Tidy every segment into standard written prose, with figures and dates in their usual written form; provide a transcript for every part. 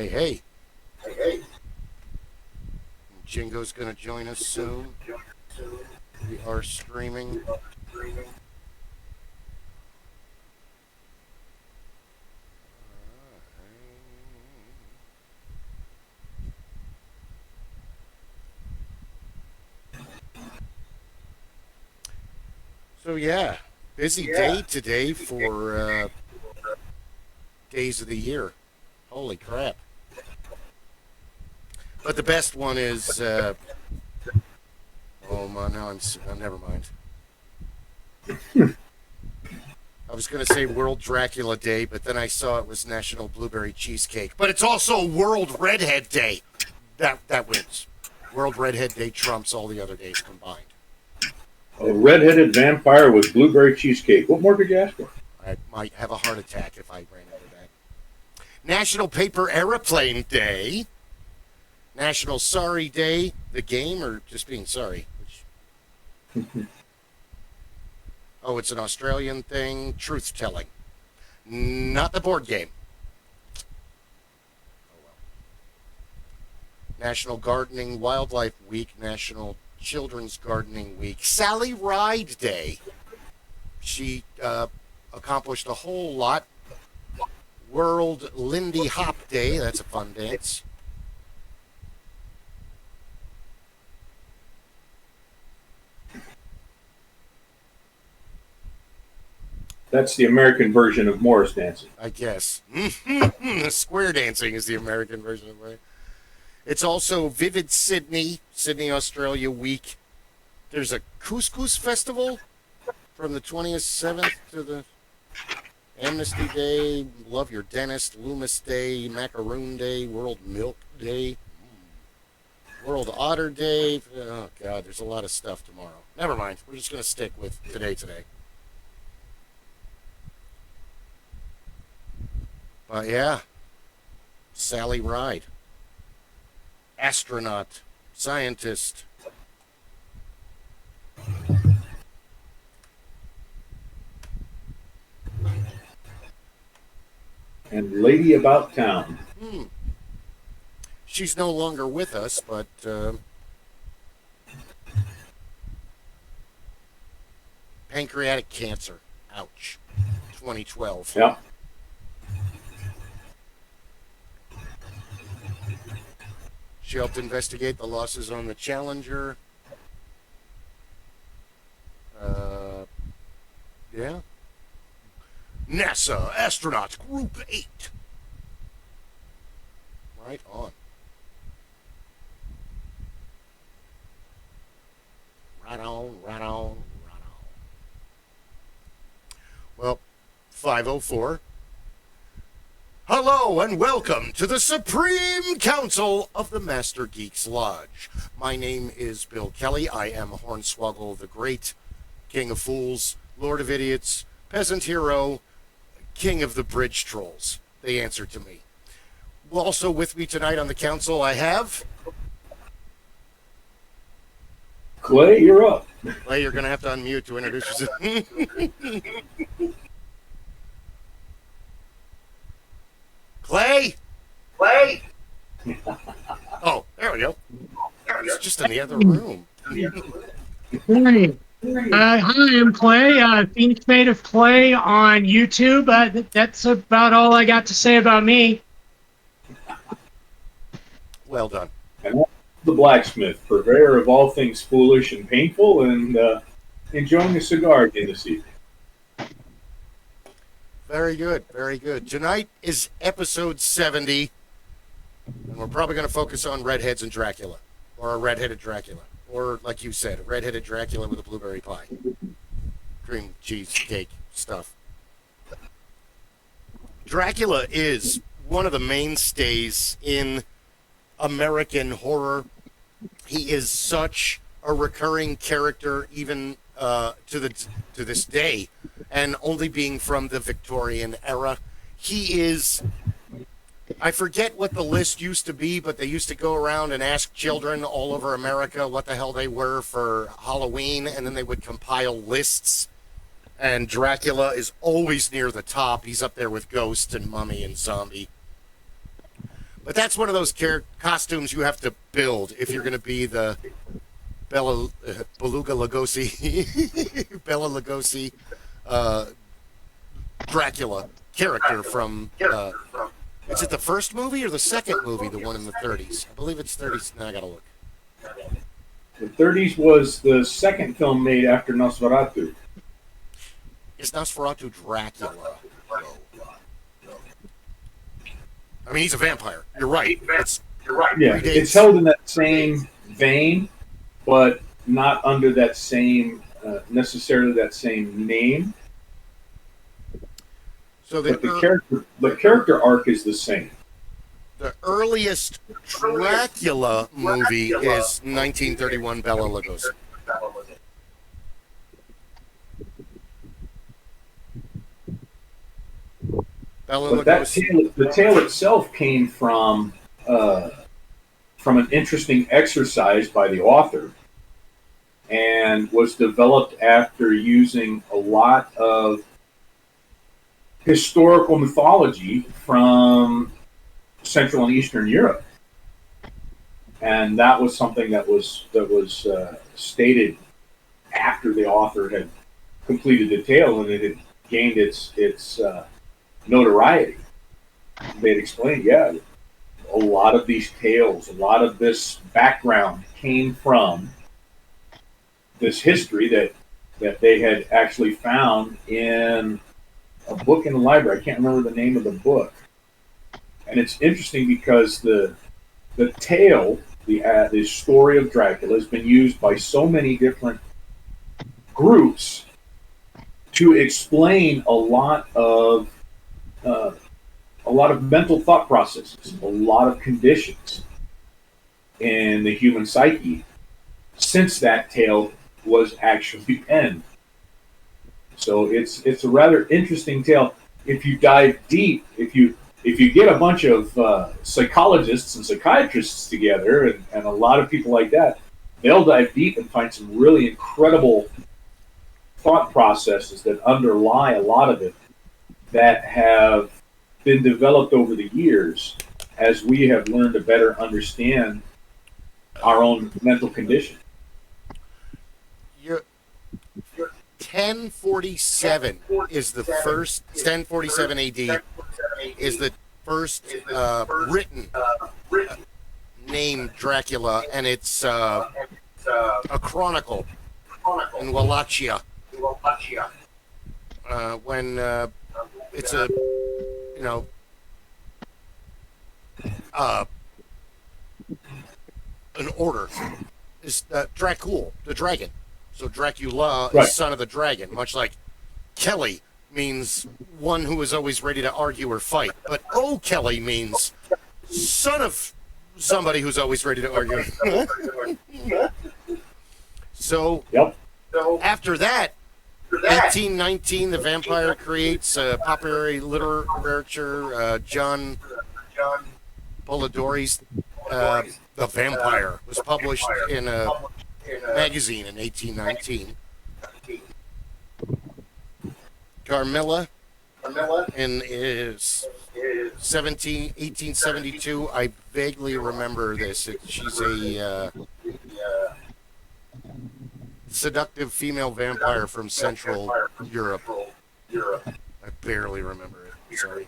Hey, hey. Jingo's going to join us soon. We are streaming. So, yeah, busy day today for days of the year. Holy crap. But the best one is, oh, man, now never mind. I was going to say World Dracula Day, but then I saw it was National Blueberry Cheesecake. But it's also World Redhead Day. That wins. World Redhead Day trumps all the other days combined. A red-headed vampire with blueberry cheesecake. What more could you ask for? I might have a heart attack if I ran into that. National Paper Airplane Day. National Sorry Day. The game or just being sorry? Oh, it's an Australian thing. Truth-telling. Not the board game. Oh, well. National Gardening Wildlife Week. National Children's Gardening Week. Sally Ride Day. She accomplished a whole lot. World Lindy Hop Day. That's a fun dance. That's the American version of Morris dancing. I guess. Square dancing is the American version of it. It's also Vivid Sydney, Australia Week. There's a Couscous Festival from the 27th to the Amnesty Day, Love Your Dentist, Loomis Day, Macaroon Day, World Milk Day, World Otter Day. Oh, God, there's a lot of stuff tomorrow. Never mind. We're just going to stick with today. But yeah, Sally Ride, astronaut, scientist. And Lady About Town. She's no longer with us, but pancreatic cancer. Ouch. 2012. Yeah. She helped investigate the losses on the Challenger. Yeah. NASA Astronaut Group 8. Right on. Right on. Well, 5:04. Hello and welcome to the Supreme Council of the Master Geeks Lodge. My name is Bill Kelly. I am Hornswoggle the Great, King of Fools, Lord of Idiots, Peasant Hero, King of the Bridge Trolls. They answer to me. Also with me tonight on the council I have... Clay, you're up. Clay, you're going to have to unmute to introduce yourself. Clay? Oh, there we go. It's just in the other room. Hi, I'm Clay, Phoenix Native Clay on YouTube. That's about all I got to say about me. Well done. And the Blacksmith, purveyor of all things foolish and painful, and enjoying a cigar again this evening. Very good. Tonight is episode 70, and we're probably going to focus on redheads and Dracula, or a redheaded Dracula, or, like you said, a redheaded Dracula with a blueberry pie. Cream cheese cake stuff. Dracula is one of the mainstays in American horror. He is such a recurring character, even to this day, and only being from the Victorian era. He is, I forget what the list used to be, but they used to go around and ask children all over America what the hell they were for Halloween, and then they would compile lists, and Dracula is always near the top. He's up there with Ghost and Mummy and Zombie. But that's one of those costumes you have to build if you're going to be the Beluga Lugosi, Bela Lugosi, Dracula character from. Is it the first movie or the second movie? The one in the 30s. I believe it's 30s. Now I gotta look. The 30s was the second film made after Nosferatu. Is Nosferatu Dracula? I mean, he's a vampire. You're right. Yeah, it's held in that same vein, but not under that same necessarily that same name. So but the character arc is the same. The earliest Dracula movie is 1931 Bela Lugosi. But the tale itself came from an interesting exercise by the author, and was developed after using a lot of historical mythology from Central and Eastern Europe, and that was something that was stated after the author had completed the tale and it had gained its notoriety. They had explained, a lot of these tales, a lot of this background came from this history that they had actually found in a book in the library. I can't remember the name of the book. And it's interesting because the tale, the story of Dracula, has been used by so many different groups to explain a lot of mental thought processes, a lot of conditions in the human psyche since that tale was actually penned. So it's a rather interesting tale. If you dive deep, if you get a bunch of psychologists and psychiatrists together and a lot of people like that, they'll dive deep and find some really incredible thought processes that underlie a lot of it that have been developed over the years as we have learned to better understand our own mental condition. 1047 is the first. 1047 AD is the first written name Dracula, and it's a chronicle in Wallachia. When it's a an order is Dracul, the dragon. So Dracula is son of the dragon, much like Kelly means one who is always ready to argue or fight. But Kelly means son of somebody who's always ready to argue. So after that, 1819, the vampire creates popular literature. John Polidori's The Vampire was published in a magazine in 1819. Carmilla in 1872. I vaguely remember this. She's a seductive female vampire from Central Europe. I barely remember it. Sorry.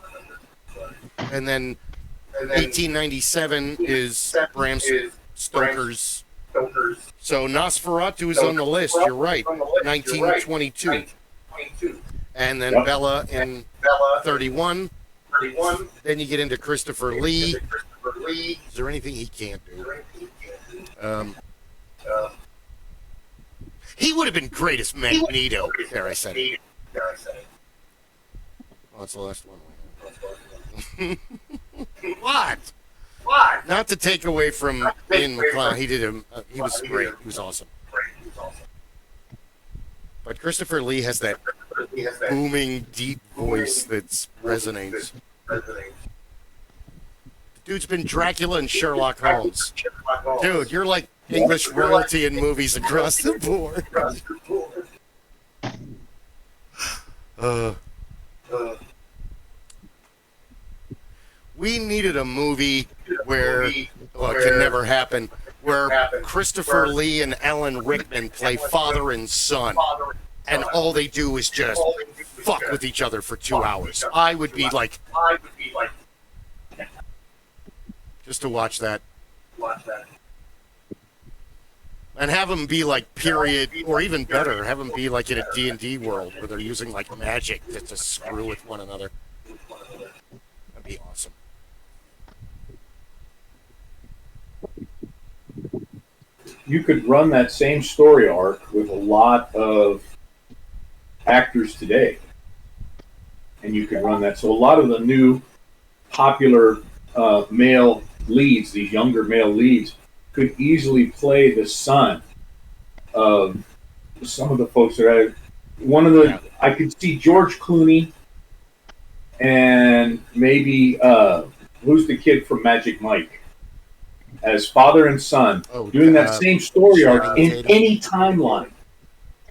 And then 1897 is Bram Stoker's. So Nosferatu is on the list. You're right. 1922. And then Bella in 31. Then you get into Christopher Lee. Is there anything he can't do? He would have been great as Magneto. There, I said it. Oh, that's the last one. What? Not to take away from Ian McCloud. He did him. He was great. He was awesome. But Christopher Lee has that booming, deep voice that resonates. The dude's been Dracula and Sherlock Holmes. Dude, you're like English royalty in movies across the board. We needed a movie where, well, it can never happen, where Christopher Lee and Alan Rickman play father and son, and all they do is just fuck with each other for 2 hours. I would be like, just to watch that. And have them be like period, or even better, have them be like in a D&D world where they're using like magic just to screw with one another. That'd be awesome. You could run that same story arc with a lot of actors today. And you could run that. So a lot of the new popular male leads, these younger male leads, could easily play the son of some of the folks that I could see George Clooney and maybe who's the kid from Magic Mike as father and son doing that same story arc in any timeline.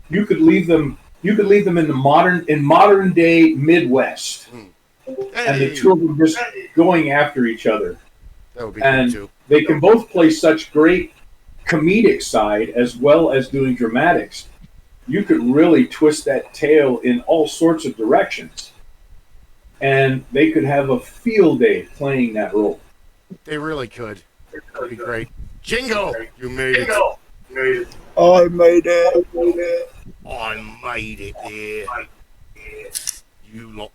You could leave them in the modern day Midwest, and the two of them just going after each other. That would be cool too. They can both play such great comedic side as well as doing dramatics. You could really twist that tale in all sorts of directions. And they could have a field day playing that role. They really could. That'd be great. Jingo! You made it. I made it. I made it there. You lot.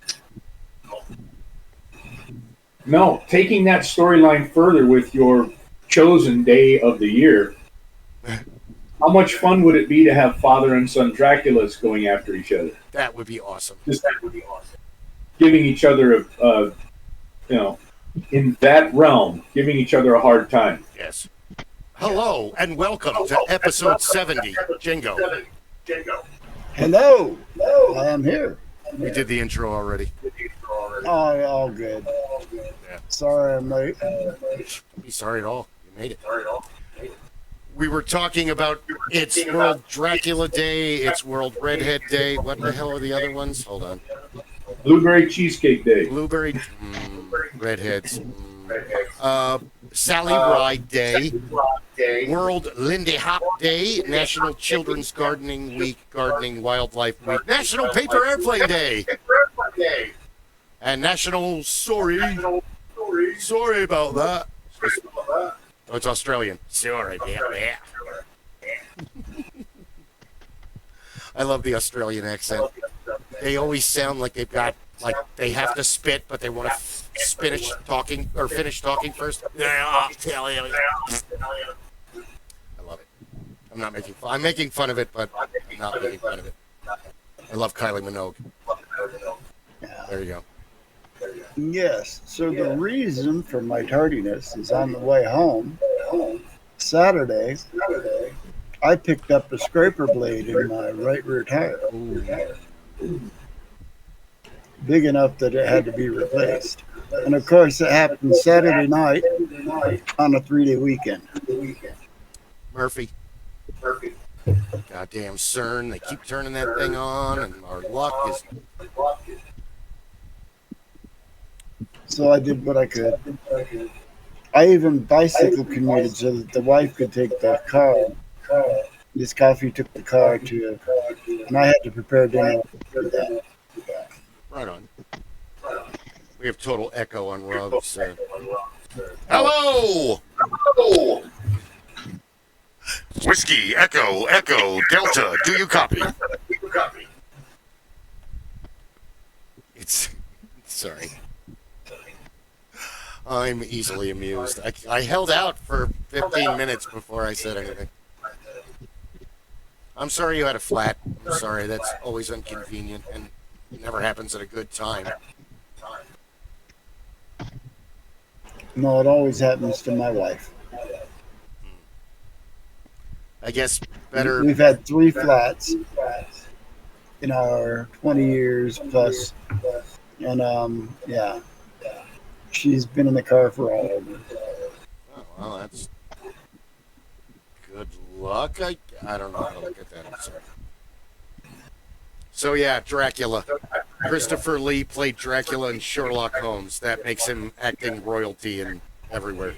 No, taking that storyline further with your chosen day of the year, how much fun would it be to have father and son Draculas going after each other? That would be awesome. Giving each other in that realm, giving each other a hard time. Yes. Hello, and welcome to episode 70, Jingo. Hello. I am here. We did the intro already. Oh, all good. Yeah. Sorry I'm late. Don't be sorry at all. You made it. We were talking about it's World Dracula Day, it's World Redhead Day. What the hell are the other ones? Hold on. Blueberry Cheesecake Day. Blueberry redheads. Sally Ride Day. World Lindy Hop Day. National Children's Gardening Week. Gardening Wildlife Week. National Paper Airplane Day. And National Sorry about that. Oh, it's Australian. Sorry about that. I love the Australian accent. They always sound like they've got, like, they have to spit, but they want to finish talking first. Yeah, I'll tell you. I love it. I'm not making fun. I'm making fun of it, but I'm not making fun of it. I love Kylie Minogue. There you go. Yes. So the reason for my tardiness is on the way home, Saturday, I picked up a scraper blade in my right rear tire. Big enough that it had to be replaced. And of course, it happened Saturday night on a 3-day weekend. Murphy. Goddamn CERN. They keep turning that thing on, and our luck is... So I did what I could. I even bicycle commuted so that the wife could take the car. This coffee took the car to, and I had to prepare dinner for that. Right on. We have total echo on Rob's. Hello! Whiskey, Echo, Delta, do you copy? It's... Sorry. I'm easily amused. I held out for 15 minutes before I said anything. I'm sorry you had a flat. I'm sorry, that's always inconvenient and it never happens at a good time. No, it always happens to my wife. I guess better... We've had 3 flats in our 20 years plus. And, yeah. She's been in the car for all of them. Oh, well, that's... Good luck? I don't know how to look at that. I'm sorry. So, yeah, Dracula. Christopher Lee played Dracula and Sherlock Holmes. That makes him acting royalty and everywhere.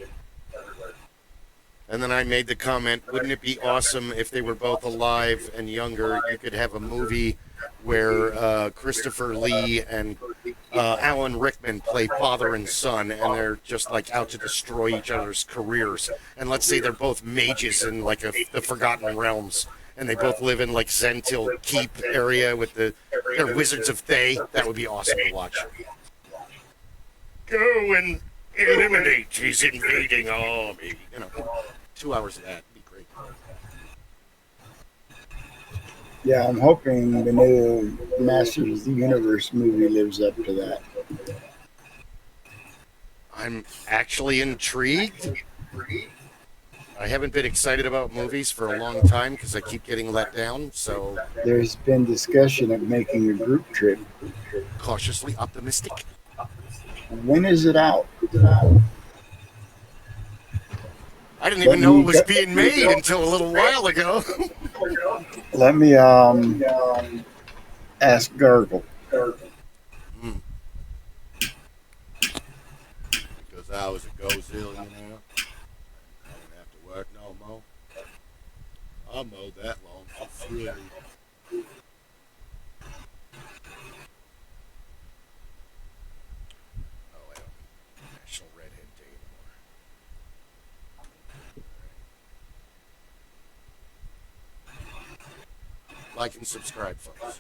And then I made the comment, wouldn't it be awesome if they were both alive and younger? You could have a movie where Christopher Lee and Alan Rickman play father and son, and they're just like out to destroy each other's careers. And let's say they're both mages in like the Forgotten Realms, and they both live in like Zentil Keep area with they're wizards of Thay. That would be awesome to watch. Go and eliminate his invading army. 2 hours of that would be great. Yeah, I'm hoping the new Masters of the Universe movie lives up to that. I'm actually intrigued. I haven't been excited about movies for a long time because I keep getting let down, so... There's been discussion of making a group trip. Cautiously optimistic. When is it out? I didn't even know it was being made until a little while ago. Let me ask Gargle. Because I was a gozillion, I don't have to work no more. I mowed that long for free. Oh, I don't need National Redhead Day anymore. Like and subscribe, folks.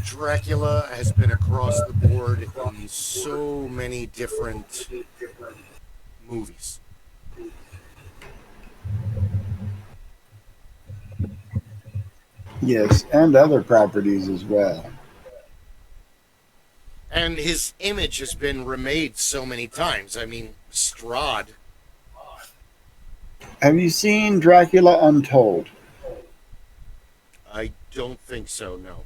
Dracula has been across the board in so many different movies. Yes, and other properties as well. And his image has been remade so many times. I mean, Strahd. Have you seen Dracula Untold? I don't think so, no.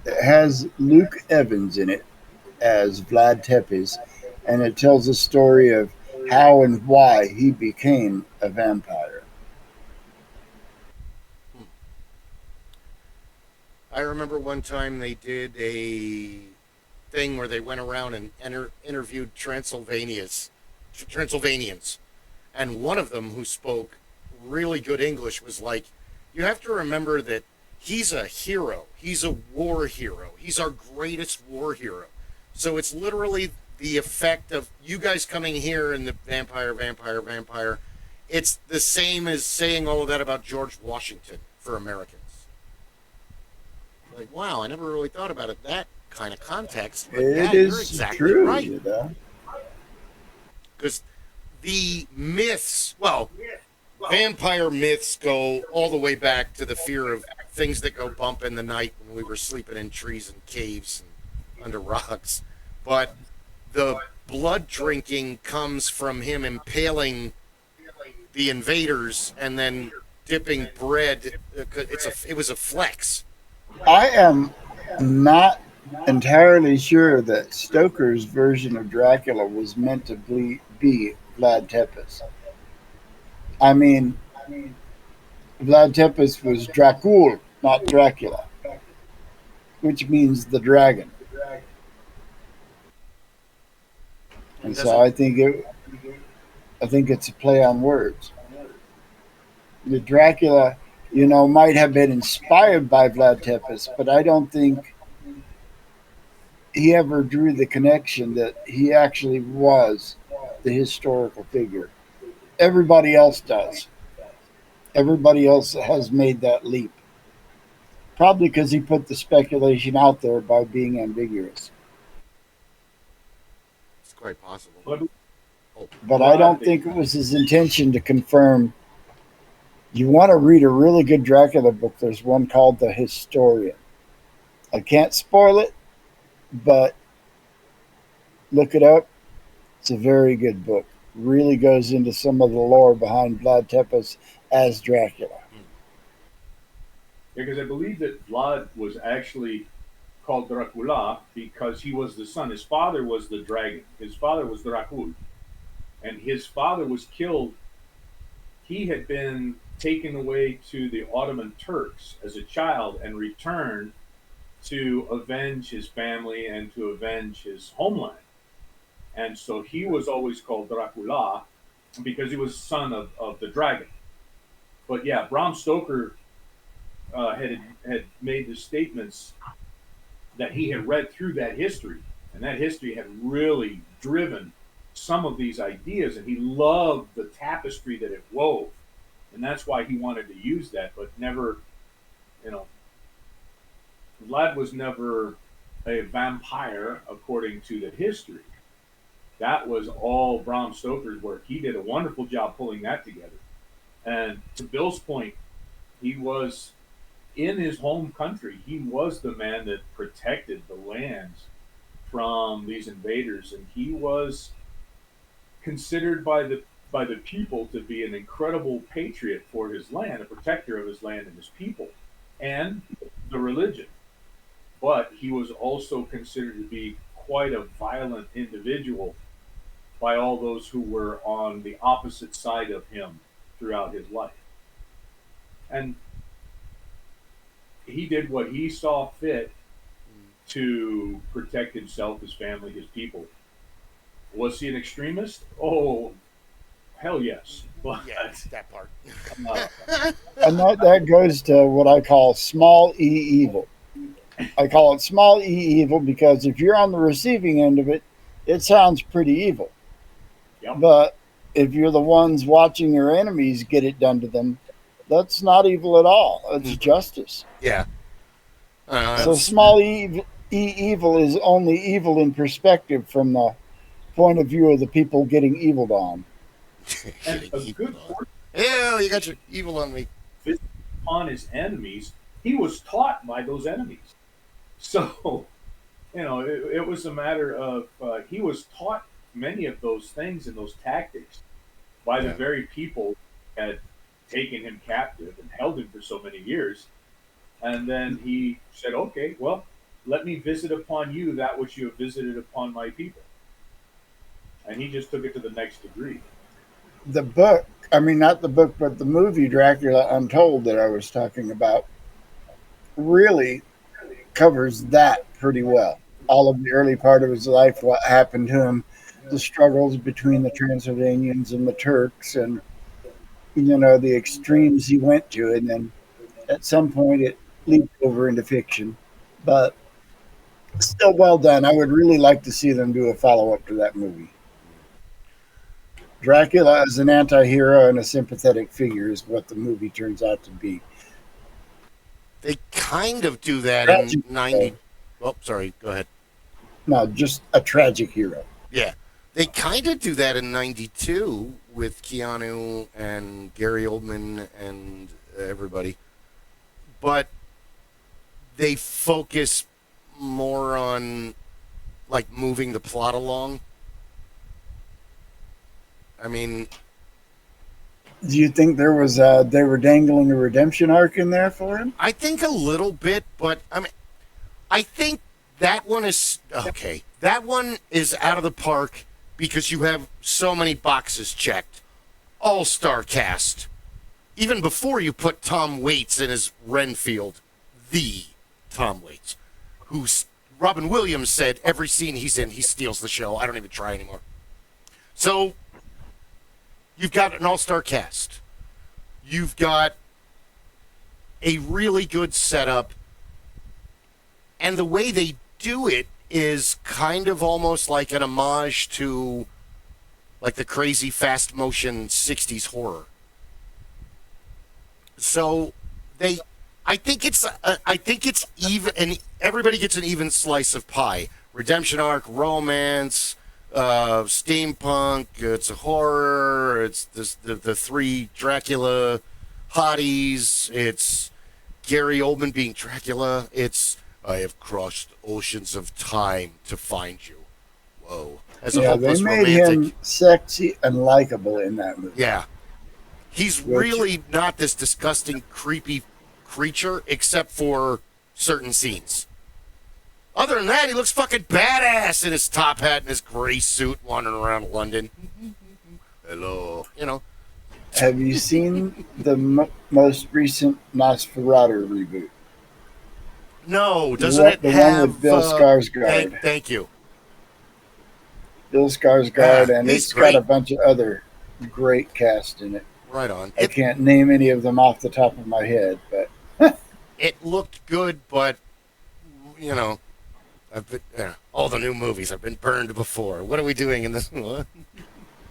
It has Luke Evans in it as Vlad Tepes, and it tells a story of how and why he became a vampire. I remember one time they did a thing where they went around and interviewed Transylvanians. And one of them who spoke really good English was like, you have to remember that he's a hero. He's a war hero. He's our greatest war hero. So it's literally the effect of you guys coming here and the vampire. It's the same as saying all of that about George Washington for Americans. Like, wow, I never really thought about it that kind of context. But It you're is exactly true, right. you know. Because the myths, vampire myths go all the way back to the fear of things that go bump in the night when we were sleeping in trees and caves and under rocks. But the blood drinking comes from him impaling the invaders and then dipping bread. It was a flex. I am not entirely sure that Stoker's version of Dracula was meant to be Vlad Tepes. I mean, Vlad Tepes was Dracul, not Dracula, which means the dragon. And so I think it's a play on words. The Dracula, might have been inspired by Vlad Tepes, but I don't think he ever drew the connection that he actually was the historical figure. Everybody else does. Everybody else has made that leap. Probably because he put the speculation out there by being ambiguous. It's quite possible. But I don't think it was his intention to confirm. You want to read a really good Dracula book, there's one called The Historian. I can't spoil it, but look it up. It's a very good book. Really goes into some of the lore behind Vlad Tepes as Dracula. Because I believe that Vlad was actually called Dracula because he was the son. His father was the dragon. His father was Dracul. And his father was killed. He had been taken away to the Ottoman Turks as a child and returned to avenge his family and to avenge his homeland. And so he was always called Dracula because he was son of the dragon. But yeah, Bram Stoker had made the statements that he had read through that history, and that history had really driven some of these ideas, and he loved the tapestry that it wove, and that's why he wanted to use that, but never, you know, Vlad was never a vampire according to the history. That was all Bram Stoker's work. He did a wonderful job pulling that together. And to Bill's point, he was in his home country. He was the man that protected the lands from these invaders, and he was considered by the people to be an incredible patriot for his land, a protector of his land and his people, and the religion. But he was also considered to be quite a violent individual by all those who were on the opposite side of him throughout his life. And he did what he saw fit to protect himself, his family, his people. Was he an extremist? Oh, hell yes. But, Yeah, that part. And that goes to what I call small e evil. I call it small e evil because if you're on the receiving end of it, it sounds pretty evil. Yep. But if you're the ones watching your enemies get it done to them, that's not evil at all. It's justice. Yeah. So small e evil is only evil in perspective from the point of view of the people getting eviled on. And a good Yeah, you got your evil on me. on his enemies, he was taught by those enemies. So, you know, it was a matter of he was taught many of those things and those tactics by the very people that had taken him captive and held him for so many years. And then he said, okay, well, let me visit upon you that which you have visited upon my people. And he just took it to the next degree. The book, I mean, not the book, but the movie Dracula Untold that I was talking about really covers that pretty well. All of the early part of his life, what happened to him, the struggles between the Transylvanians and the Turks, and, you know, the extremes he went to. And then at some point it leaped over into fiction. But still well done. I would really like to see them do a follow-up to that movie. Dracula as an anti-hero and a sympathetic figure is what the movie turns out to be. They kind of do that Tragic in 90. Oh, sorry. Go ahead. No, just a tragic hero. Yeah. They kind of do that in 92 with Keanu and Gary Oldman and everybody. But they focus more on, like, moving the plot along. I mean, Do you think there was they were dangling a redemption arc in there for him? I think a little bit, but I mean, I think that one is okay. That one is out of the park because you have so many boxes checked. All-star cast. Even before you put Tom Waits in as Renfield, the Tom Waits, who's Robin Williams said every scene he's in, he steals the show. I don't even try anymore. So you've got an all-star cast. You've got a really good setup. And the way they do it is kind of almost like an homage to like the crazy fast motion 60s horror. So I think it's even, and everybody gets an even slice of pie. Redemption arc, romance, steampunk, it's a horror, it's the three Dracula hotties, it's Gary Oldman being Dracula, it's I have crossed oceans of time to find you. Whoa. As a hopeless they made romantic. him sexy and likable in that movie. Yeah. He's really not this disgusting, creepy creature except for certain scenes. Other than that, he looks fucking badass in his top hat and his gray suit wandering around London. Hello. You know. Have you seen the most recent Nosferatu reboot? No, doesn't it The one have? with Bill Skarsgård. Thank you. Bill Skarsgård, and He's it's got a great. bunch of other great cast in it. Right on. I can't name any of them off the top of my head, but It looked good, but you know, all the new movies have been burned before. What are we doing in this one?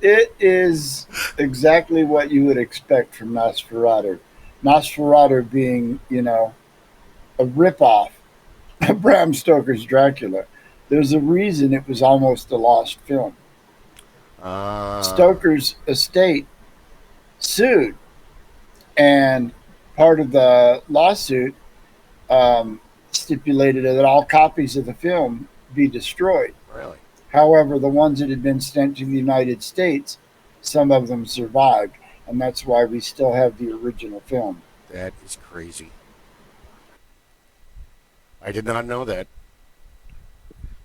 it is exactly what you would expect from Nosferatu. Nosferatu being, a ripoff of Bram Stoker's Dracula. There's a reason it was almost a lost film. Stoker's estate sued, and part of the lawsuit stipulated that all copies of the film be destroyed. Really? However, the ones that had been sent to the United States, some of them survived, and that's why we still have the original film. That is crazy. I did not know that.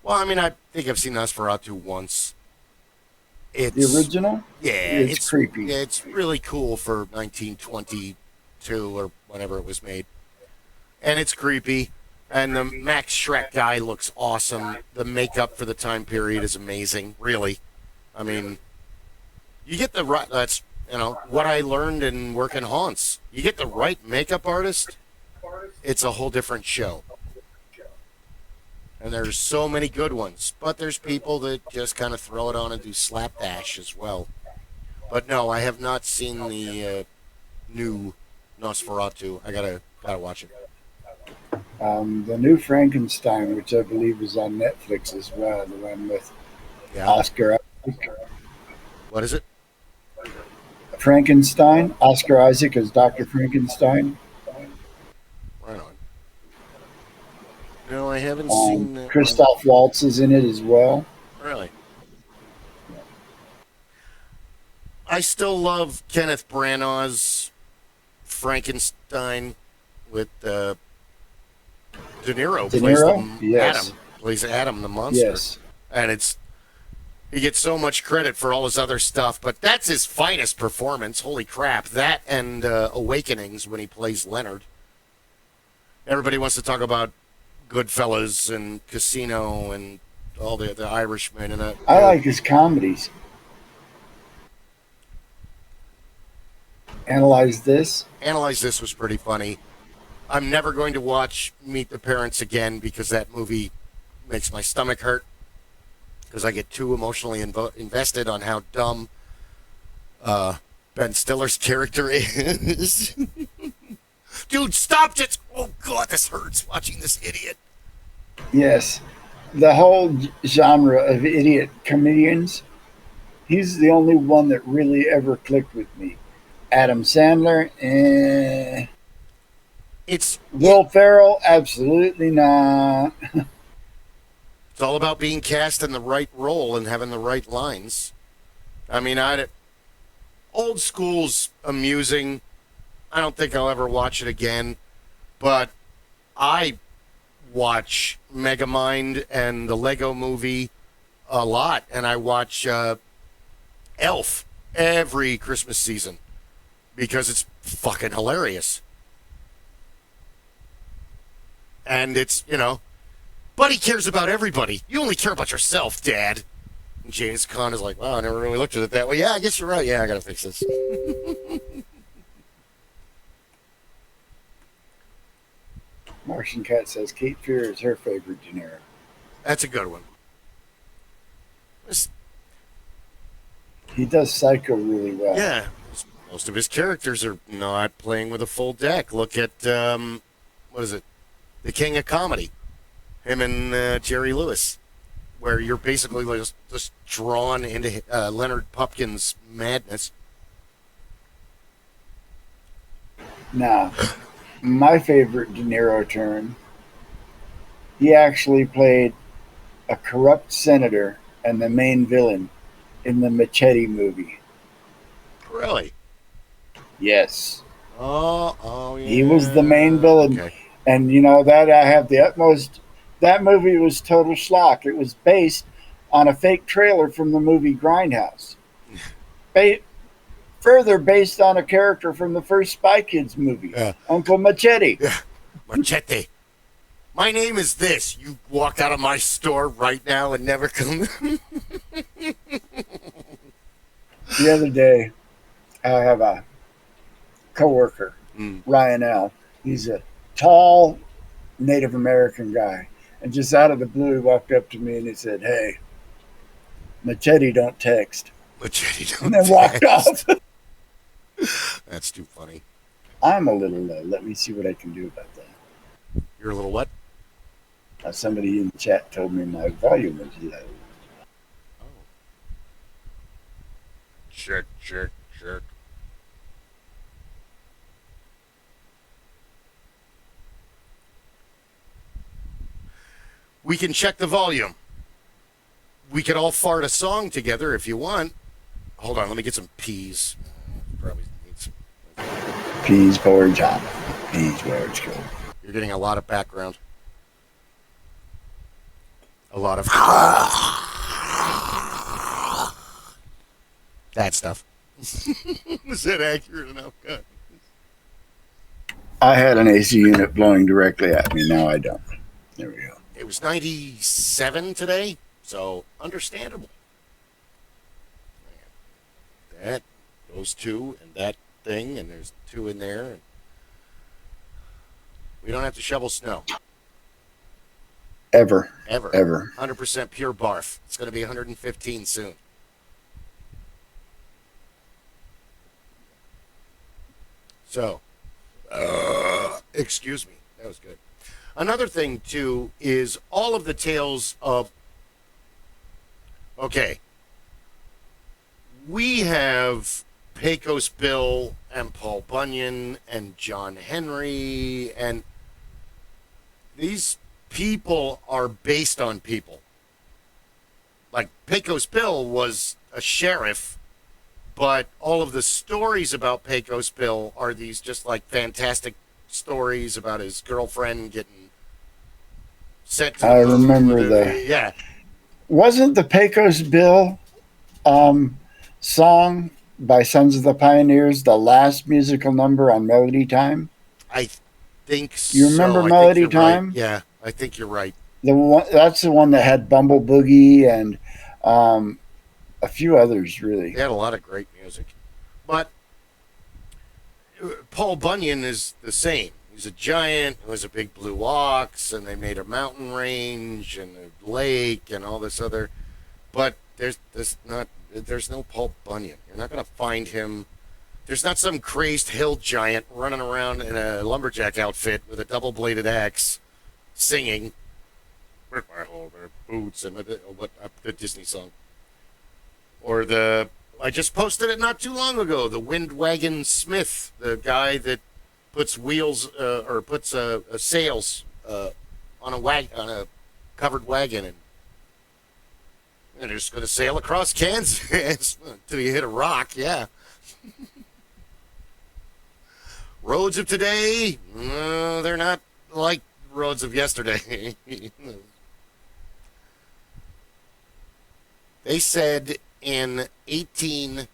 Well, I mean, I think I've seen Nosferatu once. It's The original? Yeah, It's creepy. It's really cool for 1922 or whenever it was made, and it's creepy. And the Max Schreck guy looks awesome. The makeup for the time period is amazing. Really, I mean, you get the right. That's what I learned in working haunts. You get the right makeup artist, it's a whole different show. And there's so many good ones, but there's people that just kind of throw it on and do slapdash as well. But no, I have not seen the new Nosferatu. I gotta watch it. The new Frankenstein, which I believe is on Netflix as well, the one with Oscar Isaac. What is it? Frankenstein. Oscar Isaac as Dr. Frankenstein. Right on. No, I haven't seen that. Christoph Waltz is in it as well. Really? I still love Kenneth Branagh's Frankenstein with De Niro. Yes. Plays Adam the monster. Yes. And he gets so much credit for all his other stuff, but that's his finest performance. Holy crap. That and Awakenings when he plays Leonard. Everybody wants to talk about Goodfellas and Casino and all the Irishmen. And I like his comedies. Analyze This. Analyze This was pretty funny. I'm never going to watch Meet the Parents again because that movie makes my stomach hurt because I get too emotionally invested on how dumb Ben Stiller's character is. Dude, stop just... Oh, God, this hurts watching this idiot. Yes. The whole genre of idiot comedians, he's the only one that really ever clicked with me. Adam Sandler, Will Ferrell, absolutely not. It's all about being cast in the right role and having the right lines. I mean, old school's amusing. I don't think I'll ever watch it again, but I watch Megamind and the Lego Movie a lot, and I watch Elf every Christmas season because it's fucking hilarious. And it's, Buddy cares about everybody. You only care about yourself, Dad. And James Caan is like, wow, I never really looked at it that way. Yeah, I guess you're right. Yeah, I gotta fix this. Martian Cat says Cape Fear is her favorite De Niro. That's a good one. He does Psycho really well. Yeah. Most of his characters are not playing with a full deck. Look at, what is it? The King of Comedy. Him and Jerry Lewis. Where you're basically just drawn into Leonard Pupkin's madness. Now, my favorite De Niro turn, he actually played a corrupt senator and the main villain in the Machete movie. Really? Yes. Oh, yeah. He was the main villain. Okay. And that I have the utmost... That movie was total schlock. It was based on a fake trailer from the movie Grindhouse. further based on a character from the first Spy Kids movie, Uncle Machete. Yeah. Machete. My name is this. You walk out of my store right now and never come. The other day, I have a coworker, Ryan L. He's a tall Native American guy. And just out of the blue, he walked up to me and he said, "Hey, Machete don't text." Machete don't And then walked off. That's too funny. I'm a little low. Let me see what I can do about that. You're a little what? Somebody in the chat told me my volume was low. Oh. Jerk. We can check the volume. We could all fart a song together if you want. Hold on, let me get some peas. Probably need some. Peas, porridge, hot. Peas, porridge, cold. You're getting a lot of background. A lot of that stuff. Is that accurate enough? Good. I had an AC unit blowing directly at me. Now I don't. There we go. It was 97 today, so understandable. That, those two, and that thing, and there's two in there. And we don't have to shovel snow. Ever. 100% pure barf. It's going to be 115 soon. So, excuse me. That was good. Another thing, too, is all of the tales of... Okay. We have Pecos Bill and Paul Bunyan and John Henry, and these people are based on people. Like, Pecos Bill was a sheriff, but all of the stories about Pecos Bill are these just, like, fantastic stories about his girlfriend getting sent to I remember that. Yeah. Wasn't the Pecos Bill song by Sons of the Pioneers the last musical number on Melody Time? I think so. You remember Melody Time? Right. Yeah, I think you're right. That's the one that had Bumble Boogie and a few others, really. They had a lot of great music. But Paul Bunyan is the same. He's a giant who has a big blue ox, and they made a mountain range and a lake and all this other. But there's no Paul Bunyan. You're not going to find him. There's not some crazed hill giant running around in a lumberjack outfit with a double-bladed axe singing "Where's my holder boots" and the Disney song. Or I just posted it not too long ago, the Windwagon Smith, the guy that puts wheels or puts sails on a covered wagon, and they're just going to sail across Kansas until you hit a rock. Yeah. Roads of today, they're not like roads of yesterday. They said in 1870s,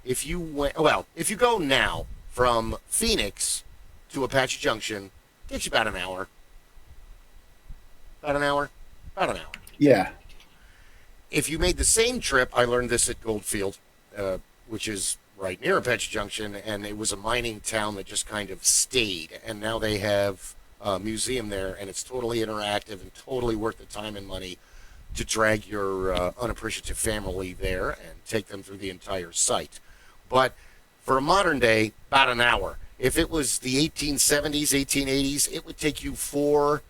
if you go now from Phoenix to Apache Junction, it takes you about an hour. About an hour. Yeah. If you made the same trip, I learned this at Goldfield, which is right near Apache Junction, and it was a mining town that just kind of stayed, and now they have a museum there, and it's totally interactive and totally worth the time and money to drag your unappreciative family there and take them through the entire site. But for a modern day, about an hour. If it was the 1870s, 1880s, it would take you 4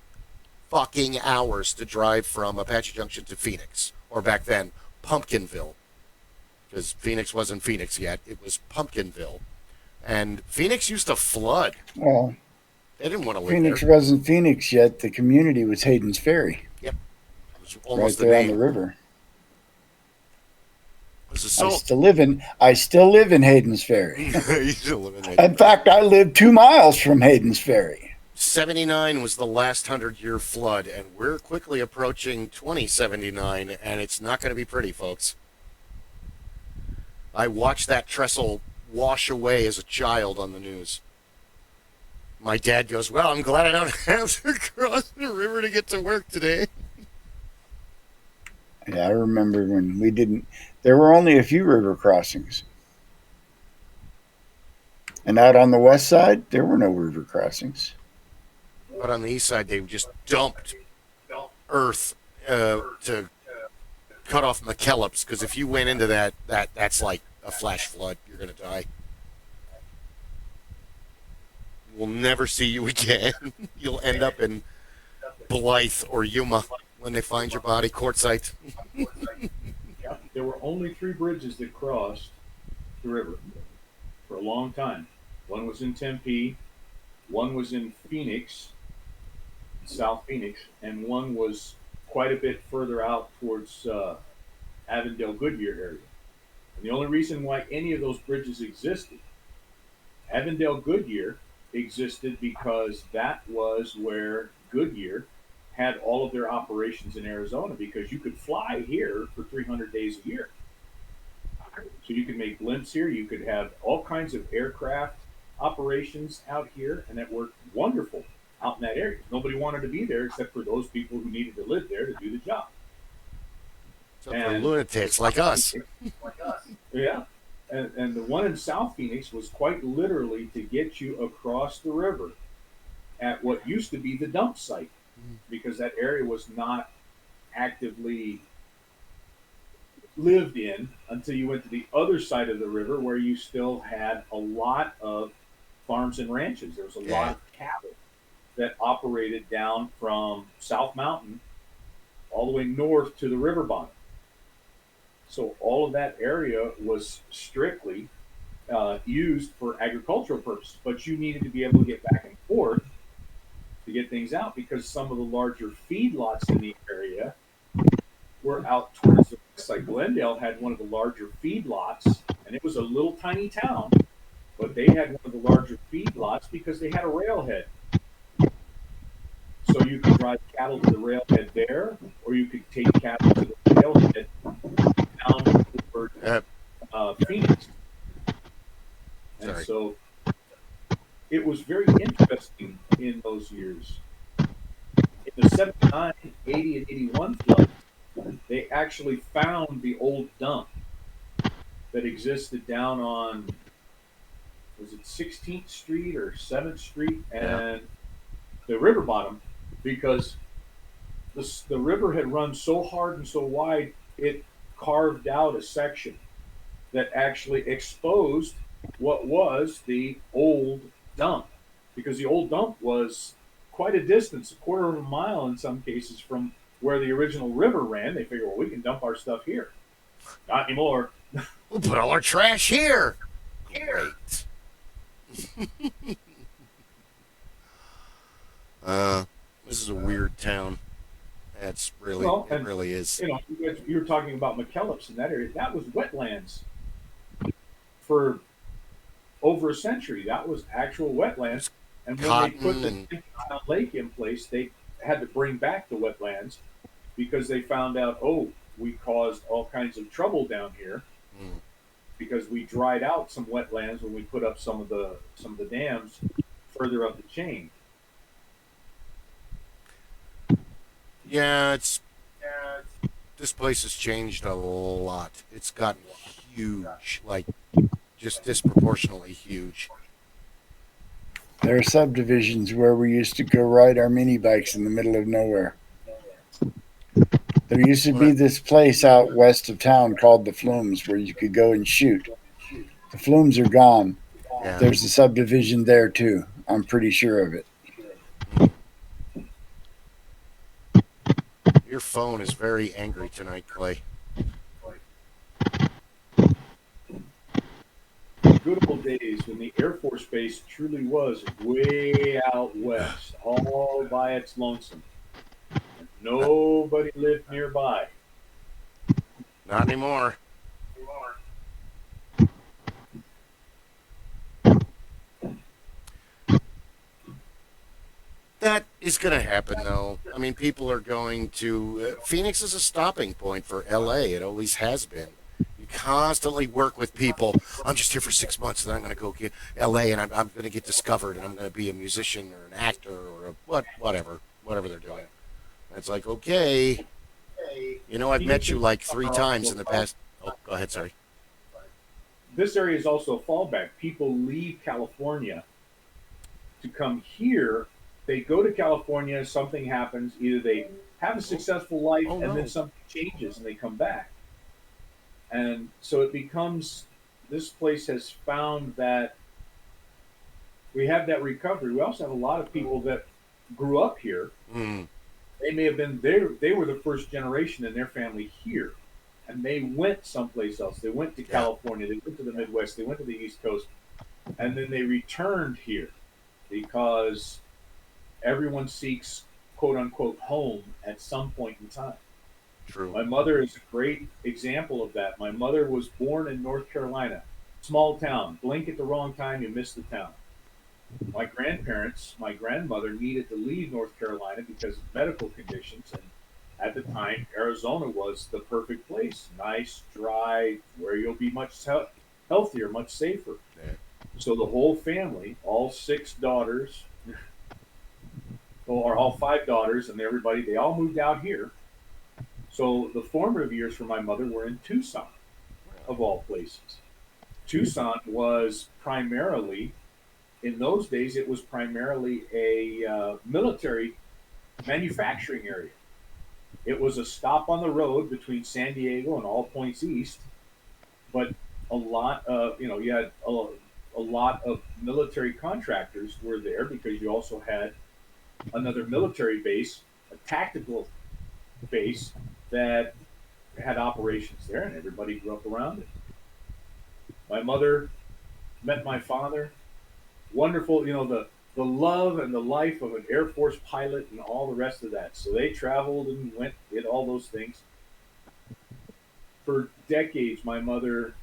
fucking hours to drive from Apache Junction to Phoenix, or back then, Pumpkinville. Because Phoenix wasn't Phoenix yet. It was Pumpkinville. And Phoenix used to flood. Well, they didn't want to live Phoenix there. wasn't Phoenix yet. The community was Hayden's Ferry. Yep. It was almost right there on the river. I still live in Hayden's Ferry. You still live in Hayden's In fact, I live 2 miles from Hayden's Ferry. 79 was the last 100-year flood, and we're quickly approaching 2079, and it's not going to be pretty, folks. I watched that trestle wash away as a child on the news. My dad goes, well, I'm glad I don't have to cross the river to get to work today. Yeah, I remember when we didn't. There were only a few river crossings. And out on the west side, there were no river crossings. But on the east side, they just dumped earth to cut off McKellips, because if you went into that's like a flash flood. You're going to die. We'll never see you again. You'll end up in Blythe or Yuma when they find your body, quartzite. Yeah, there were only 3 bridges that crossed the river for a long time. One was in Tempe, one was in Phoenix, South Phoenix, and one was quite a bit further out towards Avondale Goodyear area. And the only reason why any of those bridges existed, Avondale Goodyear existed because that was where Goodyear had all of their operations in Arizona, because you could fly here for 300 days a year. So you could make blimps here, you could have all kinds of aircraft operations out here, and that worked wonderful out in that area. Nobody wanted to be there except for those people who needed to live there to do the job. Except for lunatics like us. Yeah. And the one in South Phoenix was quite literally to get you across the river at what used to be the dump site, because that area was not actively lived in until you went to the other side of the river, where you still had a lot of farms and ranches. There was a lot of cattle that operated down from South Mountain all the way north to the river bottom. So all of that area was strictly used for agricultural purposes, but you needed to be able to get back and forth to get things out, because some of the larger feedlots in the area were out towards the west side. Glendale had one of the larger feedlots, and it was a little tiny town, but they had one of the larger feedlots because they had a railhead. So you could drive cattle to the railhead there, or you could take cattle to the railhead down toward Phoenix. And so it was very interesting in those years. In the 79, 80, and 81 flood, they actually found the old dump that existed down on, was it 16th Street or 7th Street, and the river bottom, because the river had run so hard and so wide, it carved out a section that actually exposed what was the old dump, because the old dump was quite a distance, a quarter of a mile in some cases, from where the original river ran. They figured, well, we can dump our stuff here. Not anymore. We'll put all our trash here. Great. This is a weird town. That's really, it really is. You know, you were talking about McKellips in that area. That was wetlands for over a century. That was actual wetlands. And when they put the lake in place, they had to bring back the wetlands, because they found out, we caused all kinds of trouble down here because we dried out some wetlands when we put up some of the dams further up the chain. Yeah, this place has changed a lot. It's gotten huge, like just disproportionately huge. There are subdivisions where we used to go ride our mini bikes in the middle of nowhere. There used to be this place out west of town called the Flumes where you could go and shoot. The Flumes are gone. Yeah. There's a subdivision there too. I'm pretty sure of it. Your phone is very angry tonight, Clay. Good old days when the Air Force Base truly was way out west, all by its lonesome. Nobody lived nearby. Not anymore. That is going to happen, though. I mean, people are going to... Phoenix is a stopping point for L.A. It always has been. You constantly work with people. I'm just here for 6 months, and then I'm going to go get L.A. and I'm going to get discovered, and I'm going to be a musician or an actor or whatever they're doing. And it's like, okay, I've met you like 3 times in the past. Oh, go ahead, sorry. This area is also a fallback. People leave California to come here. They go to California, something happens, either they have a successful life then something changes and they come back. And so it becomes, this place has found that we have that recovery. We also have a lot of people that grew up here. They may have been there, they were the first generation in their family here. And they went someplace else. They went to California, they went to the Midwest, they went to the East Coast, and then they returned here because everyone seeks quote unquote home at some point in time. True. My mother is a great example of that. My mother was born in North Carolina, small town. Blink at the wrong time, you miss the town. My grandparents, my grandmother needed to leave North Carolina because of medical conditions, and at the time, Arizona was the perfect place. Nice, dry, where you'll be much healthier, much safer. Yeah. So the whole family, all 6 daughters, or all 5 daughters, and everybody, they all moved out here. So the formative years for my mother were in Tucson, of all places. Tucson was primarily, in those days, it was primarily a military manufacturing area. It was a stop on the road between San Diego and all points east, but a lot of, you had a lot of military contractors were there because you also had another military base, a tactical base that had operations there, and everybody grew up around it. My mother met my father. Wonderful, the love and the life of an Air Force pilot and all the rest of that. So they traveled and went, did all those things. For decades, my mother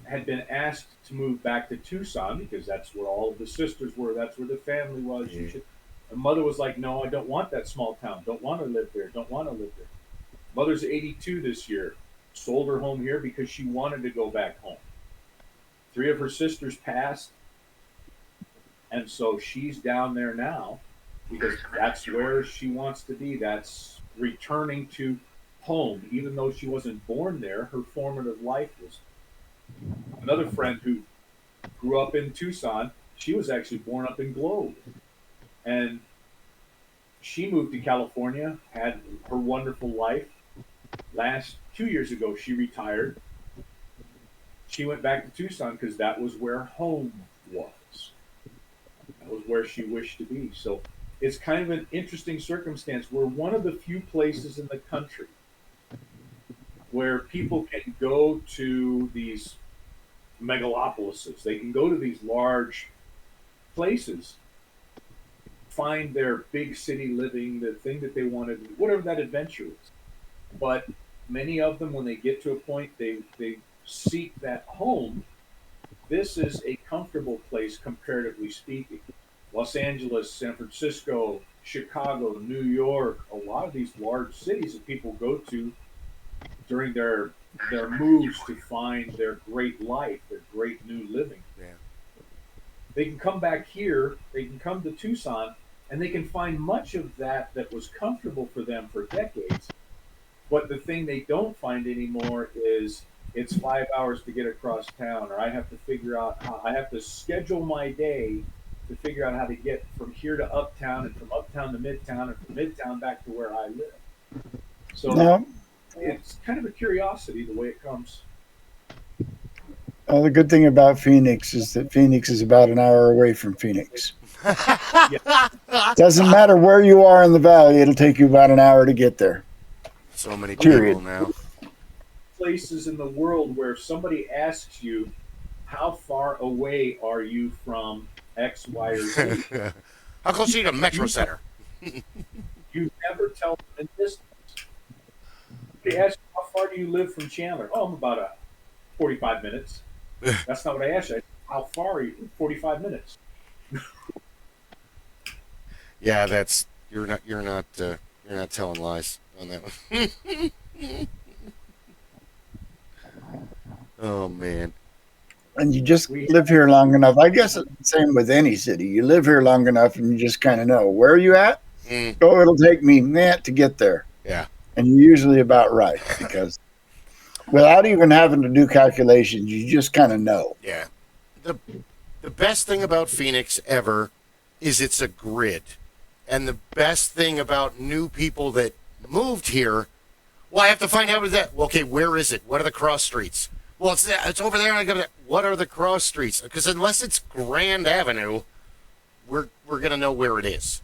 had been asked to move back to Tucson because that's where all of the sisters were. That's where the family was. Yeah. And mother was like, no, I don't want that small town. Don't want to live there. Don't want to live there. Mother's 82 this year. Sold her home here because she wanted to go back home. 3 of her sisters passed. And so she's down there now because that's where she wants to be. That's returning to home. Even though she wasn't born there, her formative life was. Another friend who grew up in Tucson, she was actually born up in Globe. And she moved to California, had her wonderful life. 2 years ago, she retired. She went back to Tucson because that was where home was. That was where she wished to be. So it's kind of an interesting circumstance. We're one of the few places in the country where people can go to these megalopolises. They can go to these large places, find their big city living, the thing that they want to do, whatever that adventure is. But many of them, when they get to a point, they seek that home. This is a comfortable place, comparatively speaking. Los Angeles, San Francisco, Chicago, New York, a lot of these large cities that people go to during their moves to find their great life, their great new living. Yeah. They can come back here, they can come to Tucson, and they can find much of that was comfortable for them for decades. But the thing they don't find anymore is it's 5 hours to get across town, or I have to figure out how I have to schedule my day to figure out how to get from here to uptown and from uptown to midtown and from midtown back to where I live. So it's kind of a curiosity the way it comes. Well, the good thing about Phoenix is that Phoenix is about an hour away from Phoenix. Doesn't matter where you are in the valley, it'll take you about an hour to get there. So many Period. people now. Places in the world where somebody asks you, how far away are you from X, Y, or Z? How close are you to Metro Center? You never tell them in distance. They ask you, how far do you live from Chandler? Oh, I'm about 45 minutes. That's not what I asked you. I said, how far are you? 45 minutes. Yeah, that's you're not telling lies on that one. Oh man. And you just live here long enough. I guess it's the same with any city. You live here long enough and you just kind of know where are you at? Mm, Oh, it'll take me to get there. yeah. And you're usually about right because without even having to do calculations, you just kind of know. Yeah. The best thing about Phoenix ever is it's a grid. And the best thing about new people that moved here, well, I have to find out what that. Well, okay, where is it? What are the cross streets? Well, it's over there. And I go, what are the cross streets? Because unless it's Grand Avenue, we're gonna know where it is.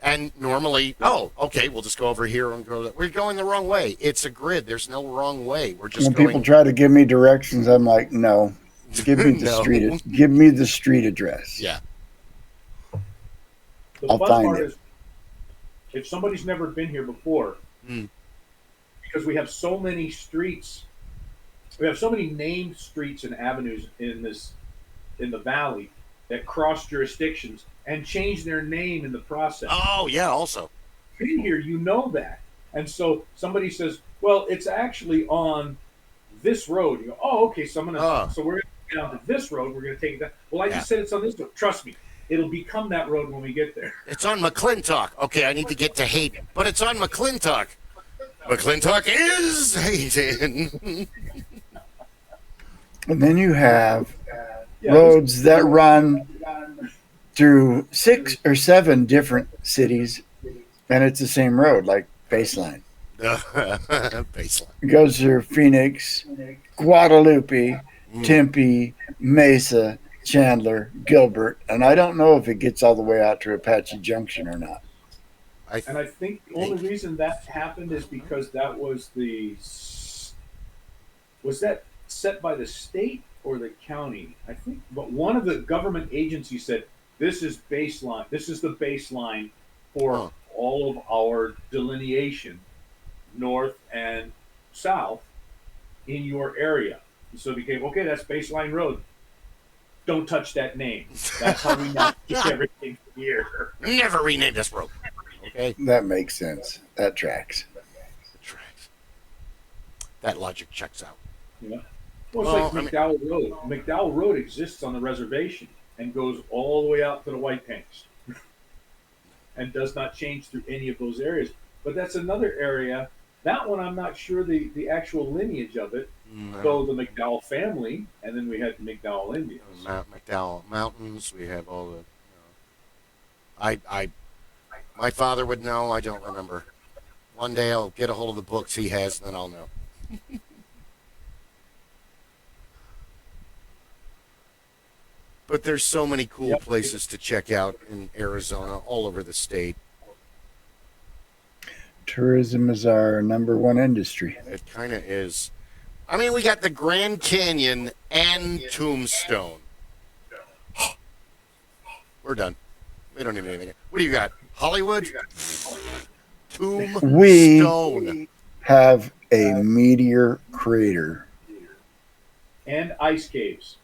And normally, oh, okay, we'll just go over here and go. We're going the wrong way. It's a grid. There's no wrong way. We're just When going. people try to give me directions, I'm like, no, give me the No. street. Give me the street address. Yeah. The I'll fun find part it. is, if somebody's never been here before, because we have so many streets, we have so many named streets and avenues in the valley that cross jurisdictions and change their name in the process. Oh yeah. Also. In here, you know that, and so somebody says, "Well, it's actually on this road." You go, "Oh, okay." So we're going to go down to this road. We're going to take that. Well, I just said it's on this road. Trust me, it'll become that road when we get there. It's on McClintock. Okay, I need to get to Hayden, but it's on McClintock. McClintock is Hayden. And then you have roads that run through 6 or 7 different cities, and it's the same road, like Baseline. Baseline. It goes through Phoenix, Guadalupe, Tempe, Mesa, Chandler, Gilbert, and I don't know if it gets all the way out to Apache Junction or not. And I think the only reason that happened is because that was that set by the state or the county? I think, but one of the government agencies said, this is baseline. This is the baseline for all of our delineation, north and south, in your area. And so it became, okay, that's Baseline Road. Don't touch that name. That's how we now keep everything here. Never rename this road. Okay. That makes sense. That tracks. It tracks. That logic checks out. Yeah. Well, it's like McDowell Road. McDowell Road exists on the reservation and goes all the way out to the White Tanks and does not change through any of those areas. But that's another area. That one, I'm not sure the actual lineage of it. So the McDowell family, and then we had the McDowell Indians. McDowell Mountains. We have all the. My father would know. I don't remember. One day I'll get a hold of the books he has, and then I'll know. But there's so many cool places to check out in Arizona, all over the state. Tourism is our number one industry. It kind of is. I mean, we got the Grand Canyon and Tombstone. We're done. We don't need anything. What do you got? Hollywood? Tombstone. We have a meteor crater. And ice caves.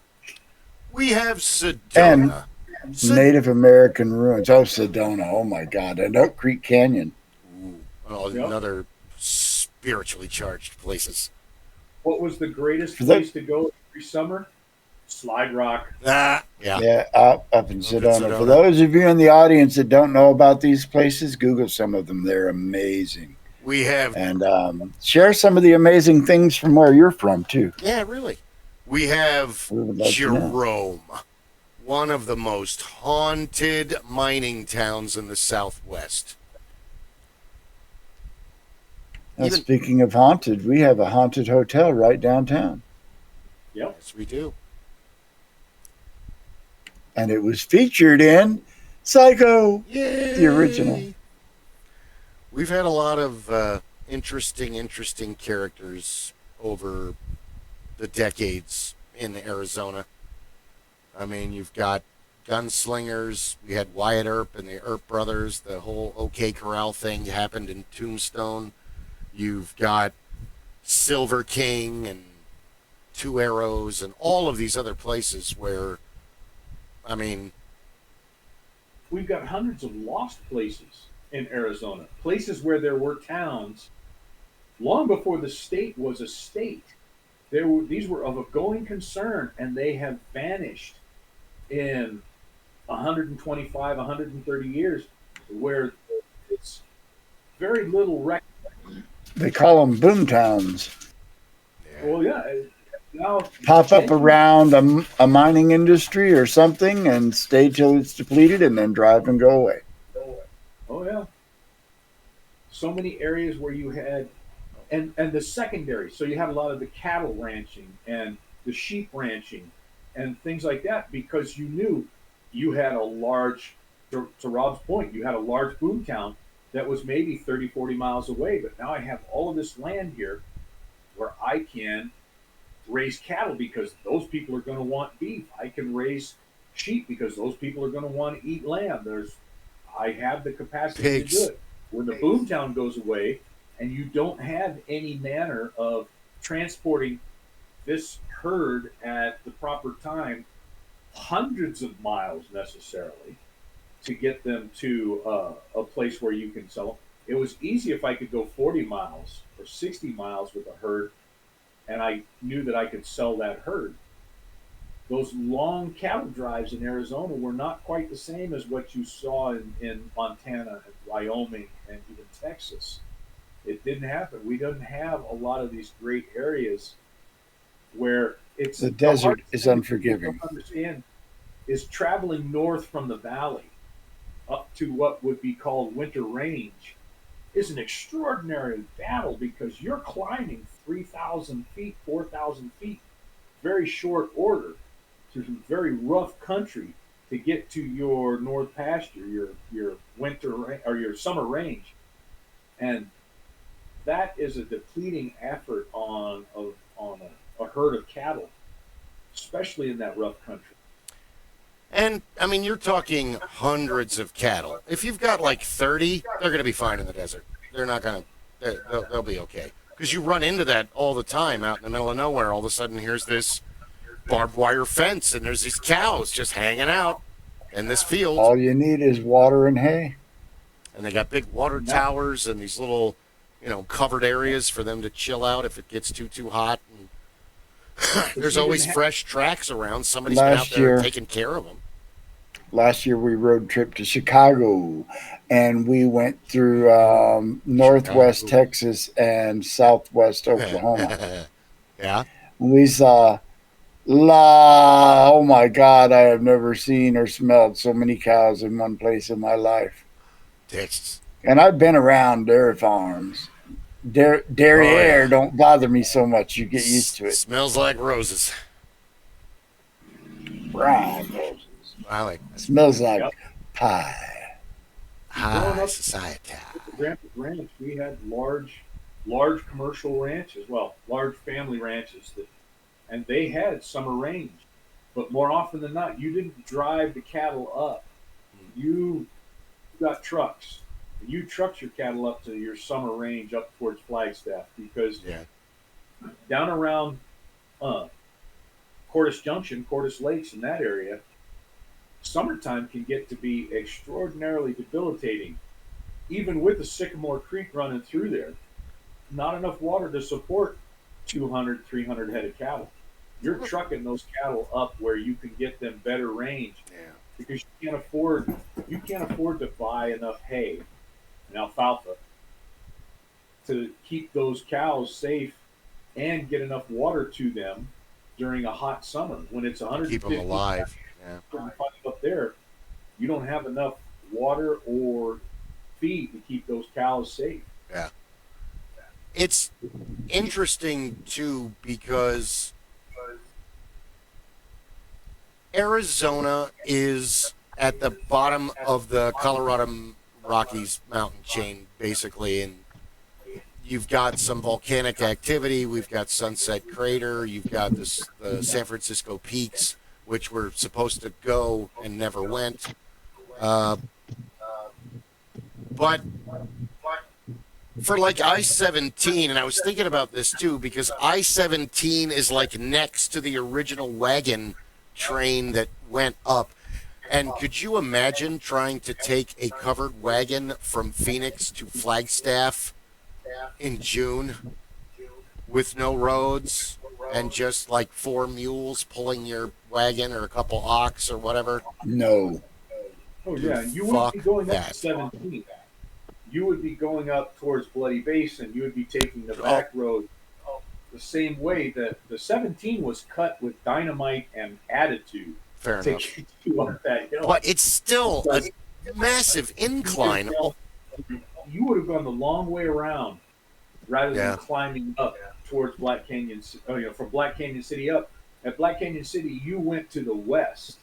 We have Sedona. And Native American ruins. Oh, Sedona. Oh, my God. And Oak Creek Canyon. Ooh, another spiritually charged places. What was the greatest place to go every summer? Slide Rock. Yeah, up in Sedona. For those of you in the audience that don't know about these places, Google some of them. They're amazing. We have... And share some of the amazing things from where you're from, too. Yeah, really. We have Jerome, one of the most haunted mining towns in the Southwest. Now, speaking of haunted, we have a haunted hotel right downtown. Yep. Yes, we do. And it was featured in Psycho, Yay! the original. We've had a lot of interesting characters over the decades in Arizona. I mean, you've got gunslingers. We had Wyatt Earp and the Earp brothers. The whole OK Corral thing happened in Tombstone. You've got Silver King and Two Arrows and all of these other places where, I mean... We've got hundreds of lost places in Arizona. Places where there were towns long before the state was a state. these were of a going concern, and they have vanished in 125, 130 years, where it's very little record. They call them boom towns. Well, yeah. Now, Pop up around a mining industry or something and stay till it's depleted and then drive and go away. Oh, yeah. So many areas where you had, and the secondary, so you had a lot of the cattle ranching and the sheep ranching and things like that, because you knew you had a large, to Rob's point, you had a large boom town that was maybe 30, 40 miles away. But now I have all of this land here where I can raise cattle because those people are going to want beef. I can raise sheep because those people are going to want to eat lamb. I have the capacity Pigs. to do it. When the boomtown goes away and you don't have any manner of transporting this herd at the proper time, hundreds of miles necessarily, to get them to a place where you can sell them. It was easy if I could go 40 miles or 60 miles with a herd and I knew that I could sell that herd. Those long cattle drives in Arizona were not quite the same as what you saw in Montana and Wyoming and even Texas. It didn't happen. We didn't have a lot of these great areas where it's the desert is unforgiving. Understand is traveling north from the valley up to what would be called winter range is an extraordinary battle because you're climbing 3,000 feet, 4,000 feet, very short order through some very rough country to get to your north pasture, your winter or your summer range, and that is a depleting effort on a herd of cattle, especially in that rough country. And I mean, you're talking hundreds of cattle. If you've got like 30, they're going to be fine in the desert. They're not going to. They'll be okay. Because you run into that all the time out in the middle of nowhere. All of a sudden, here's this barbed wire fence, and there's these cows just hanging out in this field. All you need is water and hay. And they got big water towers and these little, covered areas for them to chill out if it gets too hot. And there's always fresh tracks around. Somebody's been out there taking care of them. Last year we road trip to Chicago, and we went through northwest Texas and southwest Oklahoma. Yeah. We saw, oh my God, I have never seen or smelled so many cows in one place in my life. Texas. And I've been around dairy farms. Derriere don't bother me so much. You get used to it. Smells like roses. Brown roses. I like that. Smells like pie. High society. Grabthar Ranch, we had large commercial ranches, large family ranches and they had summer range. But more often than not, you didn't drive the cattle up. You got trucks. You trucked your cattle up to your summer range up towards Flagstaff because down around Cordis Junction, Cordis Lakes in that area, summertime can get to be extraordinarily debilitating. Even with the Sycamore Creek running through there, not enough water to support 200, 300 head of cattle. You're trucking those cattle up where you can get them better range because you can't afford to buy enough hay and alfalfa to keep those cows safe and get enough water to them during a hot summer when it's 150. Keep them alive. Up there, you don't have enough water or feed to keep those cows safe. Yeah. It's interesting too because Arizona is at the bottom of the Colorado Rockies mountain chain, basically, and you've got some volcanic activity. We've got Sunset Crater. You've got the San Francisco Peaks, which were supposed to go and never went. But for like I-17, and I was thinking about this too, because I-17 is like next to the original wagon train that went up. And could you imagine trying to take a covered wagon from Phoenix to Flagstaff in June with no roads and just like 4 mules pulling your wagon or a couple ox or whatever? No. Oh Dude, yeah, and you wouldn't be fuck going up that. to 17. You would be going up towards Bloody Basin. You would be taking the Oh. back road the same way that the 17 was cut with dynamite and attitude Fair to enough. get you up that hill. But it's still a massive incline. You would have gone the long way around rather Yeah. than climbing up towards Black Canyon. From Black Canyon City up. At Black Canyon City, you went to the west,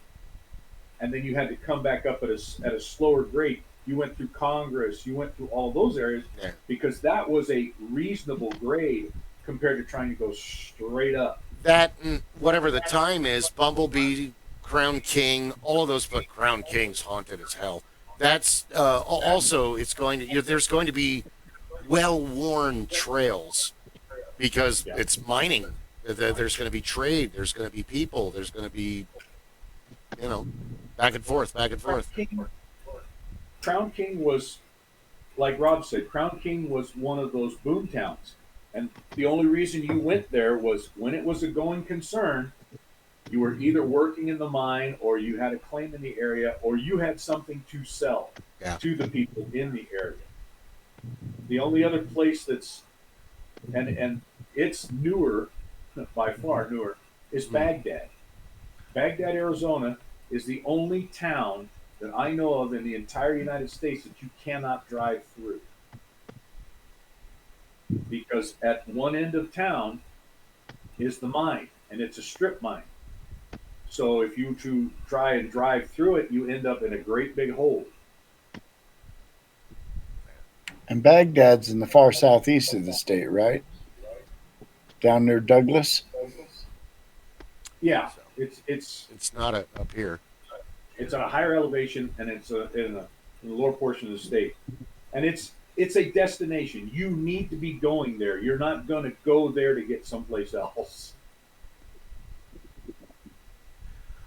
and then you had to come back up at a slower rate. You went through Congress. You went through all those areas Yeah. because that was a reasonable grade compared to trying to go straight up. That and whatever the time is, Bumblebee, Crown King, all of those, but Crown King's haunted as hell. That's also, it's going to, there's going to be well-worn trails because it's mining. There's going to be trade. There's going to be people. There's going to be, back and forth, back and forth. Crown King was, like Rob said, Crown King was one of those boom towns. And the only reason you went there was when it was a going concern, you were either working in the mine or you had a claim in the area or you had something to sell to the people in the area. The only other place that's, and it's newer, by far newer, is Baghdad. Baghdad, Arizona is the only town that I know of in the entire United States that you cannot drive through. Because at one end of town is the mine, and it's a strip mine. So if you to try and drive through it, you end up in a great big hole. And Baghdad's in the far southeast of the state, right? Down near Douglas. Yeah, it's not up here. It's at a higher elevation, and it's in the lower portion of the state, and it's a destination. You need to be going there. You're not going to go there to get someplace else.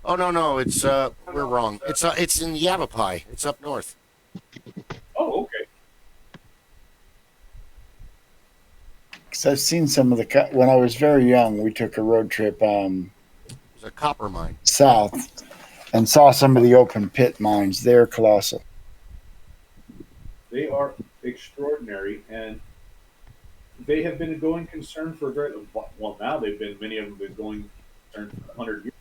Oh no, it's we're wrong. It's in Yavapai. It's up north. Oh, okay. Because I've seen some of the when I was very young, we took a road trip It's a copper mine south and saw some of the open pit mines. They're colossal. They are extraordinary, and they have been a going concern for very well. Now many of them have been going concern for 100 years.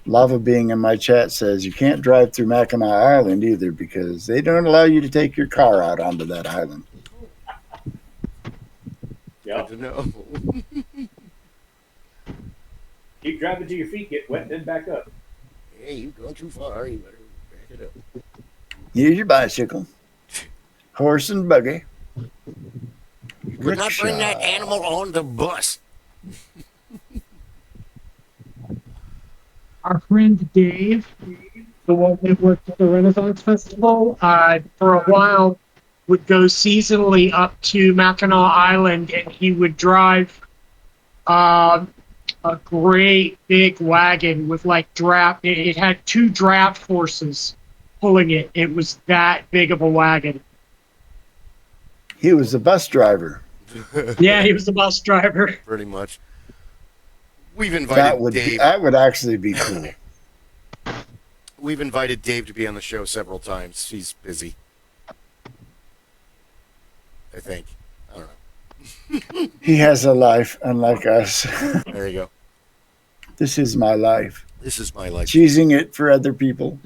Lava Being in my chat says you can't drive through Mackinac Island either because they don't allow you to take your car out onto that island. Yeah. Good to know. Keep driving till your feet get wet, then back up. Hey, you've gone too far. You better back it up. Use your bicycle, horse and buggy. Would not bring that animal on the bus. Our friend Dave, the one that worked at the Renaissance Festival, for a while would go seasonally up to Mackinac Island, and he would drive a great big wagon with like draft. It had 2 draft horses pulling it. It was that big of a wagon. He was a bus driver. Yeah, he was the bus driver. Pretty much. We've invited Dave. That would actually be cool. We've invited Dave to be on the show several times. He's busy. I think. I don't know. He has a life unlike us. There you go. This is my life. This is my life. Choosing it for other people.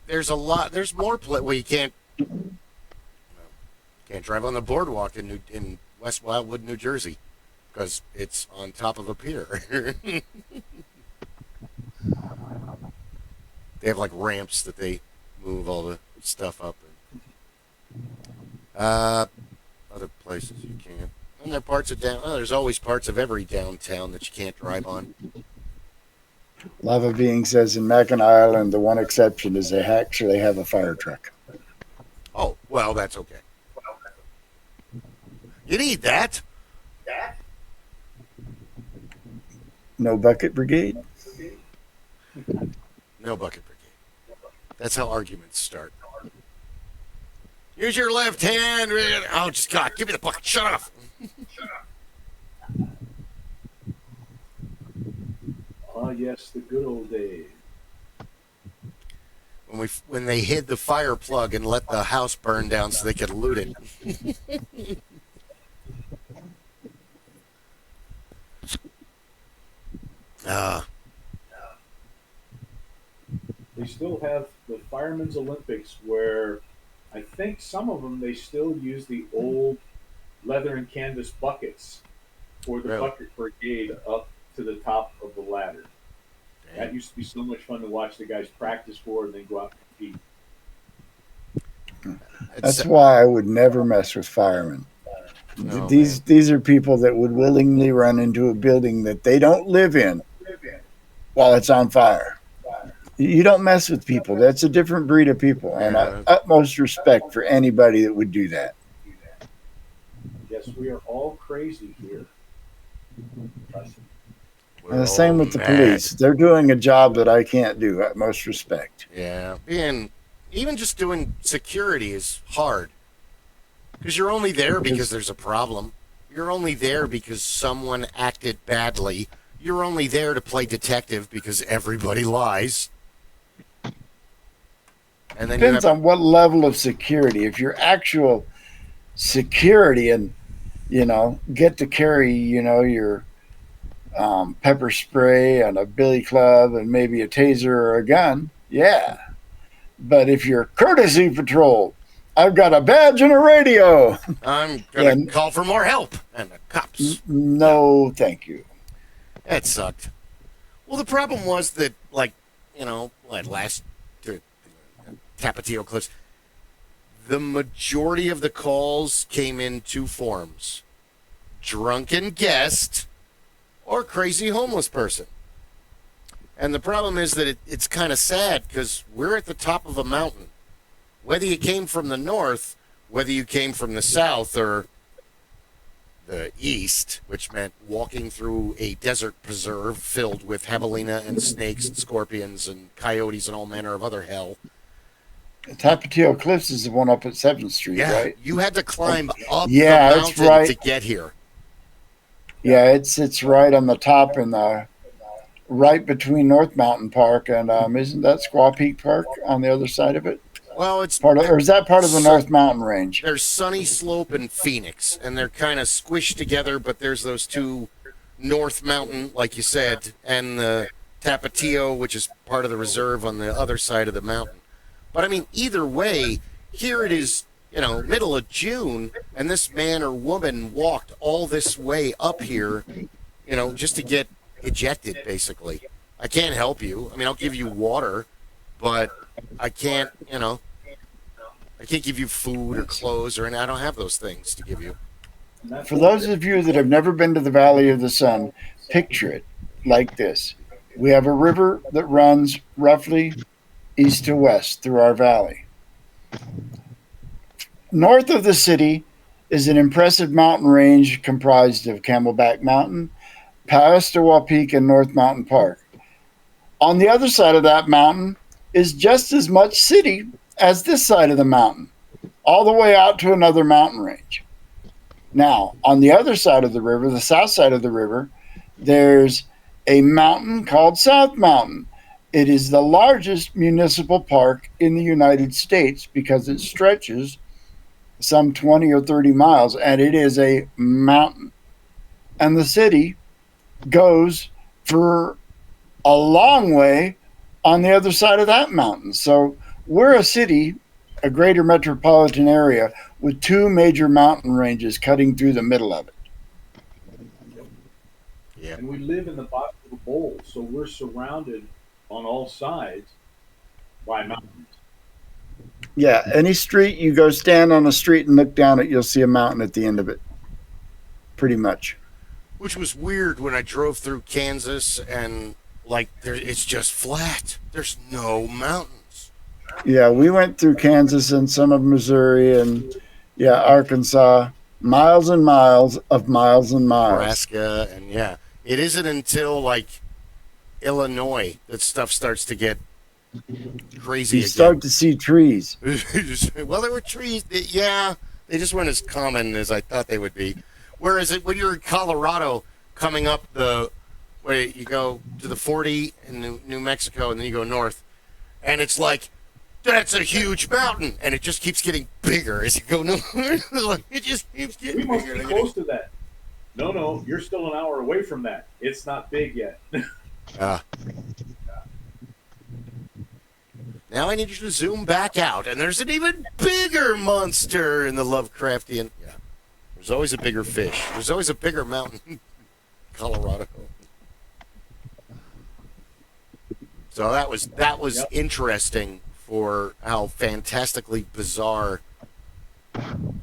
There's a lot. There's more. Well, you can't drive on the boardwalk in West Wildwood, New Jersey, because it's on top of a pier. They have like ramps that they move all the stuff up. Other places you can. And there are parts of there's always parts of every downtown that you can't drive on. Lava Being says in Mackinac Island, the one exception is they actually have a fire truck. Oh, well, that's okay. You need that. No bucket brigade? No bucket brigade. That's how arguments start. Use your left hand. Oh, just God, give me the bucket. Shut off. Ah, yes, the good old days. When they hid the fire plug and let the house burn down so they could loot it. They still have the Firemen's Olympics where I think some of them, they still use the old leather and canvas buckets for the Really? bucket brigade up to the top of the ladder. Dang. That used to be so much fun to watch the guys practice for and then go out and compete. That's why I would never mess with firemen. Oh, These are people that would willingly run into a building that they don't live in while it's on fire. You don't mess with people. That's a different breed of people. And I utmost respect for anybody that would do that. Yes, we are all crazy here. And the same with the police. They're doing a job that I can't do. Utmost respect. Yeah. And even just doing security is hard. Because you're only there because there's a problem. You're only there because someone acted badly. You're only there to play detective because everybody lies. And then Depends on what level of security. If you're actual security and, get to carry, your pepper spray and a billy club and maybe a taser or a gun, yeah. But if you're courtesy patrol, I've got a badge and a radio. I'm going to call for more help. And the cops. No, thank you. That sucked. Well, the problem was that, last Tapatio clips, the majority of the calls came in two forms: drunken guest or crazy homeless person. And the problem is that it's kind of sad because we're at the top of a mountain. Whether you came from the north, whether you came from the south or the east, which meant walking through a desert preserve filled with javelina and snakes and scorpions and coyotes and all manner of other hell. Tapatio Cliffs is the one up at 7th Street, right? You had to climb up the mountain to get here. Yeah, it's right on the top in the right between North Mountain Park and isn't that Squaw Peak Park on the other side of it? Well, it's part of, or is that part of the North Mountain Range? There's Sunny Slope and Phoenix, and they're kind of squished together, but there's those two North Mountain, like you said, and the Tapatio, which is part of the reserve on the other side of the mountain. But I mean, either way, here it is, middle of June, and this man or woman walked all this way up here, just to get ejected, basically. I can't help you. I mean, I'll give you water, but I can't, I can't give you food or clothes or anything. I don't have those things to give you. For those of you that have never been to the Valley of the Sun, picture it like this. We have a river that runs roughly east to west through our valley. North of the city is an impressive mountain range comprised of Camelback Mountain, Paostawa Peak, and North Mountain Park. On the other side of that mountain is just as much city as this side of the mountain, all the way out to another mountain range. Now, on the other side of the river, the south side of the river, there's a mountain called South Mountain. It is the largest municipal park in the United States because it stretches some 20 or 30 miles, and it is a mountain. And the city goes for a long way on the other side of that mountain. So we're a city, a greater metropolitan area, with two major mountain ranges cutting through the middle of it. Yeah. And we live in the bottom of a bowl, so we're surrounded on all sides by mountains. Yeah, any street, you go stand on a street and look down it, you'll see a mountain at the end of it. Pretty much. Which was weird when I drove through Kansas and, it's just flat. There's no mountains. Yeah, we went through Kansas and some of Missouri and, Arkansas. Miles and miles of miles and miles. Nebraska, and it isn't until, Illinois that stuff starts to get Crazy You again. start to see trees. Well, there were trees. Yeah, they just weren't as common as I thought they would be. Whereas when you're in Colorado, coming up the way you go to the 40 in New Mexico, and then you go north, and it's like, that's a huge mountain, and it just keeps getting bigger as you go north. It just keeps We getting must bigger. be close to that. No, you're still an hour away from that. It's not big yet. Now I need you to zoom back out, and there's an even bigger monster in the Lovecraftian. Yeah, there's always a bigger fish. There's always a bigger mountain in Colorado. So that was Yep. interesting for how fantastically bizarre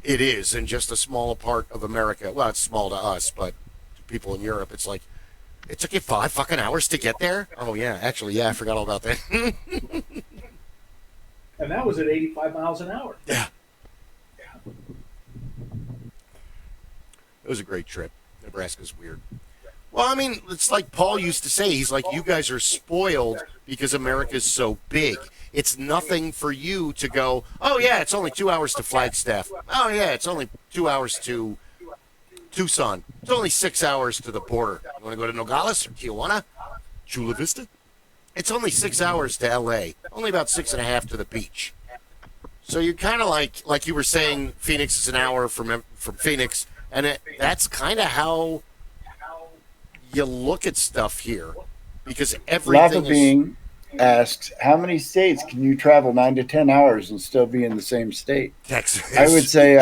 it is in just a small part of America. Well, it's small to us, but to people in Europe, it's like, it took you 5 fucking hours to get there? Oh, yeah, actually, yeah, I forgot all about that. And that was at 85 miles an hour. Yeah. It was a great trip. Nebraska's weird. Well, I mean, it's like Paul used to say. He's like, you guys are spoiled because America's so big. It's nothing for you to go, oh, yeah, it's only 2 hours to Flagstaff. Oh, yeah, it's only 2 hours to Tucson. It's only 6 hours to the border. You want to go to Nogales or Tijuana? Chula Vista? It's only 6 hours to L.A., only about 6.5 to the beach. So you're kind of like you were saying, Phoenix is an hour from Phoenix, and that's kind of how you look at stuff here, because everything Lava Being asks, how many states can you travel 9 to 10 hours and still be in the same state? Texas. I would say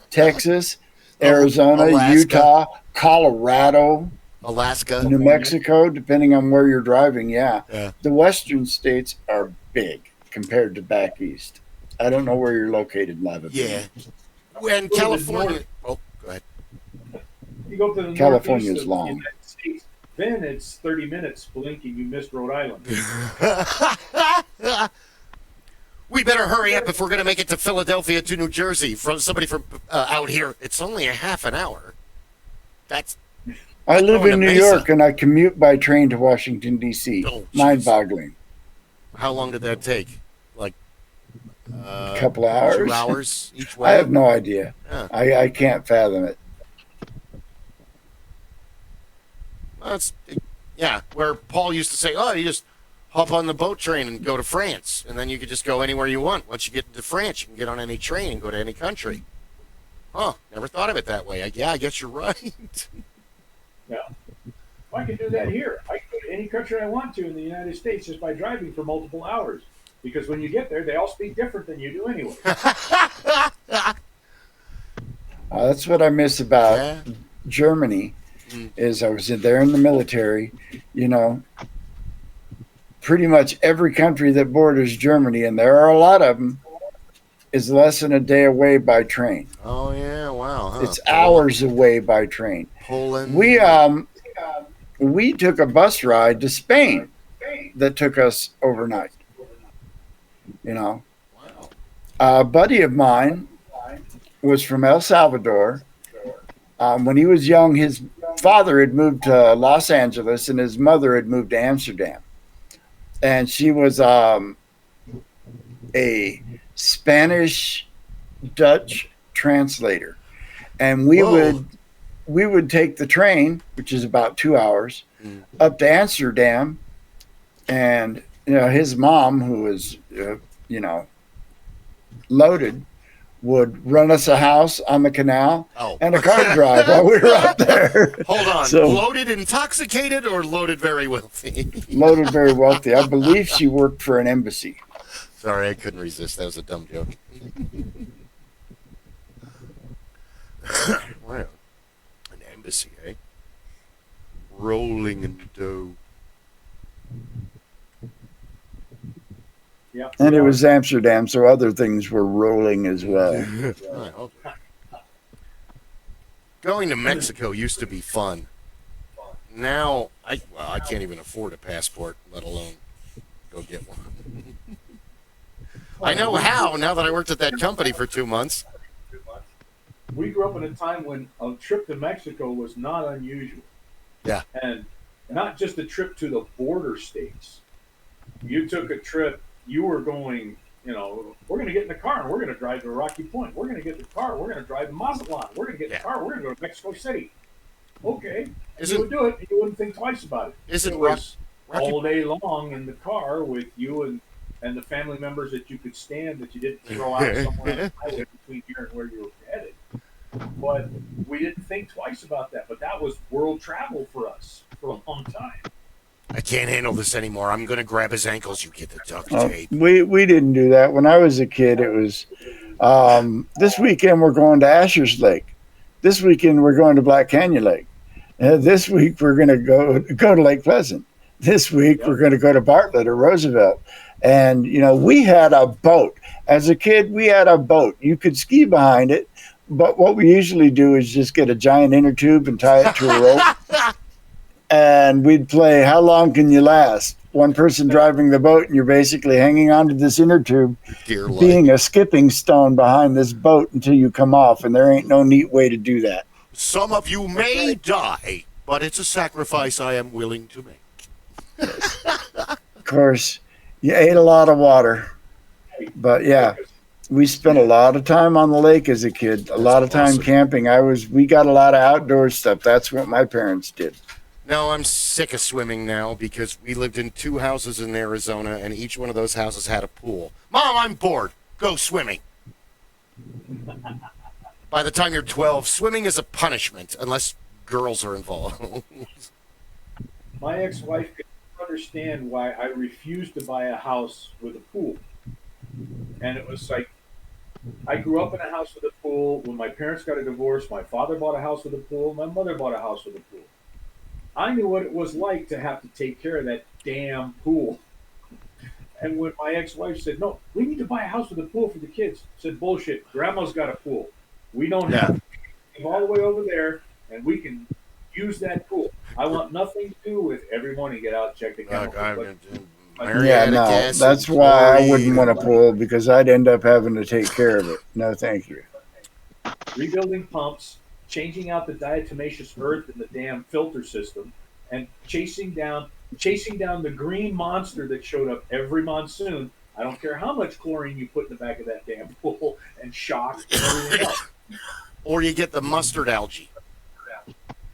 Texas, Arizona, Alaska. Utah, Colorado, Alaska. New Mexico, depending on where you're driving. Yeah. Yeah. The western states are big compared to back east. I don't know where you're located, Lava Being. Yeah. When California. Oh, go ahead. You go up to the California's northeast of the long. United States, then it's 30 minutes blinking. You missed Rhode Island. We better hurry up if we're going to make it to Philadelphia to New Jersey from somebody from out here. It's only a half an hour. That's. I live going in to New Mesa. York and I commute by train to Washington, D.C. Oh, jeez. Mind-boggling. How long did that take? Like A couple of hours. 2 hours each way? I have no idea. Yeah. I can't fathom it. Well, yeah, where Paul used to say, oh, you just hop on the boat train and go to France, and then you could just go anywhere you want. Once you get into France, you can get on any train and go to any country. Huh, never thought of it that way. I guess you're right. Yeah. I can do that here. I can go to any country I want to in the United States just by driving for multiple hours. Because when you get there, they all speak different than you do anyway. That's what I miss about Yeah. Germany. Is I was there in the military, pretty much every country that borders Germany, and there are a lot of them, is less than a day away by train. Oh, yeah, wow. Huh? It's hours away by train. Poland. We took a bus ride to Spain that took us overnight. Wow. A buddy of mine was from El Salvador. When he was young, his father had moved to Los Angeles and his mother had moved to Amsterdam. And she was a Spanish-Dutch translator. And we would take the train, which is about 2 hours, up to Amsterdam. And, his mom, who was, loaded, would run us a house on the canal and a car drive while we were up there. Hold on. So- Loaded intoxicated or loaded very wealthy? Loaded very wealthy. I believe she worked for an embassy. Sorry, I couldn't resist. That was a dumb joke. Wow. An embassy, eh? Rolling in dough. Yeah. And it was Amsterdam, so other things were rolling as well. Right, okay. Going to Mexico used to be fun. Now, I can't even afford a passport, let alone go get one. I know how, now that I worked at that company for 2 months. We grew up in a time when a trip to Mexico was not unusual. Yeah. And not just a trip to the border states. You took a trip you were going, we're going to get in the car and we're going to drive to Rocky Point. We're going to get in the car. We're going to drive to Mazatlan. We're going to get in the car. We're going to go to Mexico City. Okay. And you would do it, and you wouldn't think twice about it. It was all day long in the car with you and the family members that you could stand that you didn't throw out somewhere on the highway between here and where you were headed. But we didn't think twice about that. But that was world travel for us for a long time. I can't handle this anymore. I'm going to grab his ankles. You get the duct tape. We didn't do that. When I was a kid, it was this weekend we're going to Asher's Lake. This weekend we're going to Black Canyon Lake. This week we're going to go to Lake Pleasant. This week we're going to go to Bartlett or Roosevelt. And, we had a boat. As a kid, we had a boat. You could ski behind it. But what we usually do is just get a giant inner tube and tie it to a rope. And we'd play How Long Can You Last? One person driving the boat, and you're basically hanging onto this inner tube, being a skipping stone behind this boat until you come off, and there ain't no neat way to do that. Some of you may die, but it's a sacrifice I am willing to make. Of course, you ate a lot of water. But, yeah, we spent a lot of time on the lake as a kid, a lot of time camping. We got a lot of outdoor stuff. That's what my parents did. No, I'm sick of swimming now because we lived in 2 houses in Arizona, and each one of those houses had a pool. Mom, I'm bored. Go swimming. By the time you're 12, swimming is a punishment, unless girls are involved. My ex-wife could understand why I refused to buy a house with a pool. And it was like, I grew up in a house with a pool. When my parents got a divorce, my father bought a house with a pool. My mother bought a house with a pool. I knew what it was like to have to take care of that damn pool. And when my ex-wife said, no, we need to buy a house with a pool for the kids, I said, bullshit, grandma's got a pool. We don't have to go all the way over there, and we can use that pool. I want nothing to do with every morning get out and check the chemicals. That's why I wouldn't want a pool, because I'd end up having to take care of it. No, thank you. Rebuilding pumps, changing out the diatomaceous earth in the damn filter system, and chasing down the green monster that showed up every monsoon. I don't care how much chlorine you put in the back of that damn pool, and shock and everything else. Or you get the mustard algae.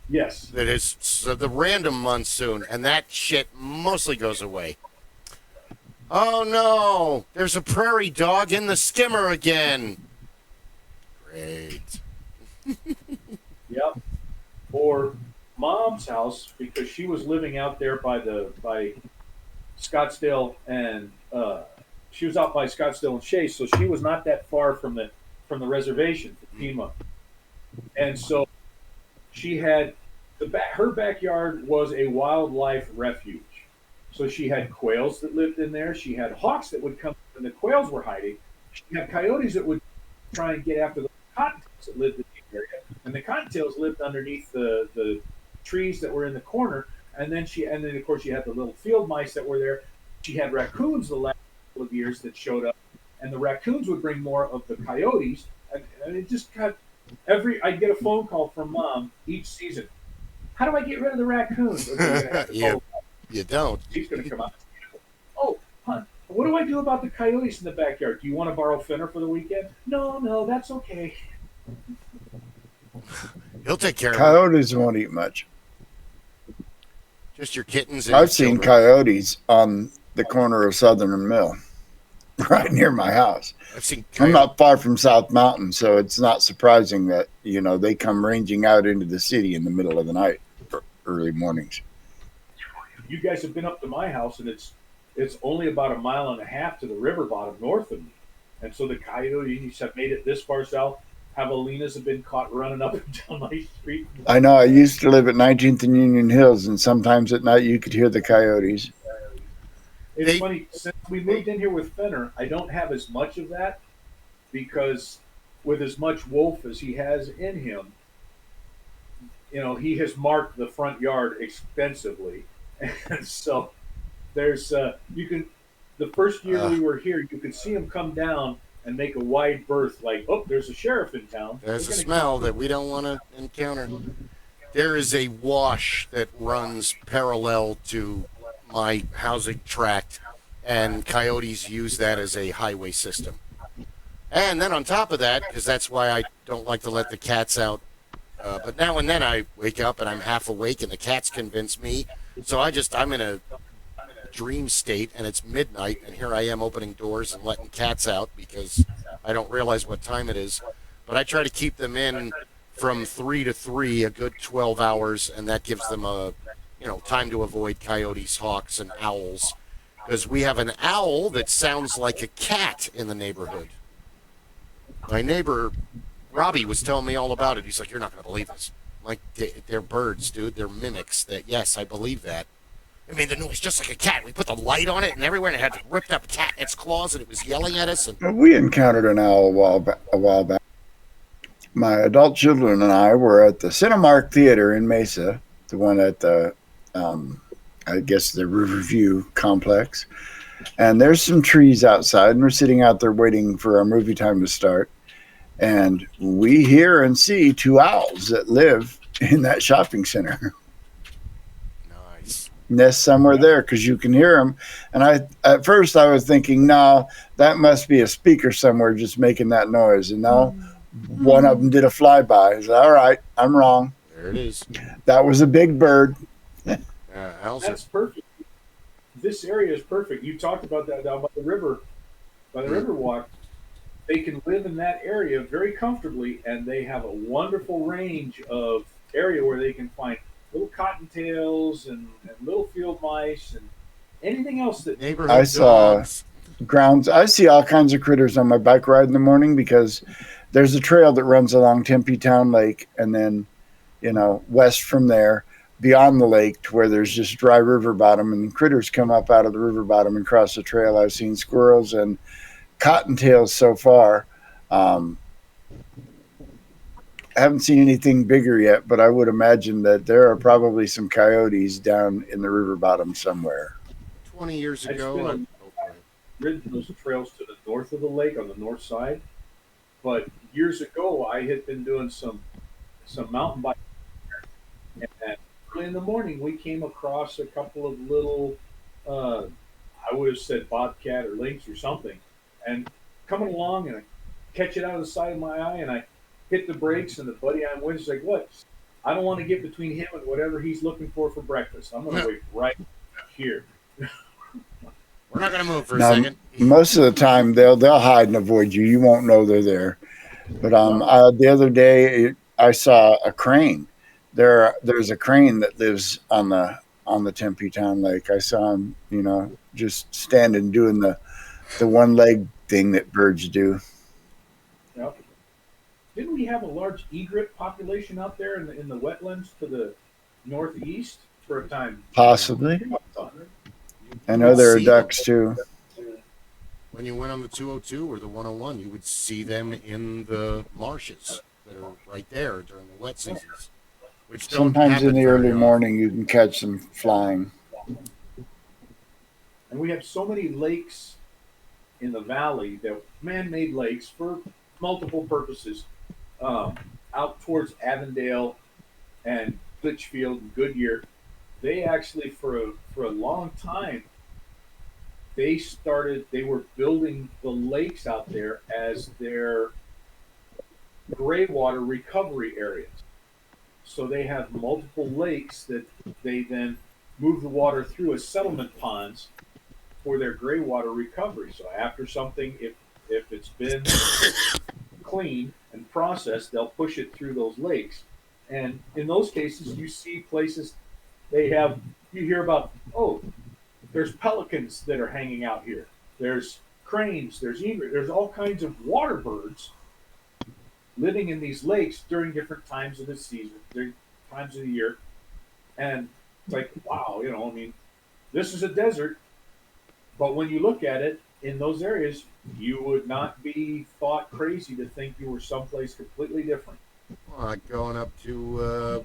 Yes. That is the random monsoon, and that shit mostly goes away. Oh no, there's a prairie dog in the skimmer again. Great. Yep. Or Mom's house, because she was living out there by Scottsdale, and she was out by Scottsdale and Chase, so she was not that far from the reservation for FEMA. And so she had her backyard was a wildlife refuge. So she had quails that lived in there. She had hawks that would come when the quails were hiding. She had coyotes that would try and get after the cottontails that lived in the area. And the cottontails lived underneath the trees that were in the corner. And then of course she had the little field mice that were there. She had raccoons the last couple of years that showed up. And the raccoons would bring more of the coyotes. And it just got I'd get a phone call from Mom each season. How do I get rid of the raccoons? You don't. She's going to come out. Oh, hon, what do I do about the coyotes in the backyard? Do you want to borrow Finner for the weekend? No, that's okay. He'll take care of Coyotes won't eat much. Just your kittens. And I've seen coyotes on the corner of Southern and Mill, right near my house. I'm not far from South Mountain, so it's not surprising that they come ranging out into the city in the middle of the night, early mornings. You guys have been up to my house, and it's only about 1.5 miles to the river bottom north of me. And so the coyotes have made it this far south. Javelinas have been caught running up and down my street. I know. I used to live at 19th and Union Hills, and sometimes at night you could hear the coyotes. It's funny, since we moved in here with Finner, I don't have as much of that, because with as much wolf as he has in him, he has marked the front yard extensively. And so there's the first year we were here, you could see him come down and make a wide berth, like, oh, there's a sheriff in town. There's a smell that we don't want to encounter. There is a wash that runs parallel to my housing tract, and coyotes use that as a highway system. And then on top of that, because that's why I don't like to let the cats out, but now and then I wake up and I'm half awake and the cats convince me. So I'm in a dream state and it's midnight and here I am opening doors and letting cats out because I don't realize what time it is. But I try to keep them in from 3 to 3, a good 12 hours, and that gives them time to avoid coyotes, hawks, and owls. Because we have an owl that sounds like a cat in the neighborhood. My neighbor, Robbie, was telling me all about it. He's like, you're not going to believe this. I'm like, they're birds, dude. They're mimics. That Yes, I believe that. I mean, the noise just like a cat. We put the light on it and everywhere, and it had ripped up a cat in its claws, and it was yelling at us. And We encountered an owl a while back. My adult children and I were at the Cinemark Theater in Mesa, the one at the, I guess, the Riverview complex. And there's some trees outside, and we're sitting out there waiting for our movie time to start. And we hear and see 2 owls that live in that shopping center. nice. Nest somewhere there because you can hear them. And at first I was thinking, no, that must be a speaker somewhere just making that noise. And no, one of them did a flyby. I said, all right, I'm wrong. There it is. That was a big bird. That's perfect. This area is perfect. You talked about that down by the river walk. They can live in that area very comfortably, and they have a wonderful range of area where they can find little cottontails and little field mice and anything else that Neighborhood I saw dogs. grounds. I see all kinds of critters on my bike ride in the morning because there's a trail that runs along Tempe Town Lake, and then, west from there, beyond the lake to where there's just dry river bottom, and critters come up out of the river bottom and cross the trail. I've seen squirrels and cottontails so far. I haven't seen anything bigger yet, but I would imagine that there are probably some coyotes down in the river bottom somewhere. 20 years I've ago. ridden those trails to the north of the lake on the north side. But years ago, I had been doing some mountain biking, and early in the morning, we came across a couple of little, I would have said bobcat or lynx or something, and coming along, and I catch it out of the side of my eye, and I hit the brakes, and the buddy I'm with is like, "What? I don't want to get between him and whatever he's looking for breakfast. I'm going to wait right here." We're not going to move for a Now, second. most of the time, they'll hide and avoid you. You won't know they're there. But the other day, I saw a crane. There's a crane that lives on the Tempe Town Lake. I saw him, just standing doing the one leg thing that birds do. Yep. Didn't we have a large egret population out there in the wetlands to the northeast for a time? Possibly. I know there are ducks too. When you went on the 202 or the 101, you would see them in the marshes that are right there during the wet seasons. Which don't Sometimes happen in the very early often. morning, you can catch them flying. And we have so many lakes in the valley, that man-made lakes for multiple purposes, out towards Avondale and Litchfield and Goodyear. They actually, for a long time, they were building the lakes out there as their gray water recovery areas. So they have multiple lakes that they then move the water through as settlement ponds for their gray water recovery. So after something, if it's been cleaned and processed, they'll push it through those lakes. And in those cases, you see places you hear about, there's pelicans that are hanging out here. There's cranes, there's egret, there's all kinds of water birds living in these lakes during different times of the season, during times of the year. And it's like, wow, this is a desert. But when you look at it in those areas, you would not be thought crazy to think you were someplace completely different. Like going up to,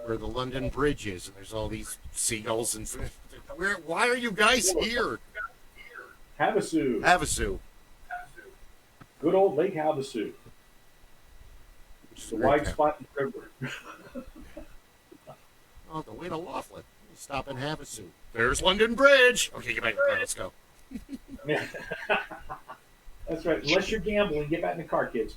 where the London Bridge is, and there's all these seagulls. And why are you guys here? Havasu. Good old Lake Havasu. The wide spot in the river. The way to Laughlin. Stop in Havasu. There's London Bridge. Okay, get back to the car. Let's go. Yeah. That's right. Unless you're gambling, get back in the car, kids.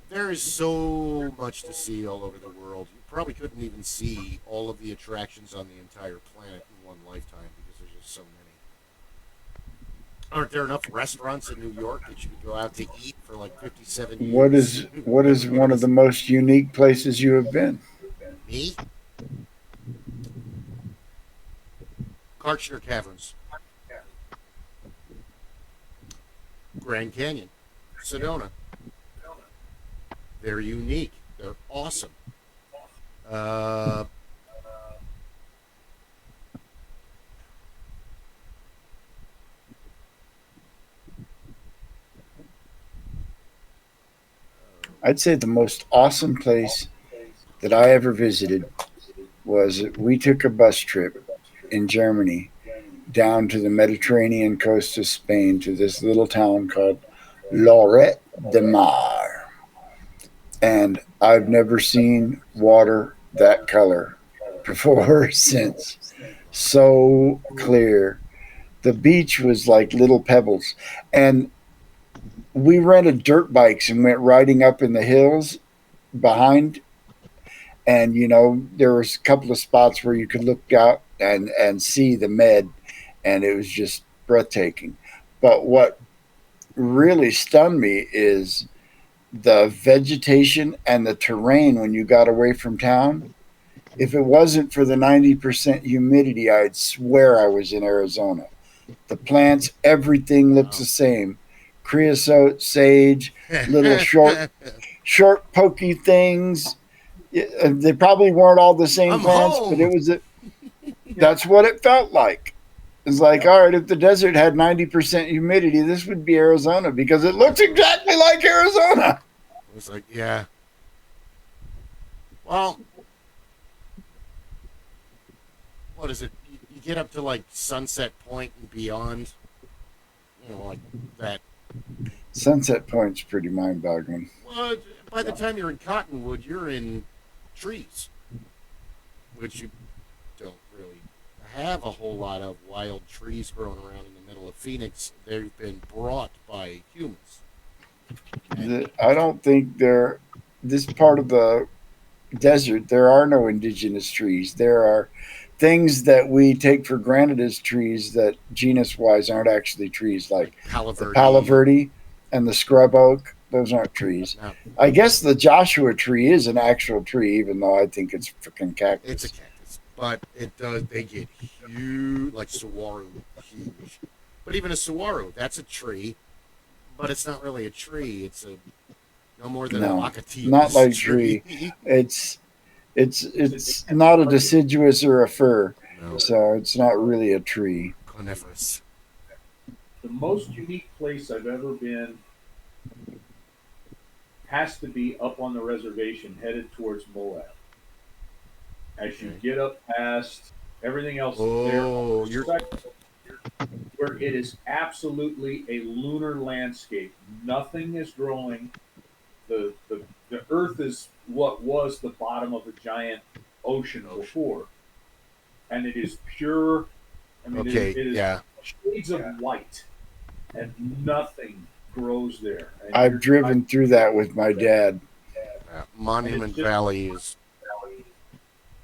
There is so much to see all over the world. You probably couldn't even see all of the attractions on the entire planet in one lifetime because there's just so many. Aren't there enough restaurants in New York that you could go out to eat for like 57 years? What is one of the most unique places you have been? Me? Karcher Caverns. Grand Canyon. Sedona. They're unique. They're awesome. I'd say the most awesome place that I ever visited was we took a bus trip in Germany down to the Mediterranean coast of Spain to this little town called Lloret de Mar. And I've never seen water that color before or since. So clear. The beach was like little pebbles. And we rented dirt bikes and went riding up in the hills behind. And, you know, there was a couple of spots where you could look out and see the Med. And it was just breathtaking. But what really stunned me is the vegetation and the terrain when you got away from town. If it wasn't for the 90% humidity, I'd swear I was in Arizona. The plants, everything looks the same. Creosote, sage, little short pokey things. They probably weren't all the same plants, but it was that's what it felt like. It's like, all right, if the desert had 90% humidity, this would be Arizona because it looks exactly like Arizona. It was like, yeah. Well, what is it? You get up to like Sunset Point and beyond, you know, like that. Sunset Point's pretty mind-boggling. Well, by the time you're in Cottonwood, you're in trees, which you don't really have a whole lot of wild trees growing around in the middle of Phoenix. They've been brought by humans. I don't think this part of the desert, there are no indigenous trees. There are things that we take for granted as trees that genus-wise aren't actually trees, like the Palo Verde and the scrub oak. Those aren't trees. No. I guess the Joshua tree is an actual tree, even though I think it's freaking cactus. It's a cactus, but it does. They get huge, like saguaro, huge. But even a saguaro, that's a tree, but it's not really a tree. It's no more than an Acatio. Not like tree. It's not a deciduous or a fir, so it's not really a tree. Coniferous. The most unique place I've ever been has to be up on the reservation headed towards Moab. As you get up past everything else where it is absolutely a lunar landscape. Nothing is growing. The earth is what was the bottom of a giant ocean before. And it is pure. I mean, it is shades of white. And nothing grows there. And I've driven through that with my dad. Monument Valley is.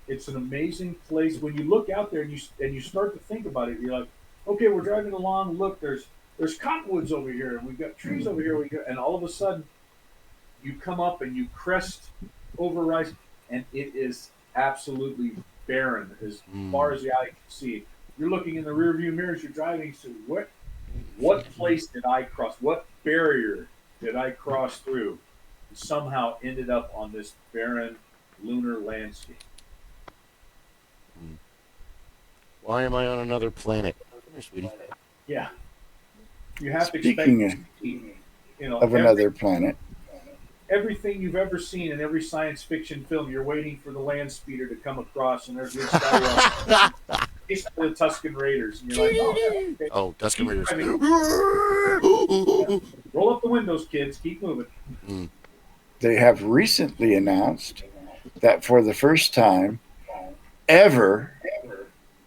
It's an amazing place. When you look out there and you start to think about it, you're like, okay, we're driving along. Look, there's cottonwoods over here, and we've got trees over here. And all of a sudden, you come up and you crest over rise, and it is absolutely barren as far as the eye can see. You're looking in the rearview mirrors. You're driving. So what place did I cross? What barrier did I cross through? And somehow ended up on this barren lunar landscape. Why am I on another planet? Come here, sweetie. Yeah. You have Speaking to expect of another planet. Everything you've ever seen in every science fiction film, you're waiting for the land speeder to come across, and there's this guy it's the Tusken Raiders, and you're like, okay. Oh, Tusken Raiders. Roll up the windows, kids. Keep moving. They have recently announced that for the first time ever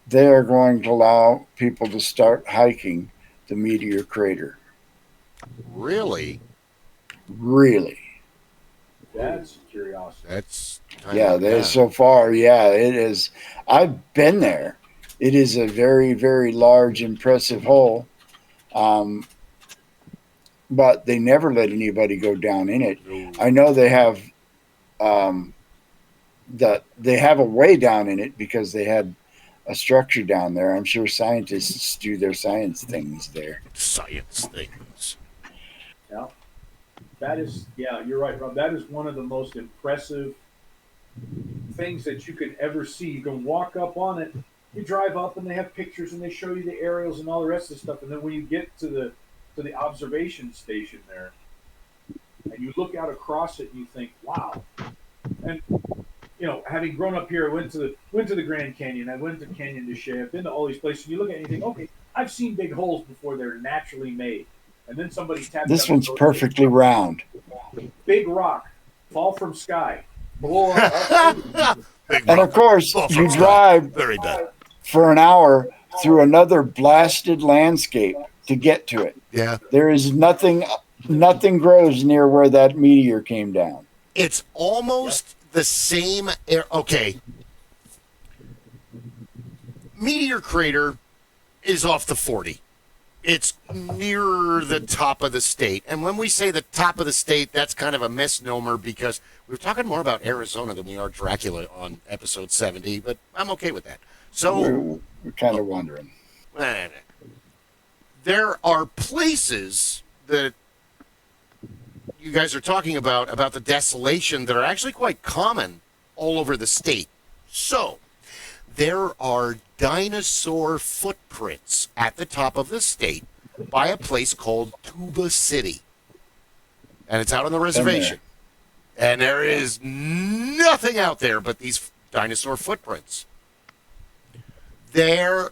they are going to allow people to start hiking the meteor crater. Really? Really? That's curiosity. That's Yeah, there's so far. Yeah, it is. I've been there. It is a very, very large, impressive hole. But they never let anybody go down in it. No. I know they have they have a way down in it because they had a structure down there. I'm sure scientists do their science things there. Science things. Yeah. That is, yeah, you're right, Rob. That is one of the most impressive things that you could ever see. You can walk up on it, you drive up, and they have pictures, and they show you the aerials and all the rest of the stuff. And then when you get to the observation station there, and you look out across it, and you think, "Wow!" And you know, having grown up here, I went to the Grand Canyon, I went to Canyon de Chelly, I've been to all these places. And you look at it and you think, "Okay, I've seen big holes before; they're naturally made." And then somebody taps. This one's perfectly round. Big rock, fall from sky, blow up. And of course, you drive very bad for an hour through another blasted landscape to get to it. Yeah. There is nothing grows near where that meteor came down. It's almost the same air. Okay. Meteor crater is off the 40. It's near the top of the state. And when we say the top of the state, that's kind of a misnomer because we're talking more about Arizona than we are Dracula on episode 70, but I'm okay with that. So we're kind of wondering. There are places that you guys are talking about the desolation that are actually quite common all over the state. So there are dinosaur footprints at the top of the state by a place called Tuba City. And it's out on the reservation. And there is nothing out there but these dinosaur footprints. They're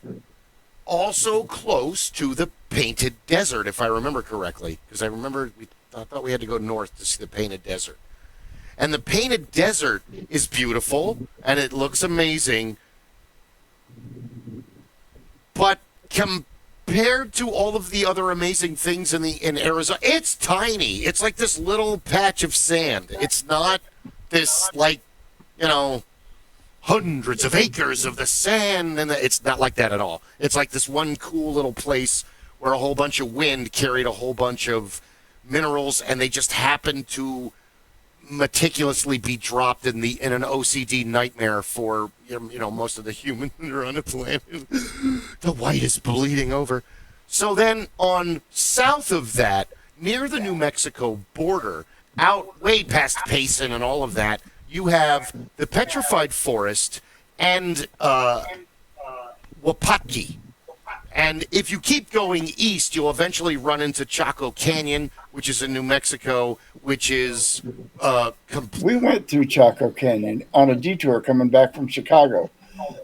also close to the Painted Desert, if I remember correctly. Because I thought we had to go north to see the Painted Desert. And the Painted Desert is beautiful, and it looks amazing. But compared to all of the other amazing things in Arizona, it's tiny. It's like this little patch of sand. It's not this, like, you know, hundreds of acres of the sand, and it's not like that at all. It's like this one cool little place where a whole bunch of wind carried a whole bunch of minerals, and they just happened to meticulously be dropped in an OCD nightmare for most of the humans that are on the planet. The white is bleeding over. So then on south of that, near the New Mexico border, out way past Payson and all of that, you have the Petrified Forest and Wapatki. And if you keep going east, you'll eventually run into Chaco Canyon, which is in New Mexico, which is... we went through Chaco Canyon on a detour coming back from Chicago.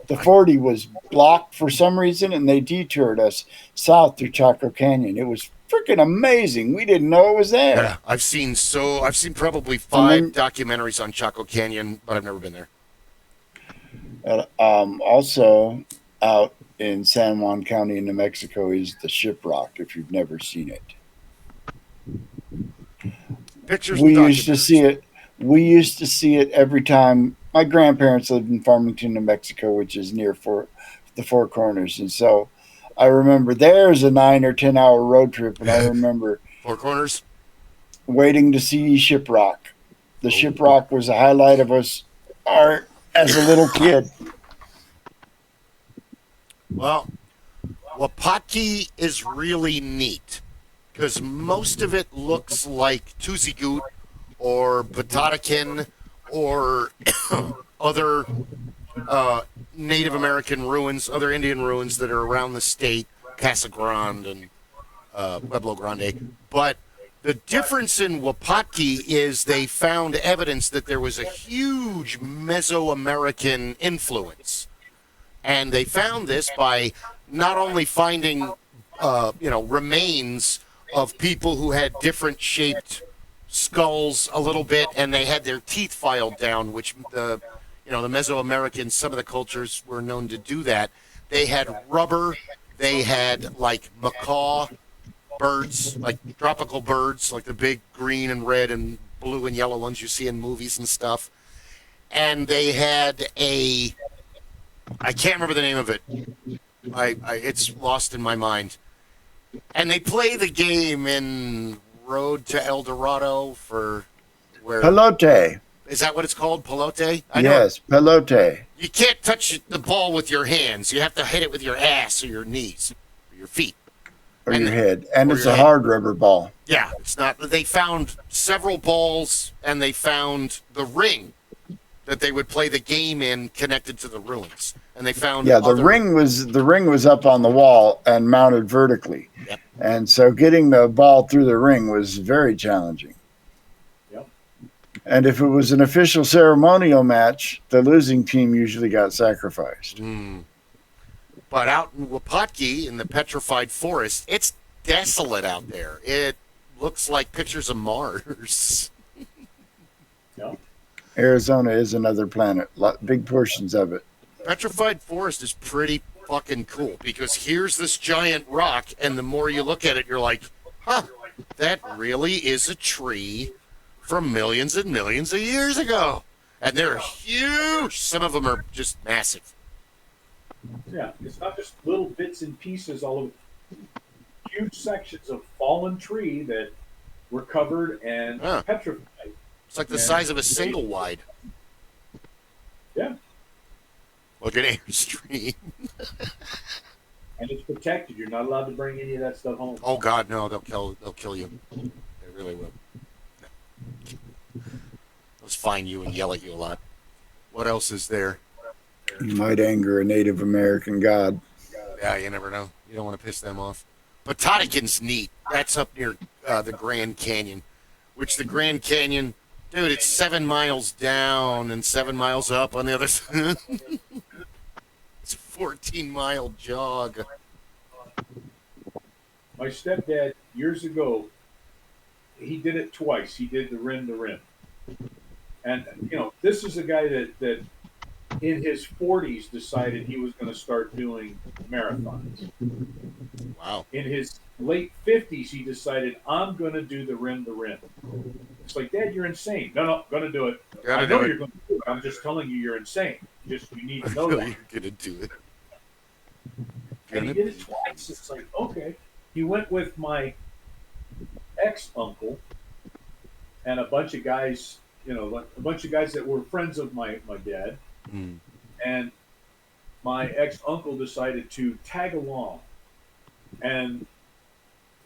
The 40 was blocked for some reason, and they detoured us south through Chaco Canyon. It was freaking amazing. We didn't know it was there. Yeah, I've seen probably 5 documentaries on Chaco Canyon, but I've never been there. Also out in San Juan County in New Mexico is the Shiprock, if you've never seen it. Pictures. We used to see it every time. My grandparents lived in Farmington, New Mexico, which is near the Four Corners. And so I remember there's a 9 or 10 hour road trip. And I remember Four Corners waiting to see Shiprock. The Shiprock was a highlight of art as a little kid. Well, Wapatki is really neat because most of it looks like Tuzigut or Batatakin or other Native American ruins, other Indian ruins that are around the state, Casa Grande and Pueblo Grande. But the difference in Wapatki is they found evidence that there was a huge Mesoamerican influence. And they found this by not only finding, remains of people who had different shaped skulls a little bit, and they had their teeth filed down, which the Mesoamericans, some of the cultures were known to do that. They had rubber. They had like macaw birds, like tropical birds, like the big green and red and blue and yellow ones you see in movies and stuff. And they had I can't remember the name of it. It's lost in my mind. And they play the game in Road to El Dorado for where. Pelote. Is that what it's called? Pelote? Yes, pelote. You can't touch the ball with your hands. You have to hit it with your ass or your knees or your feet. Or And- your head. And or it's your a head. hard rubber ball. Yeah, it's not. They found several balls and they found the ring that they would play the game in connected to the ruins. And they found Yeah, the other- ring was up on the wall and mounted vertically. Yep. And so getting the ball through the ring was very challenging. Yep. And if it was an official ceremonial match, the losing team usually got sacrificed. Mm. But out in Wapatki, in the petrified forest, it's desolate out there. It looks like pictures of Mars. Yep. Arizona is another planet. Big portions of it. Petrified forest is pretty fucking cool because here's this giant rock, and the more you look at it, you're like, huh, that really is a tree from millions and millions of years ago. And they're huge. Some of them are just massive. Yeah, it's not just little bits and pieces all over. Huge sections of fallen tree that were covered and Huh. petrified. It's like the size of a single wide. Yeah. Look at Airstream. And it's protected. You're not allowed to bring any of that stuff home. Oh God, no! They'll kill you. They really will. They'll fine you and yell at you a lot. What else is there? You might anger a Native American god. Yeah, you never know. You don't want to piss them off. But Totikin's neat. That's up near the Grand Canyon, which the Grand Canyon, dude, it's 7 miles down and 7 miles up on the other side. It's a 14-mile jog. My stepdad, years ago, he did it twice. He did the rim to rim. And, this is a guy that in his 40s decided he was going to start doing marathons. Wow. In his late 50s, he decided, I'm going to do the rim to rim. It's like, Dad, you're insane. No, going to do it. Gotta I know do it. you're going to do it. I'm just telling you you're insane. You need to I know know that. you're gonna do it. And he did it twice. It's like, okay. He went with my ex-uncle and a bunch of guys, that were friends of my dad. Mm. And my ex-uncle decided to tag along. And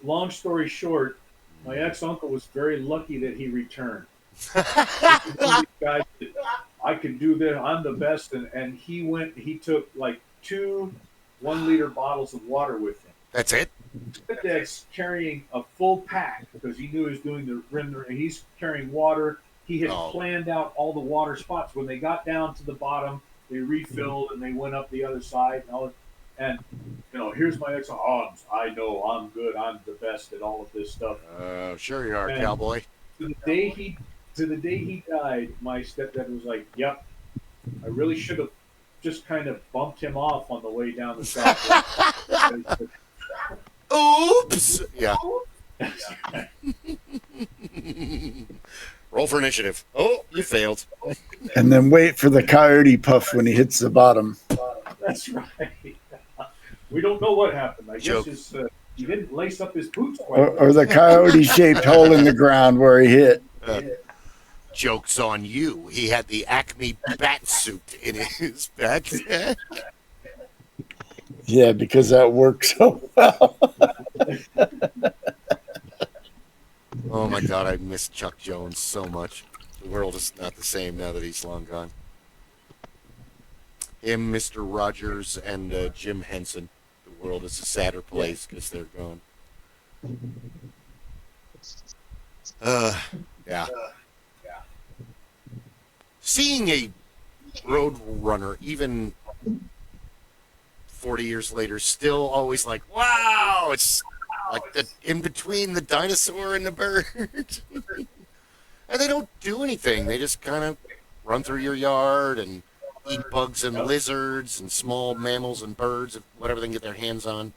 long story short, my ex-uncle was very lucky that he returned. Guys, I can do this. I'm the best. And he took like 2 1-liter bottles of water with him. That's it? Stepdad's carrying a full pack because he knew he was doing the rim. He's carrying water. He had planned out all the water spots. When they got down to the bottom, they refilled and they went up the other side. And here's my ex. I know I'm good. I'm the best at all of this stuff. Sure you are, And cowboy. To the day he died, my stepdad was like, "Yep, I really should have just kind of bumped him off on the way down the south." Oops! Yeah. Roll for initiative. Oh, you failed. And then wait for the coyote puff when he hits the bottom. That's right. We don't know what happened. I Joke. guess he didn't lace up his boots quite. Or the coyote-shaped hole in the ground where he hit. Joke's on you. He had the Acme bat suit in his backpack. Yeah, because that works so well. Oh my God, I miss Chuck Jones so much. The world is not the same now that he's long gone. Him, Mr. Rogers, and Jim Henson. The world is a sadder place because they're gone. Yeah. Seeing a road runner, even 40 years later, still always like, wow, it's like the in between the dinosaur and the bird. And they don't do anything. They just kind of run through your yard and eat bugs and lizards and small mammals and birds, whatever they can get their hands on.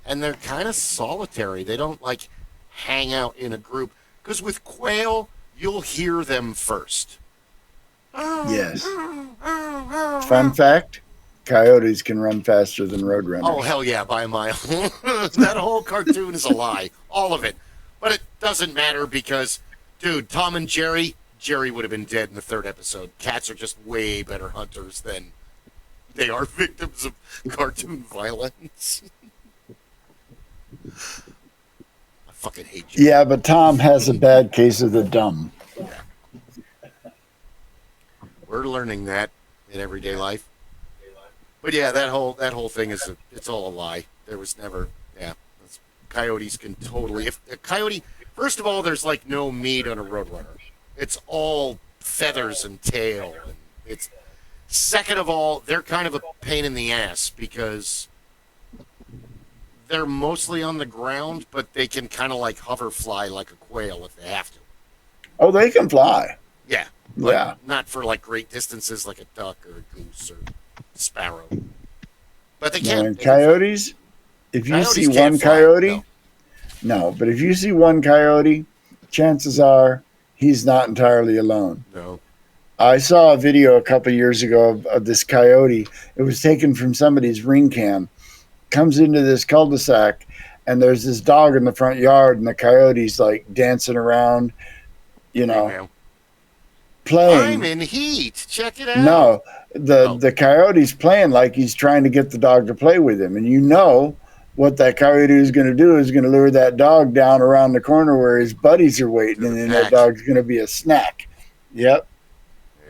And they're kind of solitary. They don't like hang out in a group. Because with quail, you'll hear them first. Yes. Fun fact, coyotes can run faster than roadrunners. Oh, hell yeah, by a mile. That whole cartoon is a lie. All of it. But it doesn't matter because, dude, Tom and Jerry would have been dead in the 3rd episode. Cats are just way better hunters than they are victims of cartoon violence. I fucking hate you. Yeah, but Tom has a bad case of the dumb. Yeah. We're learning that in everyday life. But yeah, that whole thing it's all a lie. There was never, coyotes can totally, if a coyote, first of all, there's like no meat on a roadrunner. It's all feathers and tail. And it's, second of all, they're kind of a pain in the ass because they're mostly on the ground, but they can kind of like hover fly like a quail if they have to. Oh, they can fly. Yeah. Yeah. Not for like great distances like a duck or a goose or sparrow. But they can. Coyotes, if you Coyotes see can't one fly, coyote, no, but if you see one coyote, chances are he's not entirely alone. No. I saw a video a couple years ago of this coyote. It was taken from somebody's ring cam. Comes into this cul-de-sac, and there's this dog in the front yard, and the coyote's like dancing around, playing. I'm in heat. Check it out. No, the coyote's playing like he's trying to get the dog to play with him, and what that coyote is going to do is going to lure that dog down around the corner where his buddies are waiting, and then that dog's going to be a snack. Yep.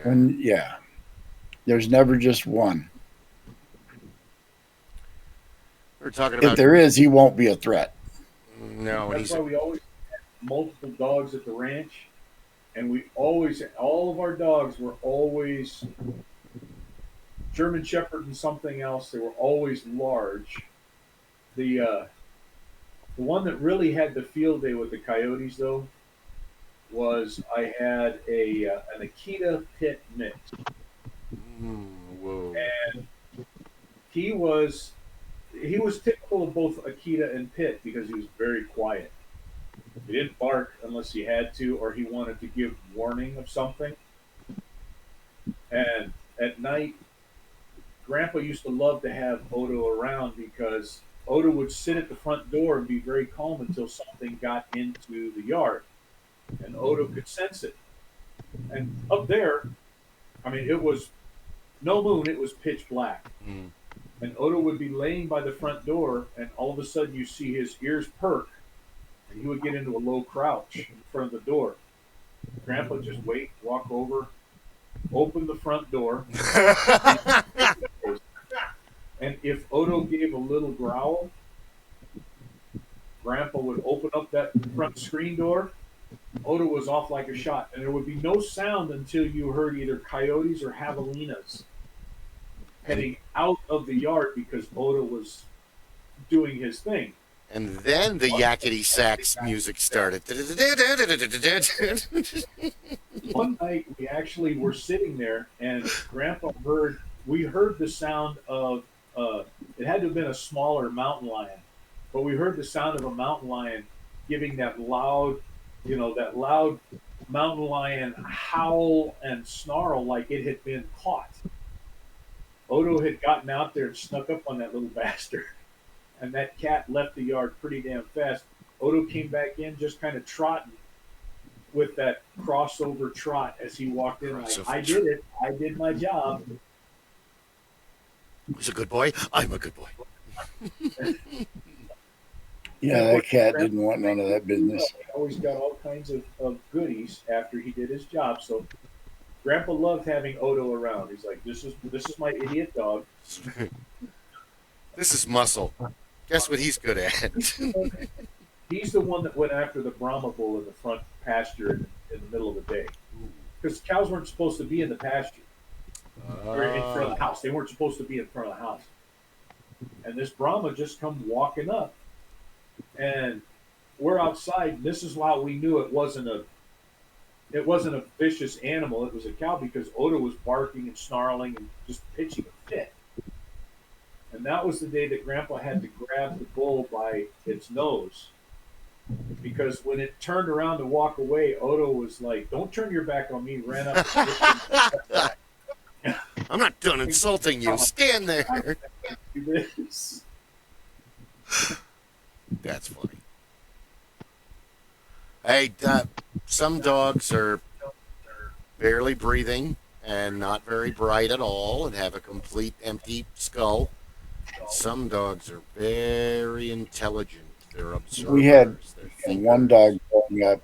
Yeah. And there's never just one. We're talking about. If there is, he won't be a threat. No, that's why we always had multiple dogs at the ranch, and all of our dogs were always German Shepherd and something else. They were always large. The one that really had the field day with the coyotes, though, was I had an Akita pit mix. Whoa. And he was typical of both Akita and Pit because he was very quiet. He didn't bark unless he had to or he wanted to give warning of something. And at night, Grandpa used to love to have Odo around because Odo would sit at the front door and be very calm until something got into the yard. And Odo could sense it. And up there, it was no moon, it was pitch black. Mm. And Odo would be laying by the front door, and all of a sudden you see his ears perk, and he would get into a low crouch in front of the door. Grandpa would just walk over, open the front door, and if Odo gave a little growl, Grandpa would open up that front screen door. Odo was off like a shot, and there would be no sound until you heard either coyotes or javelinas heading out of the yard because Odo was doing his thing. And then the yakety sax music started. One night we actually were sitting there and Grandpa we heard the sound of, it had to have been a smaller mountain lion, but we heard the sound of a mountain lion giving that loud mountain lion howl and snarl like it had been caught. Odo had gotten out there and snuck up on that little bastard, and that cat left the yard pretty damn fast. Odo came back in just kind of trotting with that crossover trot as he walked in. I did it. I did my job. He's a good boy. I'm a good boy. Yeah, that cat didn't want none of that business. He always got all kinds of goodies after he did his job. So Grandpa loved having Odo around. He's like, this is my idiot dog. This is Muscle. Guess what he's good at? He's the one that went after the Brahma bull in the front pasture in the middle of the day. Because cows weren't supposed to be in the pasture. Or in front of the house. They weren't supposed to be in front of the house. And this Brahma just come walking up. And we're outside. And this is why we knew it wasn't it wasn't a vicious animal. It was a cow because Oda was barking and snarling and just pitching a fit. And that was the day that Grandpa had to grab the bull by its nose. Because when it turned around to walk away, Odo was like, "Don't turn your back on me," ran up and whipped him. I'm not done insulting you. Stand there. That's funny. Hey, some dogs are barely breathing and not very bright at all and have a complete empty skull. Some dogs are very intelligent. They're observers. We had They're one dog growing up,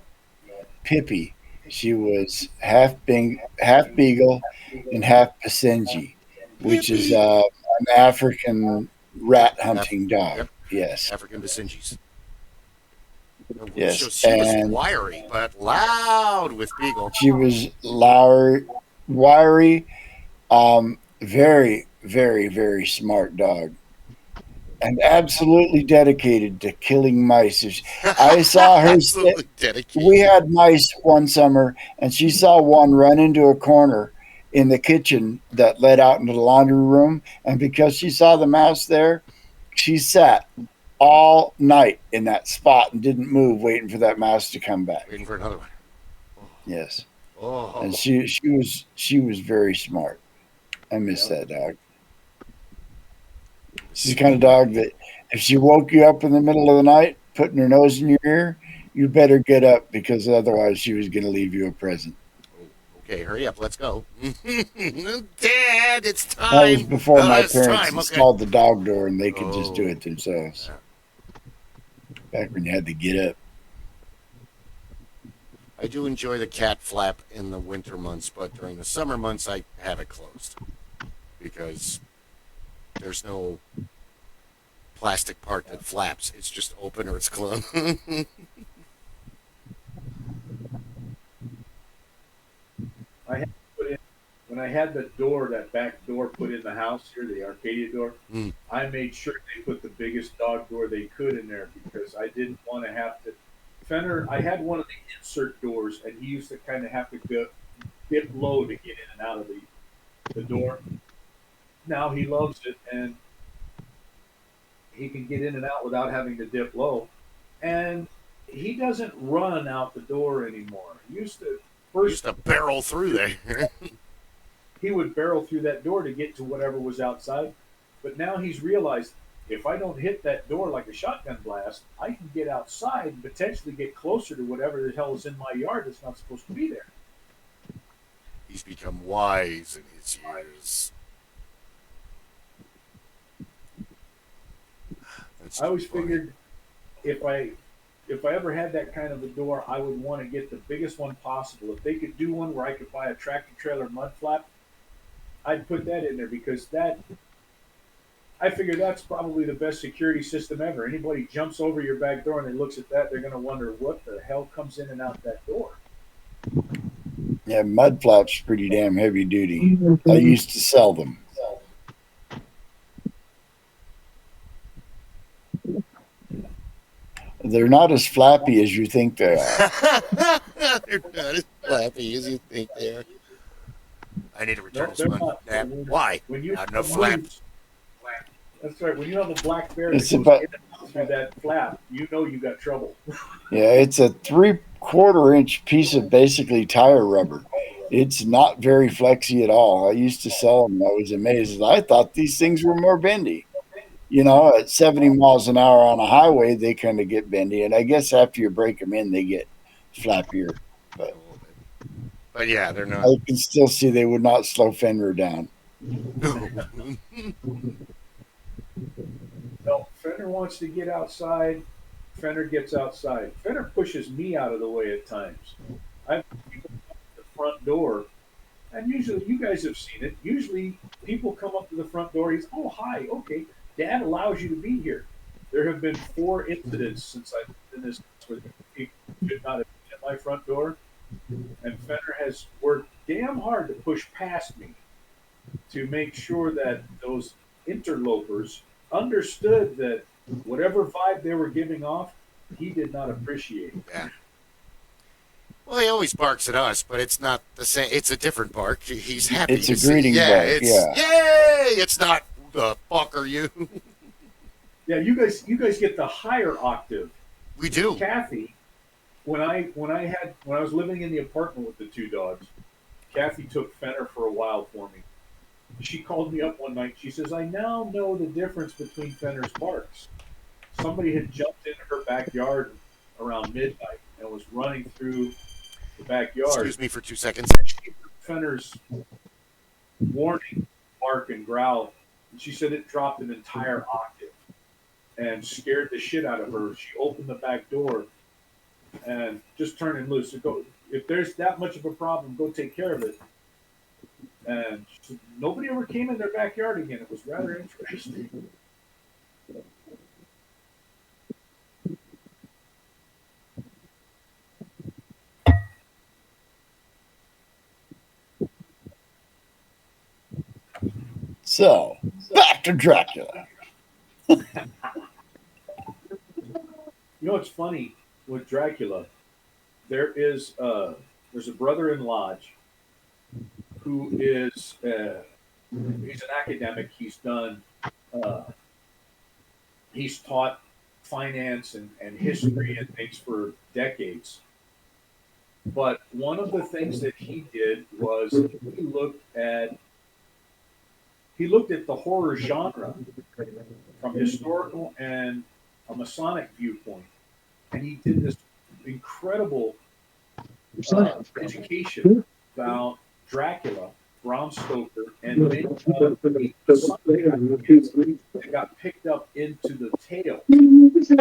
Pippi. She was half beagle and half Basenji, which is an African rat hunting dog. Yep. Yes. African Basenjis. Yes. So she was wiry, but loud with Beagle. She was wiry, very, very, very smart dog. And absolutely dedicated to killing mice. I saw her. Absolutely dedicated. We had mice one summer, and she saw one run into a corner in the kitchen that led out into the laundry room. And because she saw the mouse there, she sat all night in that spot and didn't move, waiting for that mouse to come back. Waiting for another one. Oh. Yes. Oh. And she was very smart. I miss that dog. She's the kind of dog that if she woke you up in the middle of the night, putting her nose in your ear, you better get up because otherwise she was going to leave you a present. Okay, hurry up. Let's go. Dad, it's time. That was before my parents Okay. installed the dog door and they could just do it themselves. Back when you had to get up. I do enjoy the cat flap in the winter months, but during the summer months, I have it closed because there's no plastic part that flaps. It's just open or it's closed. When I had the door, that back door put in the house here, the Arcadia door, I made sure they put the biggest dog door they could in there because I didn't want to have to. Fenner, I had one of the insert doors, and he used to kind of have to go dip low to get in and out of the door. Now he loves it, and he can get in and out without having to dip low. And he doesn't run out the door anymore. He used to barrel through there. He would barrel through that door to get to whatever was outside. But now he's realized if I don't hit that door like a shotgun blast, I can get outside and potentially get closer to whatever the hell is in my yard that's not supposed to be there. He's become wise in his years. I always figured if I ever had that kind of a door, I would want to get the biggest one possible. If they could do one where I could buy a tractor trailer mud flap, I'd put that in there because I figure that's probably the best security system ever. Anybody jumps over your back door and they looks at that, they're going to wonder what the hell comes in and out that door. Yeah, mud flaps pretty damn heavy duty. I used to sell them. They're not as flappy as you think they are. They're not as flappy as you think they are. I need to return this one. Why? When you not enough flaps. That's right. When you have a black bear that It's goes about- in and out through that flap, you know you got trouble. Yeah, it's a 3/4 inch piece of basically tire rubber. It's not very flexy at all. I used to sell them. I was amazed. I thought these things were more bendy. You know, at 70 miles an hour on a highway, they kind of get bendy. And I guess after you break them in, they get flappier. But yeah, they're not. I can still see they would not slow Fenrir down. No, Fenner wants to get outside. Fenner gets outside. Fenner pushes me out of the way at times. I people come to the front door, and usually you guys have seen it. Usually people come up to the front door. He's, oh, hi, okay. Dad allows you to be here. There have been 4 incidents since I've been in this where people should not have been at my front door. And Fenner has worked damn hard to push past me to make sure that those interlopers understood that whatever vibe they were giving off, he did not appreciate. Yeah. Well, he always barks at us, but it's not the same. It's a different bark. He's happy. It's a to see- greeting yeah, bark, It's yeah. yay! It's not who the fuck are you? Yeah, you guys get the higher octave. We do. Kathy, when I was living in the apartment with the two dogs, Kathy took Fenner for a while for me. She called me up one night. She says, "I now know the difference between Fenner's barks. Somebody had jumped into her backyard around midnight and was running through the backyard. Excuse me for 2 seconds. She heard Fenner's warning bark and growl. And she said it dropped an entire octave and scared the shit out of her. She opened the back door and just turned him loose. So go, if there's that much of a problem, go take care of it." And she said, nobody ever came in their backyard again. It was rather interesting. So, back to Dracula. You know what's funny with Dracula? There's a brother in Lodge who is he's an academic. He's taught finance and history and things for decades. But one of the things that he did was he looked at the horror genre from historical and a Masonic viewpoint, and he did this incredible education about Dracula, Bram Stoker, and many of the Masonic ideas that got picked up into the tale. It was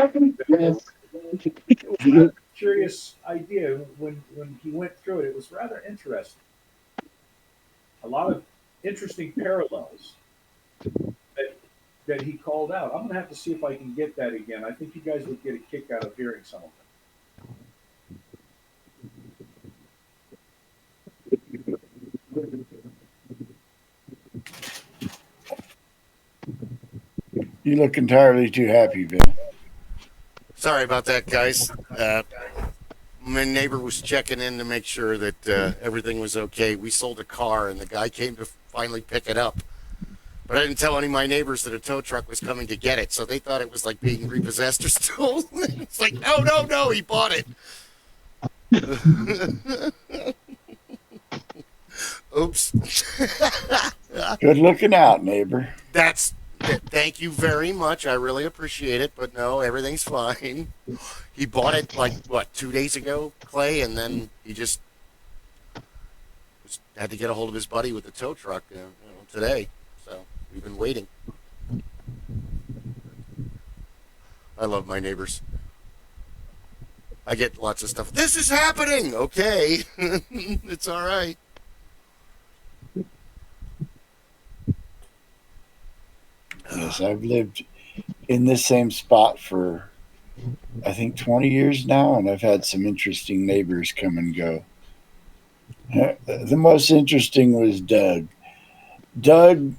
a curious idea when he went through it. It was rather interesting. A lot of interesting parallels that he called out. I'm going to have to see if I can get that again. I think you guys would get a kick out of hearing some of it. You look entirely too happy, Ben. Sorry about that, guys. My neighbor was checking in to make sure that everything was okay. We sold a car, and the guy came to finally pick it up. But I didn't tell any of my neighbors that a tow truck was coming to get it, so they thought it was like being repossessed or stolen. It's like, no, he bought it. Oops. Good looking out, neighbor. Thank you very much. I really appreciate it, but no, everything's fine. He bought it 2 days ago, Clay, and then he just had to get a hold of his buddy with the tow truck today. So we've been waiting. I love my neighbors. I get lots of stuff. This is happening. Okay, it's all right. Yes, I've lived in this same spot for, I think, 20 years now, and I've had some interesting neighbors come and go. The most interesting was Doug. Doug,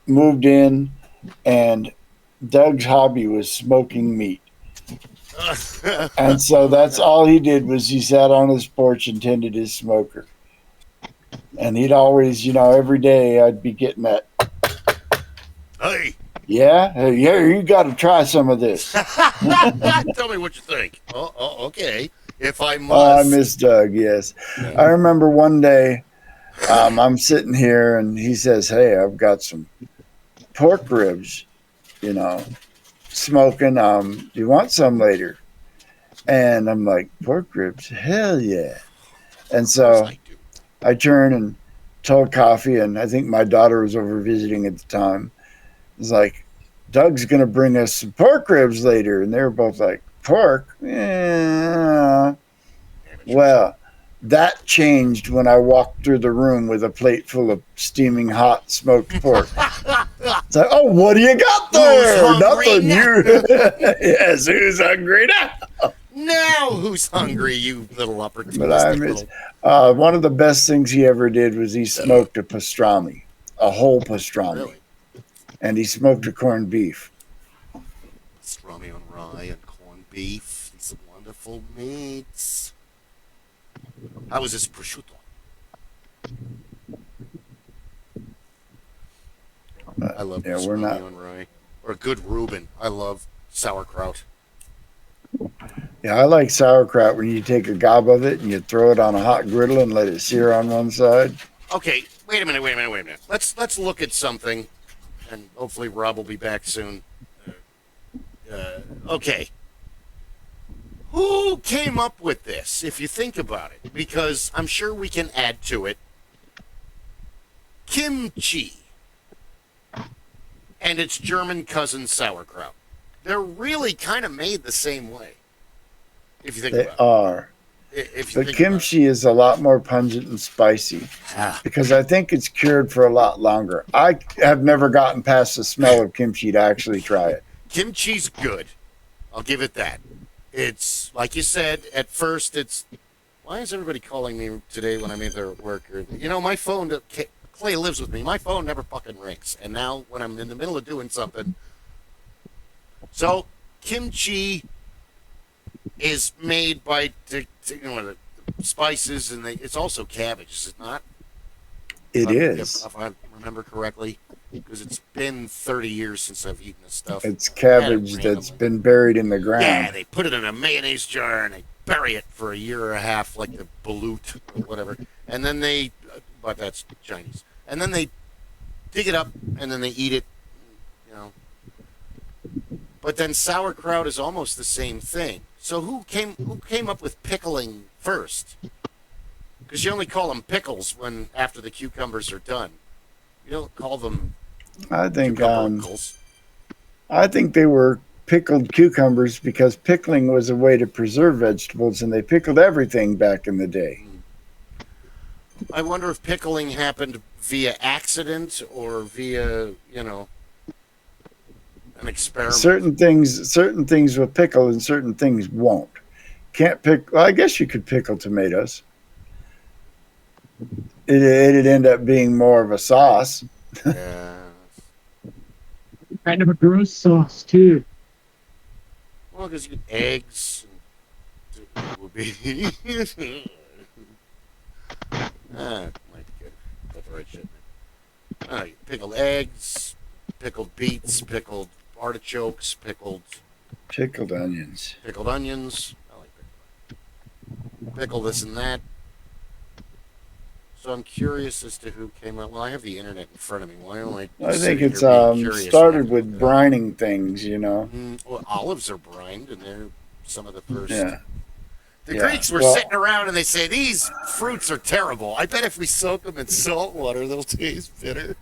moved in, and Doug's hobby was smoking meat. And so that's all he did was he sat on his porch and tended his smoker. And he'd always, every day I'd be getting that. Hey. Yeah, you got to try some of this. Tell me what you think. Oh, okay. If I must. Oh, I miss Doug, yes. I remember one day I'm sitting here and he says, "Hey, I've got some pork ribs, smoking. Do you want some later?" And I'm like, "Pork ribs? Hell yeah." And so I turn and told Coffee, and I think my daughter was over visiting at the time. It's like, "Doug's going to bring us some pork ribs later." And they were both like, "Pork? Yeah." Well, that changed when I walked through the room with a plate full of steaming hot smoked pork. It's like, "Oh, what do you got there?" Nothing. Yes, who's hungry now? Now who's hungry, you little opportunistic But I miss, one of the best things he ever did was he smoked a pastrami, a whole pastrami. Really? And he smoked a corned beef. Pastrami on rye and corned beef. These are wonderful meats. How is this prosciutto? I love Yeah, this we're not. Romeo and rye. Or a good Reuben. I love sauerkraut. Yeah, I like sauerkraut when you take a gob of it and you throw it on a hot griddle and let it sear on one side. Okay, wait a minute. Let's look at something, and hopefully Rob will be back soon. Okay. Who came up with this, if you think about it? Because I'm sure we can add to it. Kimchi and its German cousin sauerkraut. They're really kind of made the same way, if you think They about it. are. If you But think kimchi is a lot more pungent and spicy about it. because I think it's cured for a lot longer. I have never gotten past the smell of kimchi to actually try it. Kimchi's good. I'll give it that. It's, like you said, at first it's... Why is everybody calling me today when I'm either at work or... You know, my phone... Clay lives with me. My phone never fucking rings. And now when I'm in the middle of doing something... So, kimchi is made by the spices, and it's also cabbage, is it not? It is. If I remember correctly, because it's been 30 years since I've eaten this stuff. It's cabbage that's been buried in the ground. Yeah, they put it in a mayonnaise jar and they bury it for a year or a half, like the balut or whatever. And then they, but that's Chinese. And then they dig it up and then they eat it, you know. But then sauerkraut is almost the same thing. So who came up with pickling first? Because you only call them pickles after the cucumbers are done. You don't call them I think pickles. I think they were pickled cucumbers because pickling was a way to preserve vegetables, and they pickled everything back in the day. I wonder if pickling happened via accident or via, an experiment. Certain things will pickle and certain things won't. Can't pick. Well, I guess you could pickle tomatoes. It'd end up being more of a sauce. Yeah. Kind of a gross sauce, too. Well, because you get eggs. Would be. Might be good. That's the right shit. Pickled eggs, pickled beets, pickled artichokes, pickled onions. Pickled onions. I like pickle this and that. So I'm curious as to who came up. Well, I have the internet in front of me. Why don't I? I think it's curious started with brining things, Well, olives are brined, and they're some of the first. Yeah. The Greeks were sitting around and they say, these fruits are terrible. I bet if we soak them in salt water, they'll taste bitter.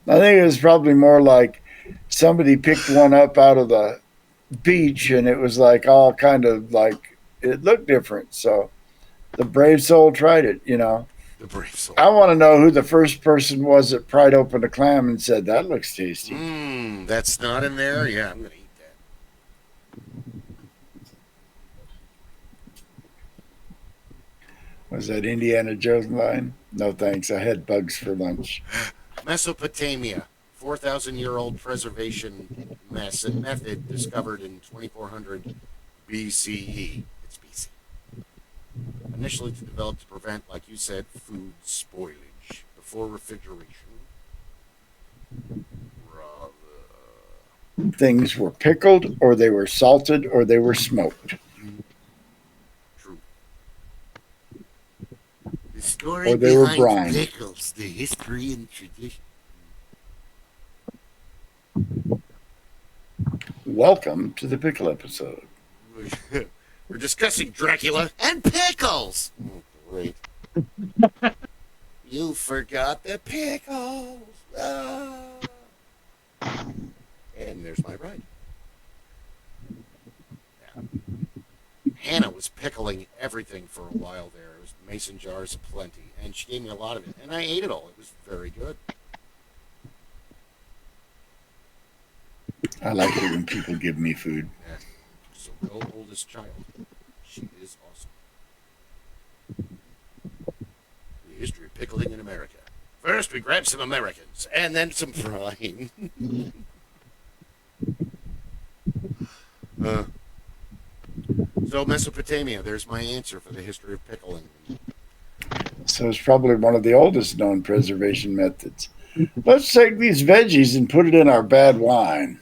I think it was probably more like somebody picked one up out of the beach and it was like all kind of like, it looked different. So the brave soul tried it, The brave soul. I want to know who the first person was that pried open a clam and said, that looks tasty. That's not in there? Yeah, I'm going to eat that. Was that Indiana Jones line? No thanks. I had bugs for lunch. Mesopotamia, 4,000-year-old preservation method discovered in 2400 BCE. It's BC. Initially developed to prevent, like you said, food spoilage before refrigeration. Things were pickled, or they were salted, or they were smoked. True. The story Or they were behind brined. pickles, the history and tradition. Welcome to the pickle episode. We're discussing Dracula and pickles. Oh, great. You forgot the pickles. Ah. And there's my ride. Yeah. Hannah was pickling everything for a while there. It was mason jars aplenty, and she gave me a lot of it, and I ate it all. It was very good. I like it when people give me food. Yeah. So no oldest child. She is awesome. The history of pickling in America. First, we grab some Americans, and then some frying. So Mesopotamia, there's my answer for the history of pickling. So it's probably one of the oldest known preservation methods. Let's take these veggies and put it in our bad wine.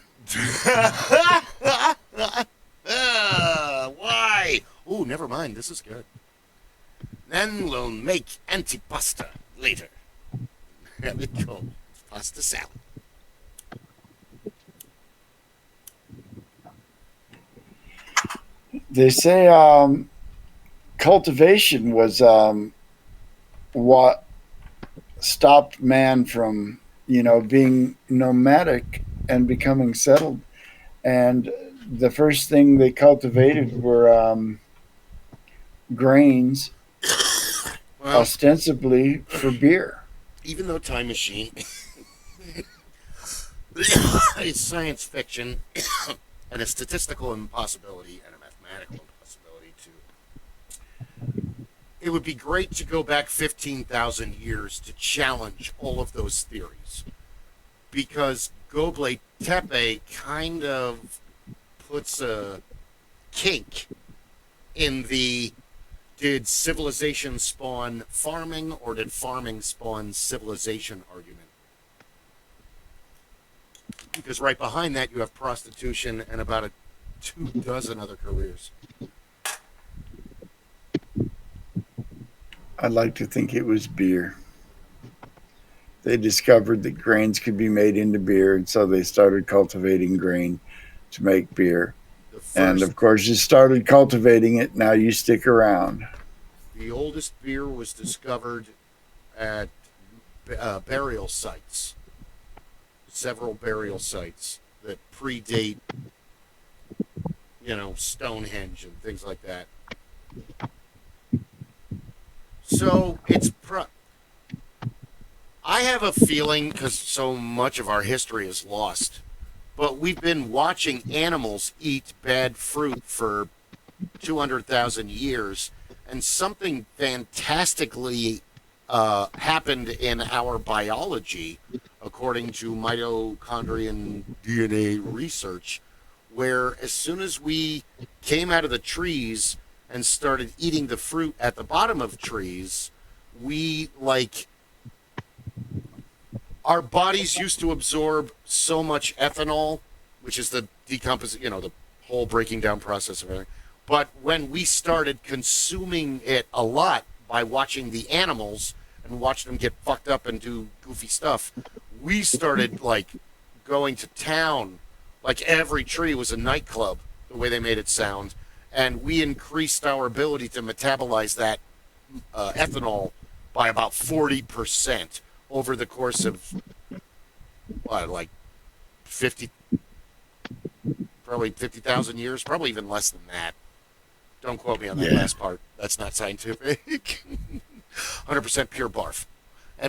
Why? Oh, never mind. This is good. Then we'll make antipasta later. Have it go. Pasta salad. They say cultivation was what stopped man from, being nomadic and becoming settled. And the first thing they cultivated were grains, Well, ostensibly for beer. even though Time Machine is science fiction and a statistical impossibility and a mathematical impossibility too, it would be great to go back 15,000 years to challenge all of those theories, because Göbekli Tepe kind of puts a kink in the did civilization spawn farming or did farming spawn civilization argument. Because right behind that you have prostitution and about 24 other careers. I'd like to think it was beer. They discovered that grains could be made into beer, and so they started cultivating grain to make beer. And of course, you started cultivating it, now you stick around. The oldest beer was discovered at burial sites. Several burial sites that predate, Stonehenge and things like that. So I have a feeling, because so much of our history is lost, but we've been watching animals eat bad fruit for 200,000 years, and something fantastically happened in our biology, according to mitochondrial DNA research, where as soon as we came out of the trees and started eating the fruit at the bottom of trees, our bodies used to absorb so much ethanol, which is the the whole breaking down process of everything. But when we started consuming it a lot by watching the animals and watching them get fucked up and do goofy stuff, we started going to town. Like every tree was a nightclub, the way they made it sound. And we increased our ability to metabolize that ethanol by about 40% over the course of, 50,000 years, probably even less than that. Don't quote me on that last part. That's not scientific. 100% pure barf.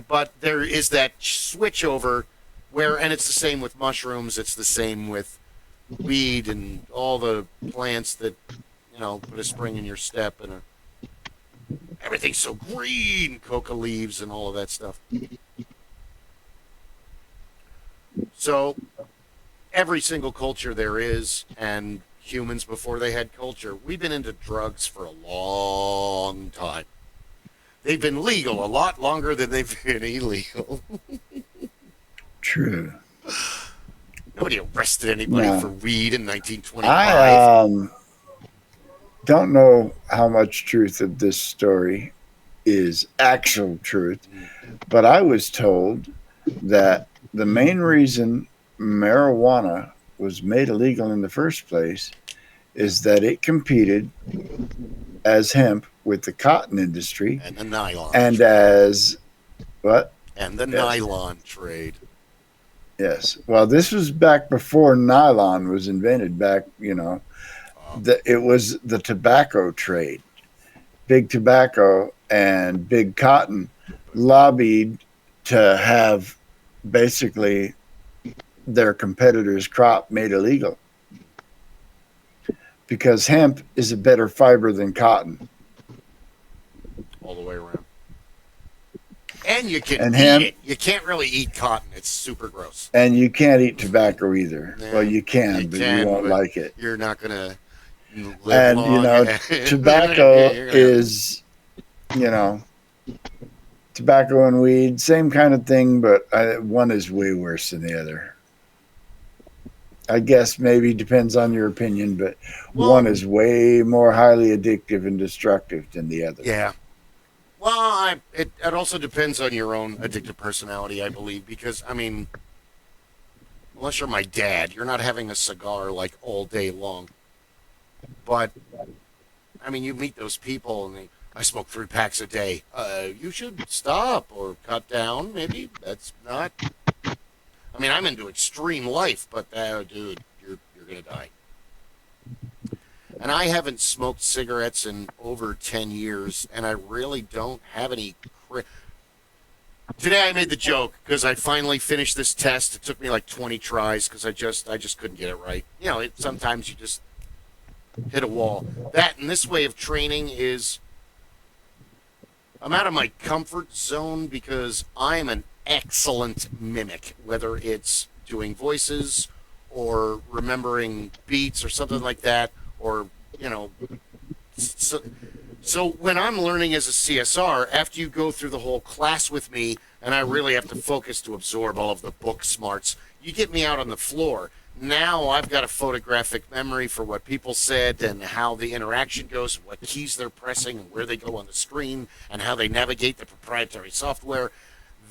But there is that switch over and it's the same with mushrooms, it's the same with weed and all the plants that, put a spring in your step and everything's so green, coca leaves and all of that stuff. So every single culture there is, and humans before they had culture, we've been into drugs for a long time. They've been legal a lot longer than they've been illegal. True. Nobody arrested anybody for weed in 1925. I don't know how much truth of this story is actual truth, but I was told that the main reason marijuana was made illegal in the first place is that it competed as hemp with the cotton industry and the nylon and trade. As what? And the nylon trade. Yes. Well, this was back before nylon was invented. It was the tobacco trade. Big tobacco and big cotton lobbied to have basically their competitors' crop made illegal because hemp is a better fiber than cotton. All the way around. And you can eat it. You can't really eat cotton. It's super gross. And you can't eat tobacco either. Yeah, well, you can, but you won't like it. You're not going to Live And, long. tobacco is, you know, tobacco and weed, same kind of thing, but one is way worse than the other. I guess maybe depends on your opinion, but one is way more highly addictive and destructive than the other. Yeah. Well, it also depends on your own addictive personality, I believe, because, I mean, unless you're my dad, you're not having a cigar, like, all day long. But, I mean, you meet those people, and I smoke 3 packs a day. You should stop or cut down, maybe. That's not... I mean, I'm into extreme life, but, dude, you're going to die. And I haven't smoked cigarettes in over 10 years, and I really don't have any... Today I made the joke, because I finally finished this test. It took me like 20 tries, because I just couldn't get it right. Sometimes you just hit a wall. That and this way of training is... I'm out of my comfort zone, because I'm an excellent mimic, whether it's doing voices or remembering beats or something like that, or so when I'm learning as a CSR, after you go through the whole class with me and I really have to focus to absorb all of the book smarts, you get me out on the floor. Now I've got a photographic memory for what people said and how the interaction goes, and what keys they're pressing and where they go on the screen and how they navigate the proprietary software.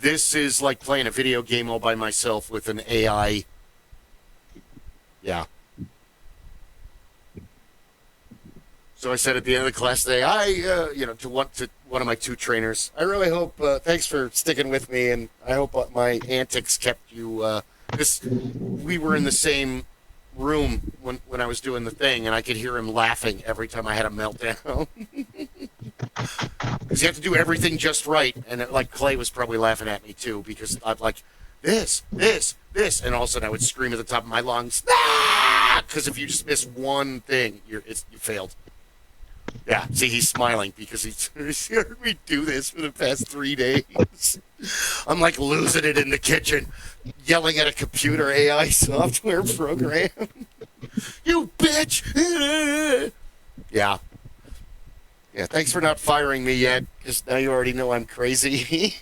This is like playing a video game all by myself with an AI. Yeah. So I said at the end of the class today, to one of my 2 trainers, I really hope, thanks for sticking with me, and I hope my antics kept you, because we were in the same room when I was doing the thing, and I could hear him laughing every time I had a meltdown. Because you have to do everything just right, and Clay was probably laughing at me too, because I'd like, this, and all of a sudden I would scream at the top of my lungs, because if you just miss one thing, you failed. Yeah, see, he's smiling because he's heard me do this for the past 3 days. I'm like losing it in the kitchen, yelling at a computer AI software program. You bitch! Yeah. Yeah, thanks for not firing me yet, because now you already know I'm crazy.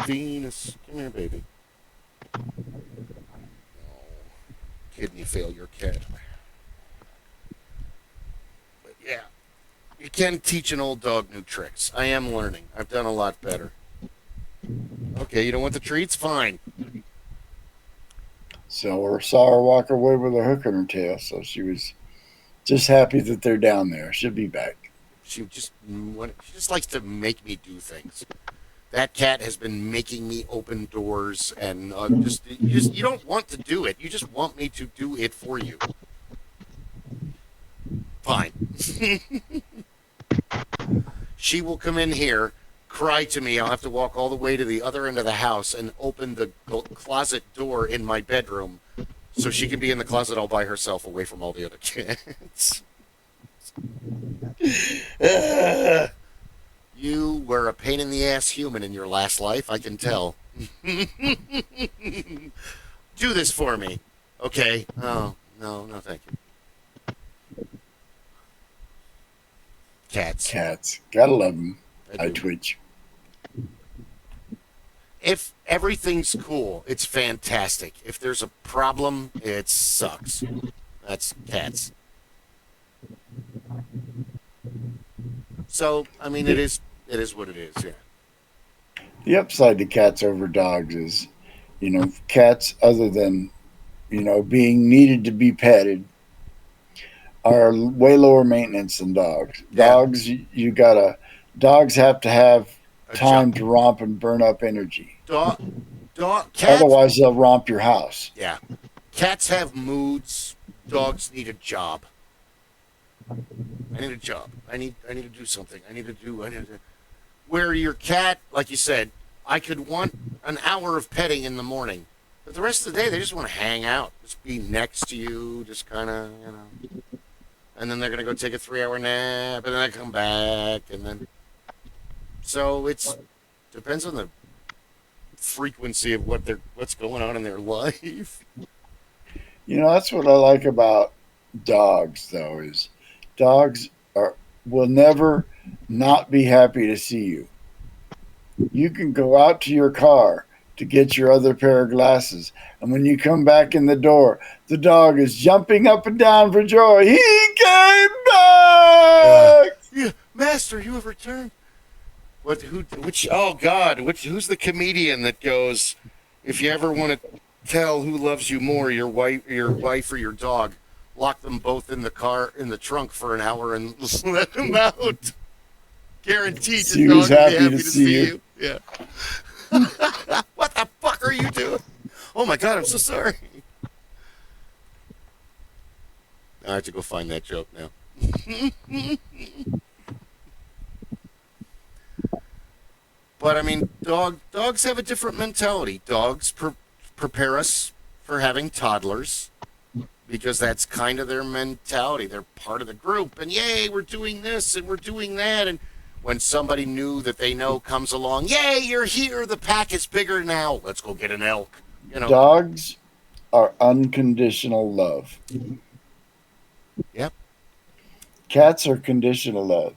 Venus, come here, baby. Kidney failure, cat. But yeah, you can teach an old dog new tricks. I am learning. I've done a lot better. Okay, you don't want the treats? Fine. So I saw her walk away with a hook in her tail, so she was just happy that they're down there. She'll be back. She just likes to make me do things. That cat has been making me open doors, and you don't want to do it. You just want me to do it for you. Fine. She will come in here, cry to me. I'll have to walk all the way to the other end of the house and open the closet door in my bedroom so she can be in the closet all by herself, away from all the other kids. You were a pain in the ass human in your last life, I can tell. Do this for me. Okay. Oh, no, thank you. Cats. Gotta love them. I twitch. If everything's cool, it's fantastic. If there's a problem, it sucks. That's cats. So, I mean, it is what it is, yeah. The upside to cats over dogs is, cats, other than, being needed to be petted, are way lower maintenance than dogs. Yeah. Dogs have to have time to romp and burn up energy. Cats, otherwise, they'll romp your house. Yeah. Cats have moods. Dogs need a job. I need a job. I need to do something. Where your cat, like you said, I could want an hour of petting in the morning, but the rest of the day they just want to hang out, just be next to you, just kind of, and then they're gonna go take a 3-hour nap, and then they come back, and then. So it's depends on the frequency of what's going on in their life. That's what I like about dogs, though, is dogs will never not be happy to see you. You can go out to your car to get your other pair of glasses, and when you come back in the door, the dog is jumping up and down for joy. He came back! Yeah, Master, you have returned. Who's the comedian that goes, if you ever want to tell who loves you more, your wife or your dog, lock them both in the trunk for an hour and let them out. Guaranteed He your was dog will be happy happy to to see see you. you. Yeah. What the fuck are you doing? Oh my god, I'm so sorry. I have to go find that joke now. But I mean, dogs have a different mentality. Dogs prepare us for having toddlers because that's kind of their mentality. They're part of the group, and yay, we're doing this and we're doing that. And when somebody new that they know comes along, yay, you're here. The pack is bigger now. Let's go get an elk. You know, Dogs are unconditional love. Yep. Cats are conditional love.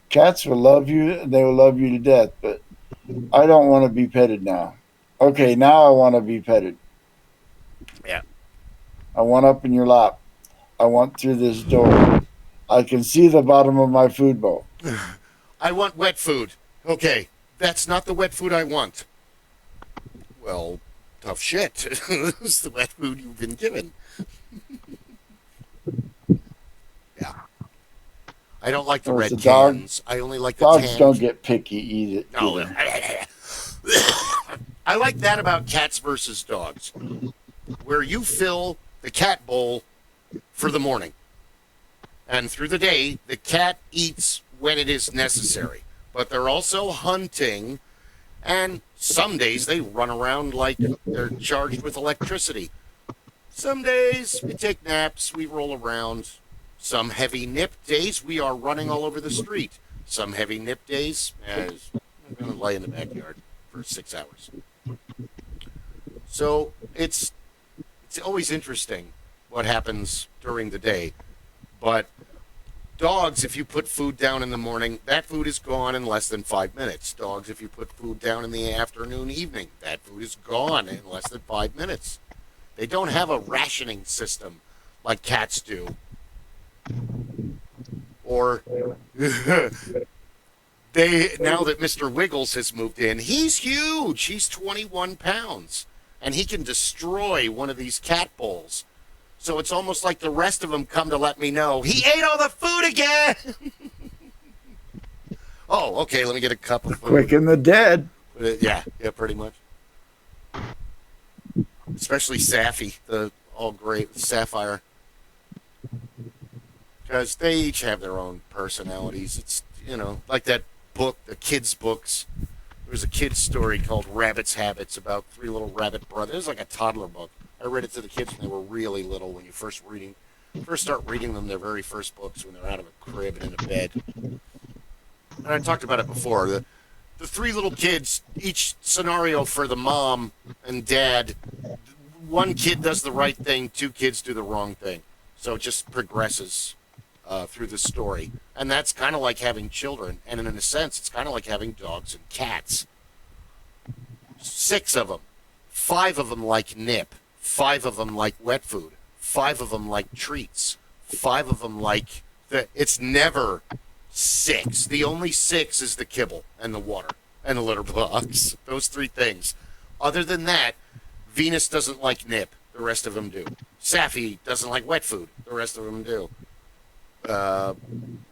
Cats will love you, and they will love you to death, but I don't want to be petted now. Okay, now I want to be petted. Yeah. I want up in your lap. I want through this door. I can see the bottom of my food bowl. I want wet food. Okay, that's not the wet food I want. Well, tough shit. This is the wet food you've been given. Yeah. I don't like the red cans. I only like the dogs tanned. don't get picky either. No. I like that about cats versus dogs, where you fill the cat bowl for the morning. And through the day, the cat eats when it is necessary. But they're also hunting, and some days they run around like they're charged with electricity. Some days we take naps, we roll around. Some heavy nip days, we are running all over the street. Some heavy nip days, I'm going to lie in the backyard for 6 hours. So it's always interesting what happens during the day. But dogs, if you put food down in the morning, that food is gone in less than 5 minutes. Dogs, if you put food down in the afternoon, evening, that food is gone in less than 5 minutes. They don't have a rationing system like cats do. Or now that Mr. Wiggles has moved in, he's huge. He's 21 pounds. And he can destroy one of these cat bowls. So it's almost like the rest of them come to let me know, he ate all the food again! Oh, okay, let me get a cup of food. Quick and the dead. Yeah, pretty much. Especially Saffy, the all great Sapphire. Because they each have their own personalities. It's, like that book, the kids' books. There was a kid's story called Rabbit's Habits about 3 little rabbit brothers. It was like a toddler book. I read it to the kids when they were really little, when you first start reading them, their very first books, when they're out of a crib and in a bed. And I talked about it before. The 3 little kids, each scenario for the mom and dad, 1 kid does the right thing, 2 kids do the wrong thing. So it just progresses through the story. And that's kind of like having children. And in a sense, it's kind of like having dogs and cats. 6 of them. 5 of them like nip. 5 of them like wet food. 5 of them like treats. 5 of them like... It's never 6. The only 6 is the kibble and the water and the litter box. Those 3 things. Other than that, Venus doesn't like nip. The rest of them do. Saffy doesn't like wet food. The rest of them do.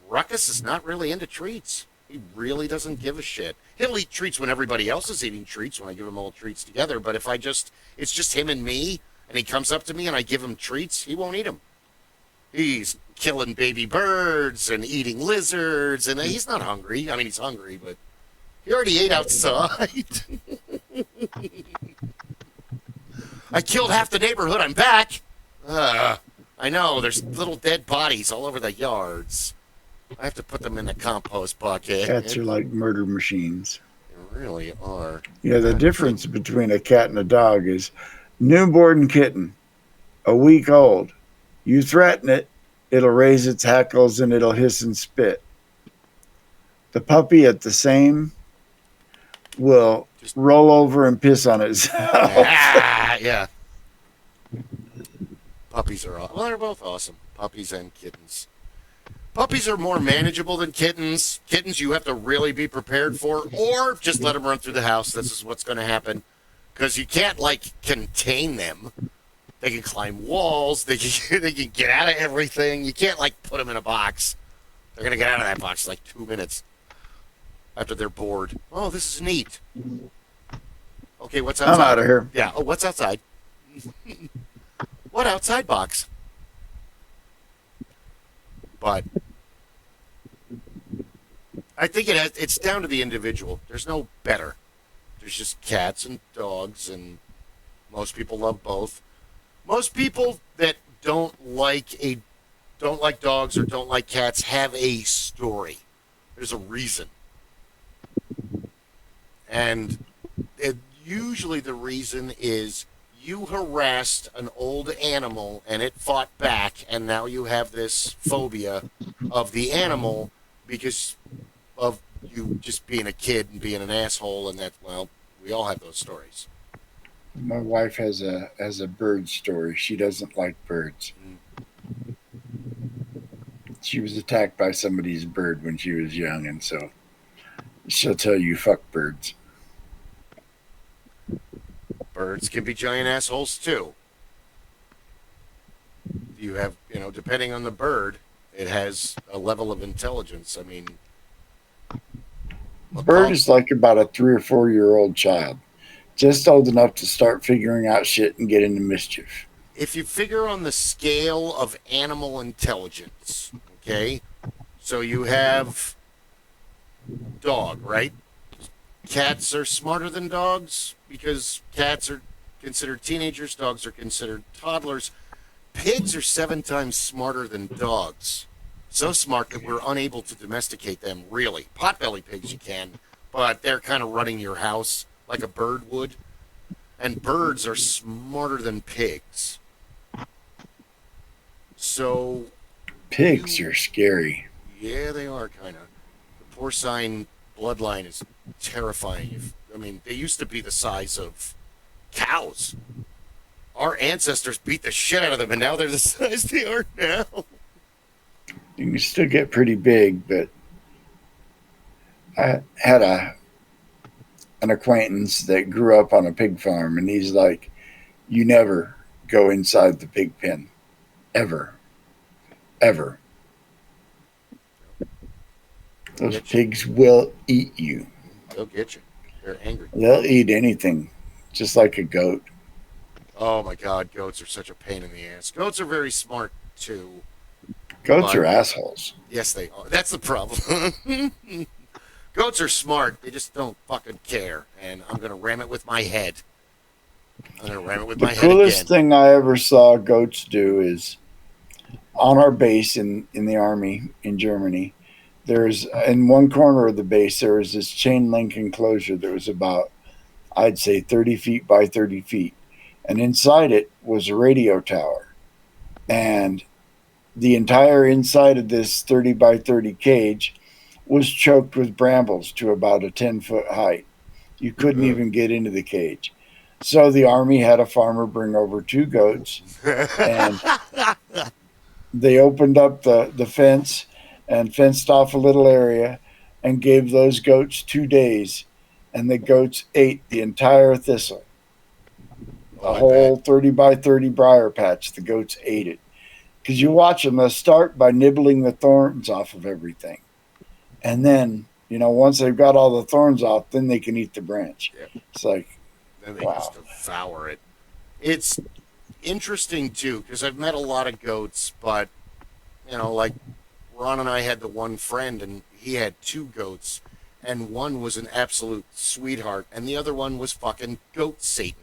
Ruckus is not really into treats. He really doesn't give a shit. He'll eat treats when everybody else is eating treats, when I give him all treats together. But if it's just him and me, and he comes up to me and I give him treats, he won't eat them. He's killing baby birds and eating lizards, and he's not hungry. I mean, he's hungry, but he already ate outside. I killed half the neighborhood. I'm back. I know. There's little dead bodies all over the yards. I have to put them in the compost bucket. Cats are like murder machines. They really are. Yeah, the difference between a cat and a dog is newborn kitten, a week old. You threaten it, it'll raise its hackles and it'll hiss and spit. The puppy at the same will Just roll over and piss on itself. yeah. Puppies are well, they're both awesome. Puppies and kittens. Puppies are more manageable than kittens. Kittens you have to really be prepared for, or just let them run through the house. This is what's going to happen, because you can't contain them. They can climb walls. They can get out of everything. You can't put them in a box. They're going to get out of that box in 2 minutes after they're bored. Oh, this is neat. Okay, what's outside? I'm out of here. Yeah. Oh, what's outside? What outside box? But I think it's down to the individual. There's no better. There's just cats and dogs, and most people love both. Most people that don't like dogs or don't like cats have a story. There's a reason. And usually the reason is you harassed an old animal and it fought back, and now you have this phobia of the animal because of you just being a kid and being an asshole, and that, well, we all have those stories. My wife has a bird story. She doesn't like birds. She was attacked by somebody's bird when she was young, and so she'll tell you, fuck birds. Birds can be giant assholes too. You have, depending on the bird, it has a level of intelligence. I mean, A bird is like about a 3 or 4 year old child, just old enough to start figuring out shit and get into mischief. If you figure on the scale of animal intelligence, okay, so you have dog, right? Cats are smarter than dogs because cats are considered teenagers, dogs are considered toddlers. Pigs are 7 times smarter than dogs. So smart that we're unable to domesticate them, really. Potbelly pigs you can, but they're kind of running your house like a bird would. And birds are smarter than pigs. So... Pigs are scary. Yeah, they are, kind of. The porcine bloodline is terrifying. I mean, they used to be the size of cows. Our ancestors beat the shit out of them, and now they're the size they are now. You can still get pretty big, but I had an acquaintance that grew up on a pig farm, and he's like, you never go inside the pig pen. Ever. Ever. Those pigs will eat you. They'll get you. They're angry. They'll eat anything, just like a goat. Oh my God, goats are such a pain in the ass. Goats are very smart too. Goats are assholes. Yes, they are. That's the problem. Goats are smart. They just don't fucking care. And I'm going to ram it with my head. The coolest thing I ever saw goats do is on our base in the army in Germany. There's in one corner of the base, there was this chain link enclosure that was about, I'd say, 30 feet by 30 feet. And inside it was a radio tower. And the entire inside of this 30 by 30 cage was choked with brambles to about a 10-foot height. You couldn't even get into the cage. So the army had a farmer bring over 2 goats, and they opened up the fence and fenced off a little area and gave those goats 2 days, and the goats ate the entire thistle. The whole 30 by 30 briar patch, the goats ate it. Because you watch them, they'll start by nibbling the thorns off of everything. And then, once they've got all the thorns off, then they can eat the branch. Yeah. It's like, then they just devour it. It's interesting, too, because I've met a lot of goats, but, like Ron and I had the one friend, and he had 2 goats, and one was an absolute sweetheart, and the other one was fucking goat Satan.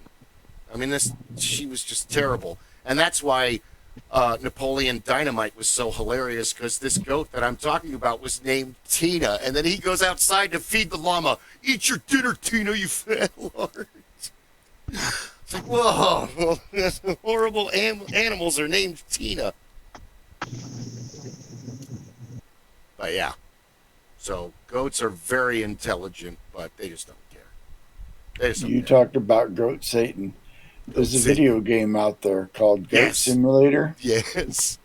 I mean, she was just terrible. And that's why Napoleon Dynamite was so hilarious, because this goat that I'm talking about was named Tina, and then he goes outside to feed the llama. Eat your dinner, Tina, you fat lord. It's like, whoa, horrible animals are named Tina. But yeah. So goats are very intelligent, but they just don't care. They just don't You care. talked about Goat Satan. There's a Satan. video game out there called Goat Yes. Simulator. Yes.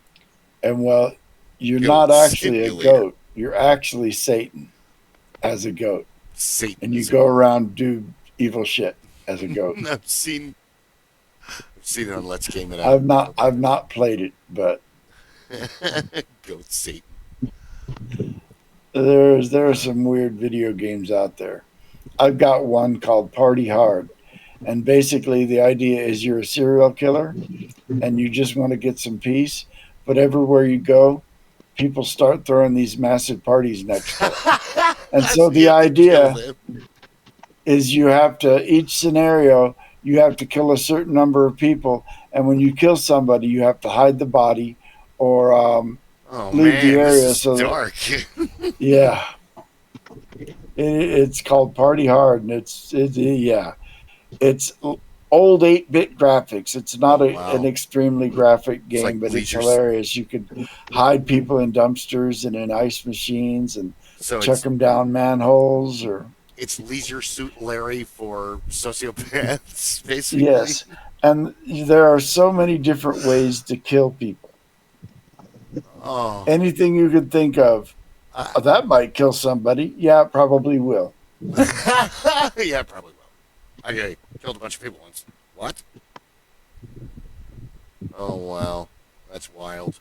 And well, you're Goat not actually Simulator. a goat. You're actually Satan as a goat. Satan. And you go around do evil shit as a goat. I've seen it on Let's Game It Out. I've not played it, but Goat Satan. there are some weird video games out there. I've got one called Party Hard. And basically the idea is you're a serial killer and you just want to get some peace, but everywhere you go, people start throwing these massive parties next door. And so the idea is you have to, each scenario, you have to kill a certain number of people. And when you kill somebody, you have to hide the body or leave the area. This is so dark. Yeah. It's called Party Hard. And it's old 8-bit graphics. It's not an extremely graphic game, like but it's hilarious. You could hide people in dumpsters and in ice machines and chuck them down manholes. Or it's Leisure Suit Larry for sociopaths, basically. Yes, and there are so many different ways to kill people. Oh. Anything you could think of. That might kill somebody. Yeah, it probably will. Yeah, it probably will. I killed a bunch of people once. What? Oh, wow. That's wild.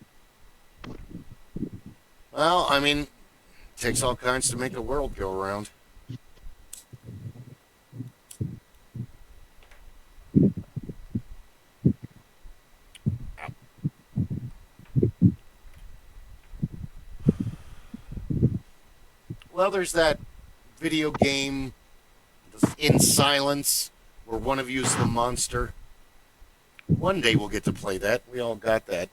Well, I mean, it takes all kinds to make the world go around. Well, there's that video game, In Silence, where one of you is the monster. One day we'll get to play that. We all got that.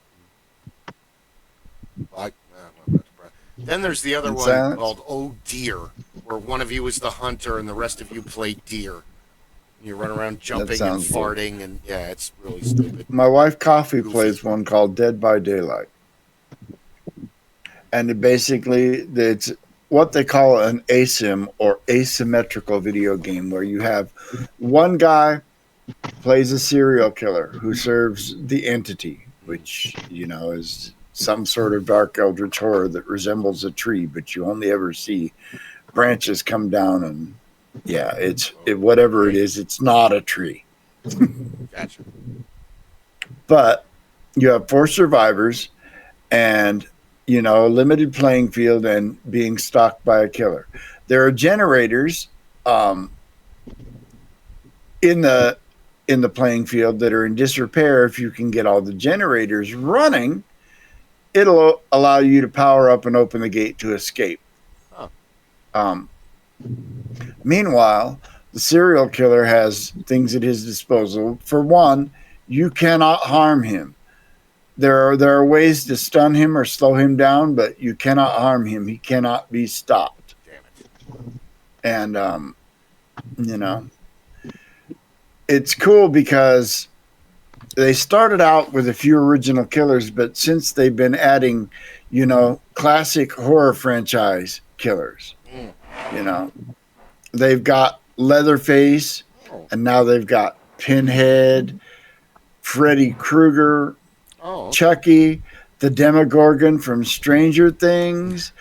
Then there's the other one called Oh Deer, where one of you is the hunter and the rest of you play deer. You run around jumping and farting, and yeah, it's really stupid. My wife Coffee plays one called Dead by Daylight. And it's what they call an ASIM or asymmetrical video game, where you have one guy plays a serial killer who serves the entity, which, is some sort of dark eldritch horror that resembles a tree, but you only ever see branches come down and whatever it is, it's not a tree. Gotcha. But you have 4 survivors and a limited playing field and being stalked by a killer. There are generators in the playing field that are in disrepair. If you can get all the generators running, it'll allow you to power up and open the gate to escape. Oh. Meanwhile, the serial killer has things at his disposal. For one, you cannot harm him. There are ways to stun him or slow him down, but you cannot harm him. He cannot be stopped. Damn it. And, it's cool because they started out with a few original killers, but since they've been adding, classic horror franchise killers, they've got Leatherface, and now they've got Pinhead, Freddy Krueger, Chucky, the Demogorgon from Stranger Things,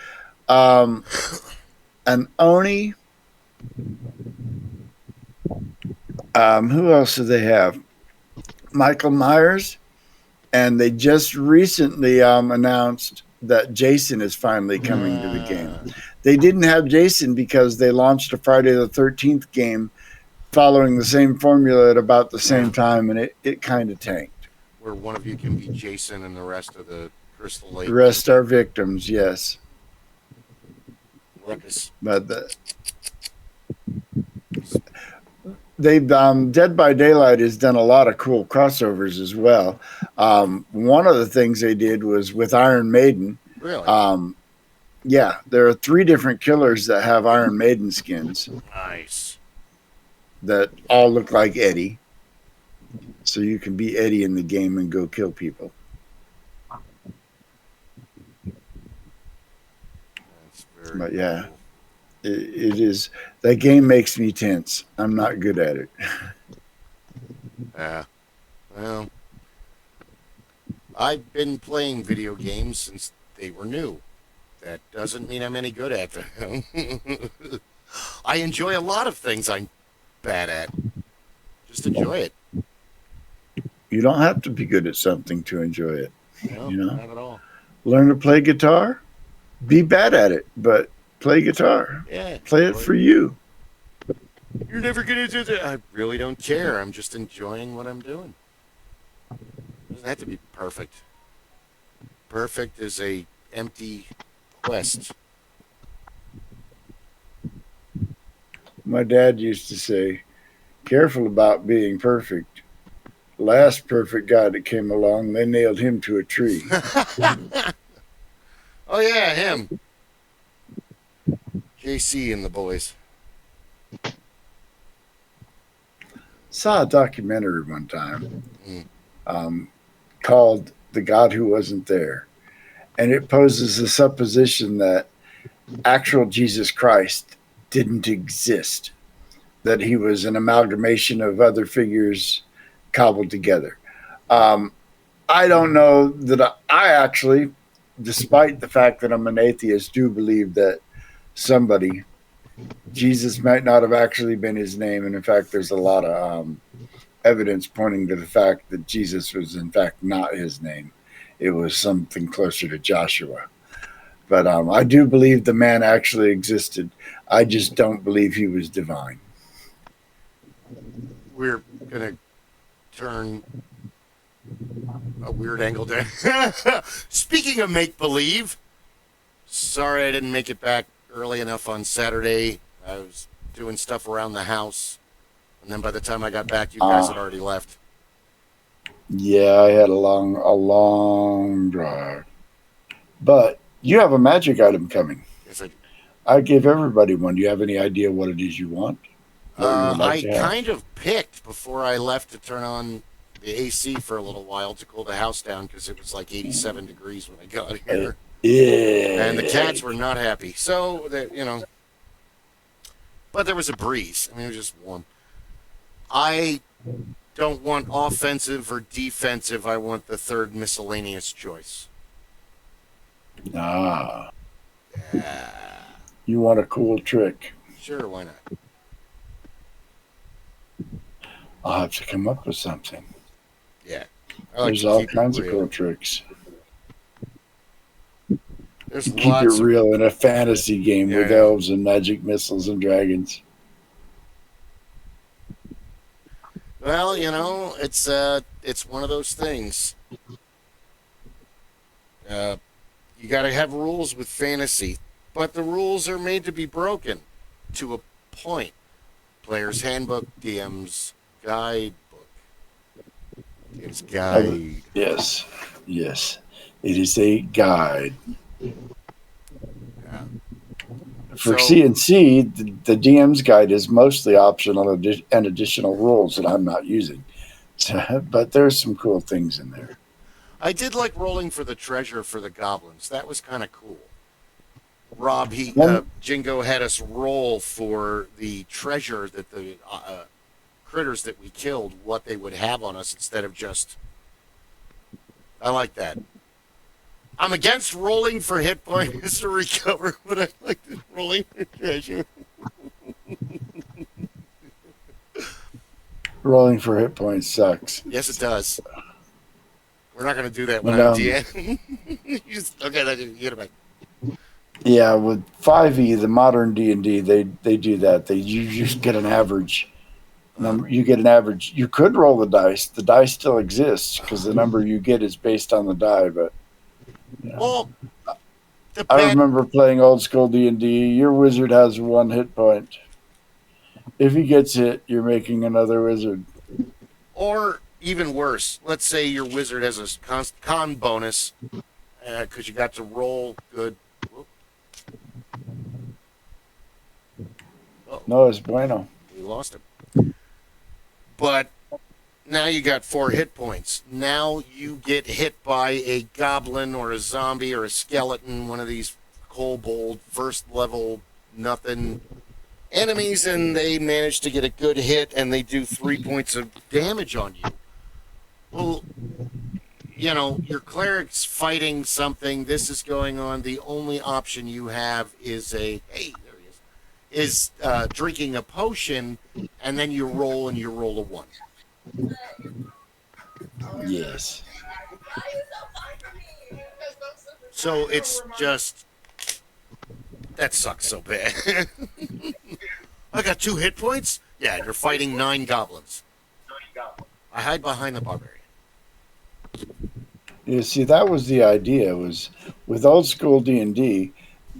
and Oni. Who else do they have? Michael Myers. And they just recently announced that Jason is finally coming to the game. They didn't have Jason because they launched a Friday the 13th game following the same formula at about the same time, and it kind of tanked. Where one of you can be Jason and the rest of the Crystal Lake. The rest are victims, yes. Ruckus. But they've Dead by Daylight has done a lot of cool crossovers as well. One of the things they did was with Iron Maiden. Really? Yeah, there are 3 different killers that have Iron Maiden skins. Nice. That all look like Eddie. So you can be Eddie in the game and go kill people. Very But yeah, cool. it is. That game makes me tense. I'm not good at it. Yeah. Well, I've been playing video games since they were new. That doesn't mean I'm any good at them. I enjoy a lot of things I'm bad at. Just enjoy it. You don't have to be good at something to enjoy it. No, You know, not at all. learn to play guitar. Be bad at it, but play guitar. Yeah. Play it for you. You're never going to do that. I really don't care. I'm just enjoying what I'm doing. It doesn't have to be perfect. Perfect is a empty quest. My dad used to say, careful about being perfect. Last perfect guy that came along, they nailed him to a tree. Oh, yeah, him. JC and the boys. Saw a documentary one time called The God Who Wasn't There. And it poses the supposition that actual Jesus Christ didn't exist, that he was an amalgamation of other figures cobbled together. I don't know that I actually, despite the fact that I'm an atheist, do believe that somebody, Jesus might not have actually been his name. And in fact, there's a lot of evidence pointing to the fact that Jesus was in fact not his name. It was something closer to Joshua. But I do believe the man actually existed. I just don't believe he was divine. We're going to turn a weird angle down. Speaking of make-believe, sorry I didn't make it back early enough on Saturday. I was doing stuff around the house. And then by the time I got back, you guys had already left. Yeah, I had a long drive. But you have a magic item coming. Yes, I do. I gave everybody one. Do you have any idea what it is you want? I kind of picked before I left to turn on the AC for a little while to cool the house down because it was like 87 degrees when I got here. Yeah. And the cats were not happy. So, but there was a breeze. I mean, it was just warm. I don't want offensive or defensive. I want the third miscellaneous choice. Ah. You want a cool trick. Sure, why not? I'll have to come up with something. Yeah. There's all kinds of cool tricks. There's Keep lots it real in a fantasy game with elves and magic missiles and dragons. Well, it's one of those things. You got to have rules with fantasy, but the rules are made to be broken to a point. Player's Handbook, DM's Guidebook. It's guide. Yes. It is a guide. Yeah. For C&C, the DM's guide is mostly optional and additional rules that I'm not using. But there's some cool things in there. I did like rolling for the treasure for the goblins. That was kind of cool. Rob, Jingo had us roll for the treasure that the critters that we killed, what they would have on us instead of just... I like that. I'm against rolling for hit points to recover, but I like rolling for treasure. Rolling for hit points sucks. Yes, it does. We're not going to do that when I'm DM. Okay, get it back. Yeah, with 5e, the modern D&D, they do that. You just get an average number. You get an average. You could roll the dice. The dice still exists because the number you get is based on the die. But well, I remember playing old school D&D. Your wizard has 1 hit point. If he gets hit, you're making another wizard. Or even worse, let's say your wizard has a con bonus because you got to roll good. No, it's bueno. We lost him. But now you got 4 hit points. Now you get hit by a goblin or a zombie or a skeleton, one of these kobold, first level, nothing enemies, and they manage to get a good hit, and they do 3 points of damage on you. Well, you know, your cleric's fighting something. This is going on. The only option you have is there he is, drinking a potion, and then you roll, and you roll a 1. Yes. So it's just, that sucks so bad. I got 2 hit points? Yeah, you're fighting 9 goblins. I hide behind the barbarian. You see, that was the idea, was with old school D&D,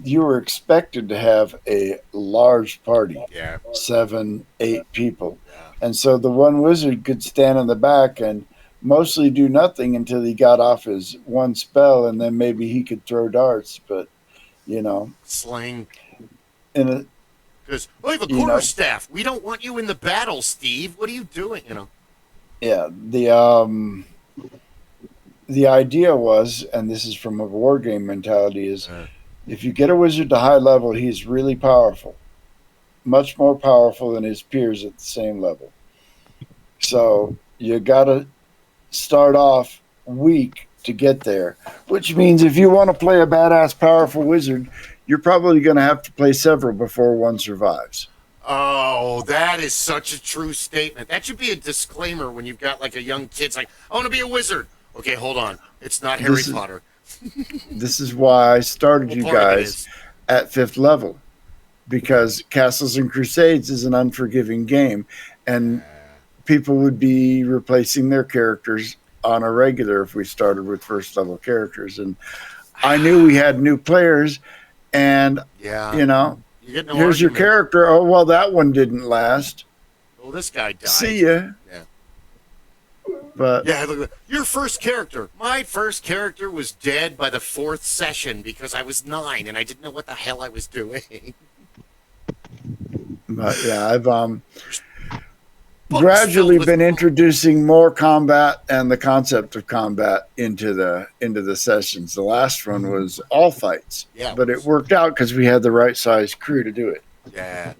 you were expected to have a large party, Yeah. 7, 8 people. Yeah. And so the one wizard could stand in the back and mostly do nothing until he got off his one spell, and then maybe he could throw darts. But, you know, Sling. in Because, I have a quarterstaff. We don't want you in the battle, Steve. What are you doing? You know. yeah, the idea was, and this is from a war game mentality, is if you get a wizard to high level, he's really powerful, much more powerful than his peers at the same level. So you got to start off weak to get there, which means if you want to play a badass, powerful wizard, you're probably going to have to play several before one survives. Oh, that is such a true statement. That should be a disclaimer when you've got like a young kid. It's like, I want to be a wizard. Okay, hold on. It's not Harry Potter. This is why I started you guys at 5th level, because Castles and Crusades is an unforgiving game, and people would be replacing their characters on a regular if we started with 1st level characters. And I knew we had new players, and you know, here's your character. Oh, well, that one didn't last. Well, this guy died. See ya. Yeah. But yeah, look, your first character. My first character was dead by the 4th session because I was 9 and I didn't know what the hell I was doing. But yeah, I've gradually been introducing more combat and the concept of combat into the sessions. The last one was all fights, but it worked out because we had the right size crew to do it. Yeah.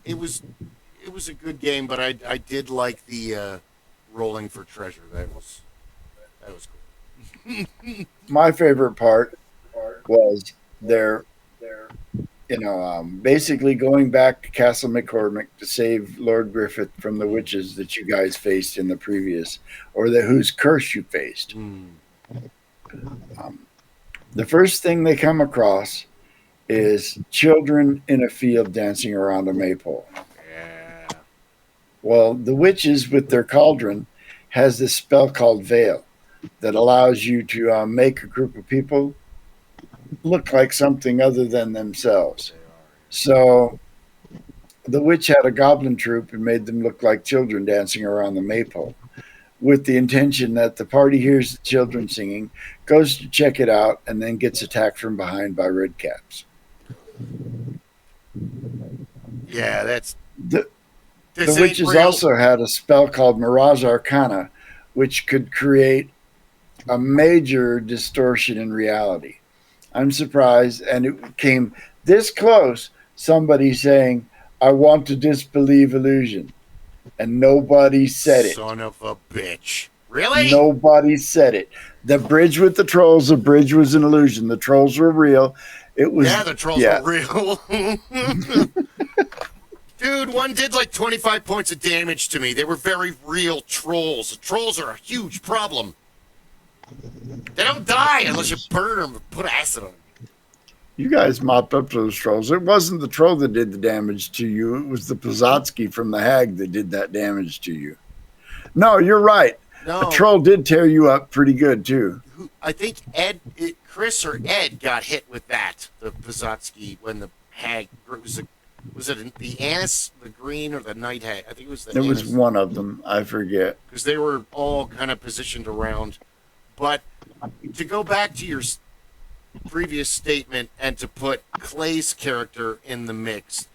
It was a good game, but I did like the rolling for treasure. That was cool. My favorite part was their basically going back to Castle McCormick to save Lord Griffith from the witches that you guys faced in the previous, or whose curse you faced. The first thing they come across is children in a field dancing around a maypole. Yeah. Well, the witches with their cauldron has this spell called Veil that allows you to make a group of people look like something other than themselves. So the witch had a goblin troupe and made them look like children dancing around the maypole, with the intention that the party hears the children singing, goes to check it out, and then gets attacked from behind by redcaps. Yeah, that's... The witches also had a spell called Mirage Arcana, which could create a major distortion in reality. I'm surprised, and it came this close, somebody saying, I want to disbelieve illusion. And nobody said it. Son of a bitch. Really? Nobody said it. The bridge with the trolls, the bridge was an illusion. The trolls were real. It was... Yeah, the trolls were real. Dude, one did like 25 points of damage to me. They were very real trolls. The trolls are a huge problem. They don't die unless you burn them or put acid on them. You guys mopped up those trolls. It wasn't the troll that did the damage to you. It was the Pizzotski from the hag that did that damage to you. No, you're right. No. The troll did tear you up pretty good, too. I think Chris or Ed got hit with that. The Pizzotski when the hag... Was it the Anise, the Green, or the Night Hag? I think it was the It Anise. was one of them. I forget. Because they were all kind of positioned around. But to go back to your previous statement and to put Clay's character in the mix,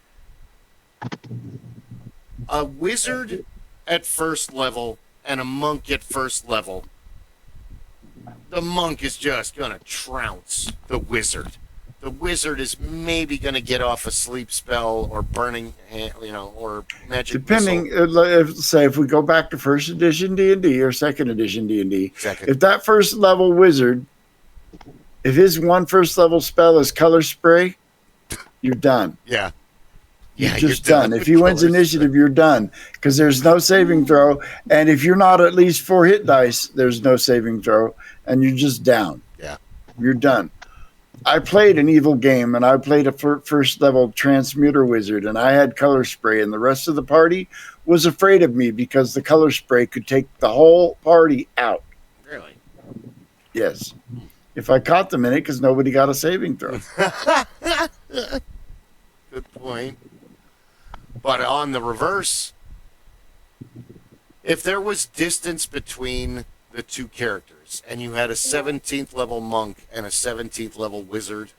a wizard at 1st level and a monk at 1st level the monk is just gonna trounce the wizard. The wizard is maybe gonna get off a sleep spell or burning, or magic Depending, missile. say if we go back to first edition D&D or second edition D&D, Second. if that first level wizard, if his one first level spell is color spray, you're done. Yeah. You're Yeah, just you're done. done If with he wins colors. initiative, you're done because there's no saving throw. And if you're not at least 4 hit dice, there's no saving throw, and you're just down. Yeah. You're done. I played an evil game, and I played a first level transmuter wizard, and I had color spray, and the rest of the party was afraid of me because the color spray could take the whole party out. Really? Yes. If I caught them in it, because nobody got a saving throw. Good point. But on the reverse, if there was distance between the two characters and you had a 17th level monk and a 17th level wizard,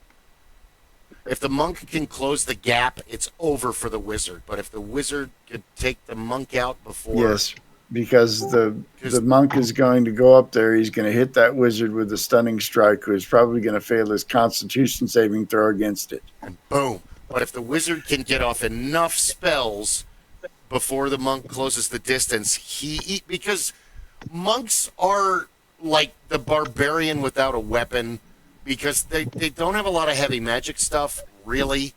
if the monk can close the gap, it's over for the wizard. But if the wizard could take the monk out before... Yes, because the monk is going to go up there. He's going to hit that wizard with a stunning strike, who is probably going to fail his constitution saving throw against it. And boom. But if the wizard can get off enough spells before the monk closes the distance, because monks are like the barbarian without a weapon, because they don't have a lot of heavy magic stuff, really.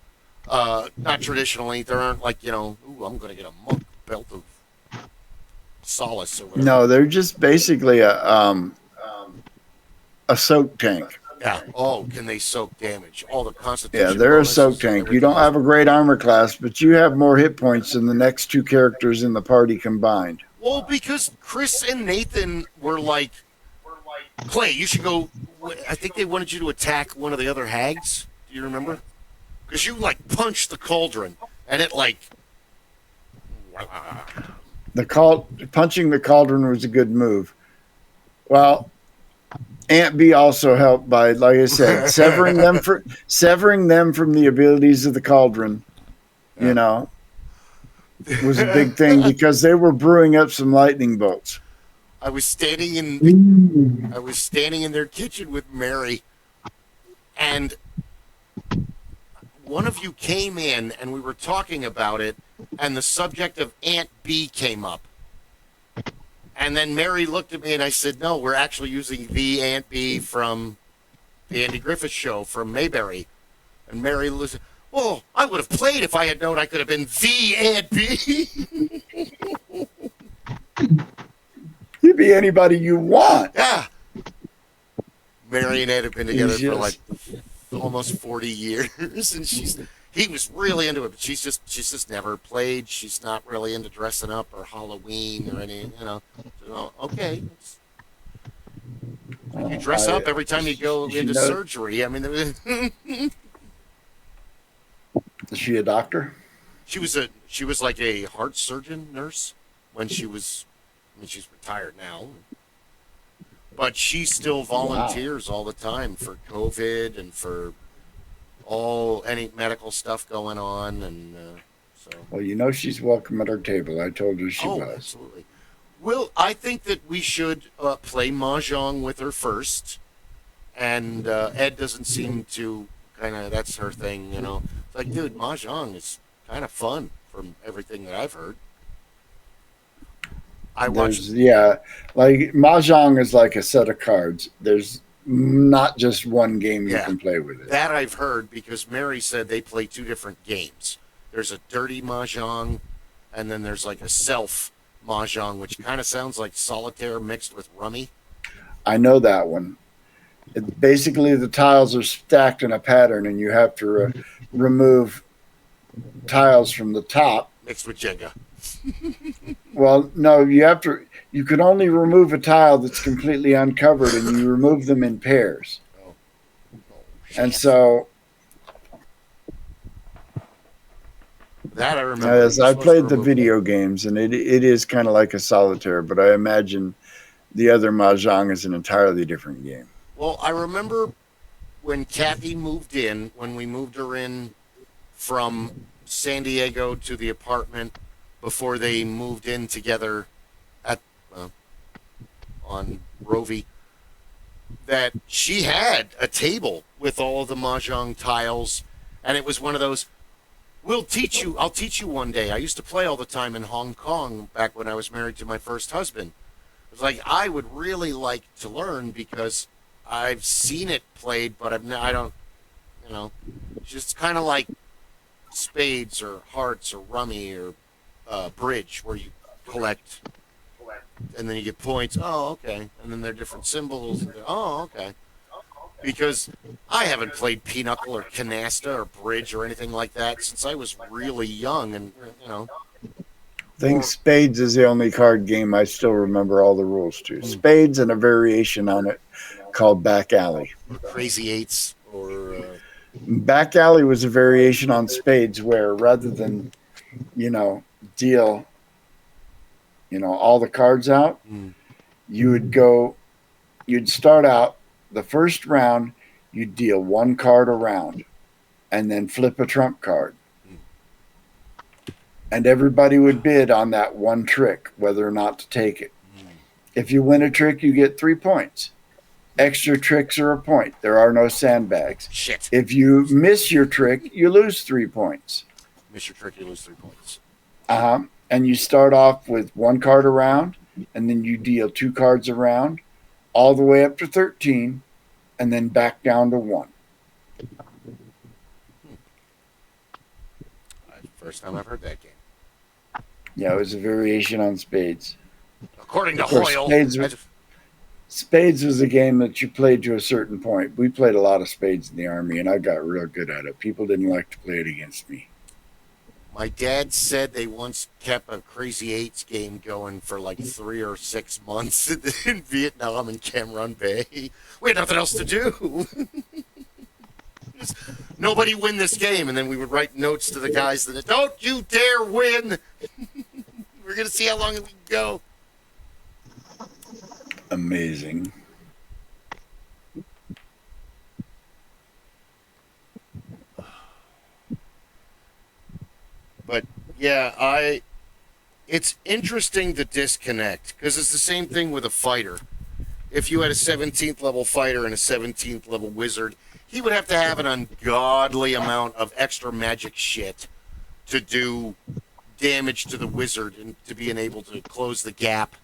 Not traditionally. There aren't like, ooh, I'm going to get a monk belt of solace or whatever. No, they're just basically a soak tank. Yeah. Oh, can they soak damage? All the constitution. Yeah, they're a bonuses soak and tank. You everything don't else. have a great armor class, but you have more hit points than the next two characters in the party combined. Well, because Chris and Nathan were like, Clay, you should go. I think they wanted you to attack one of the other hags. Do you remember? Because you like punched the cauldron, and it like. Punching the cauldron was a good move. Well, Aunt B also helped by, like I said, severing them from the abilities of the cauldron. Was a big thing because they were brewing up some lightning bolts. I was standing in their kitchen with Mary, and one of you came in, and we were talking about it, and the subject of Aunt B came up. And then Mary looked at me, and I said, no, we're actually using the Aunt B from the Andy Griffith Show from Mayberry. And Mary was, oh, I would have played if I had known I could have been the Aunt B. You'd be anybody you want. Yeah. Mary and Ed have been together for like almost 40 years, and he was really into it, but she's just never played. She's not really into dressing up or Halloween or any, So, okay. You dress up every time you go into surgery. I mean, Is she a doctor? she was like a heart surgeon nurse when she was. I mean, she's retired now, but she still volunteers all the time for COVID and for any medical stuff going on, and so. Well, she's welcome at our table. I told her she was. Absolutely. Well, I think that we should play mahjong with her first, and Ed doesn't seem to that's her thing, It's like, dude, mahjong is kind of fun from everything that I've heard. Like mahjong is like a set of cards. There's not just one game you can play with it. That I've heard, because Mary said they play two different games. There's a dirty mahjong, and then there's like a self mahjong, which kind of sounds like solitaire mixed with rummy. I know that one. Basically, the tiles are stacked in a pattern, and you have to remove tiles from the top. Mixed with Jenga. Well, no, you can only remove a tile that's completely uncovered, and you remove them in pairs. And so, that I remember. as I played the video games, and it is kind of like a solitaire, but I imagine the other mahjong is an entirely different game. Well, I remember when Kathy moved in, when we moved her in from San Diego to the apartment before they moved in together on Rovey. that she had a table with all of the mahjong tiles, and it was one of those. I'll teach you one day. I used to play all the time in Hong Kong back when I was married to my first husband. It was like, I would really like to learn because I've seen it played, but I don't, just kind of like spades or hearts or rummy or bridge where you collect and then you get points. Oh, okay. And then there are different symbols. Oh, okay. Because I haven't played pinochle or canasta or bridge or anything like that since I was really young, and I think Spades is the only card game I still remember all the rules to. Spades and a variation on it called Back Alley. Or Crazy Eights or Back Alley was a variation on Spades where rather than deal all the cards out, you'd start out the first round, you'd deal one card a round and then flip a trump card. And everybody would bid on that one trick, whether or not to take it. If you win a trick, you get 3 points. Extra tricks are a point. There are no sandbags. Shit. If you miss your trick, you lose 3 points. Miss your trick, you lose 3 points. And you start off with one card a round, and then you deal 2 cards a round, all the way up to 13, and then back down to 1. First time I've heard that game. Yeah, it was a variation on Spades. According to course, Hoyle. Spades was a game that you played to a certain point. We played a lot of spades in the Army, and I got real good at it. People didn't like to play it against me. My dad said they once kept a Crazy Eights game going for like 3 or 6 months in Vietnam and Cam Ranh Bay. We had nothing else to do. Just, nobody win this game, and then we would write notes to the guys that don't you dare win. We're gonna see how long we can go. Amazing. But yeah, it's interesting to disconnect because it's the same thing with a fighter. If you had a 17th level fighter and a 17th level wizard, he would have to have an ungodly amount of extra magic shit to do damage to the wizard and to be able to close the gap.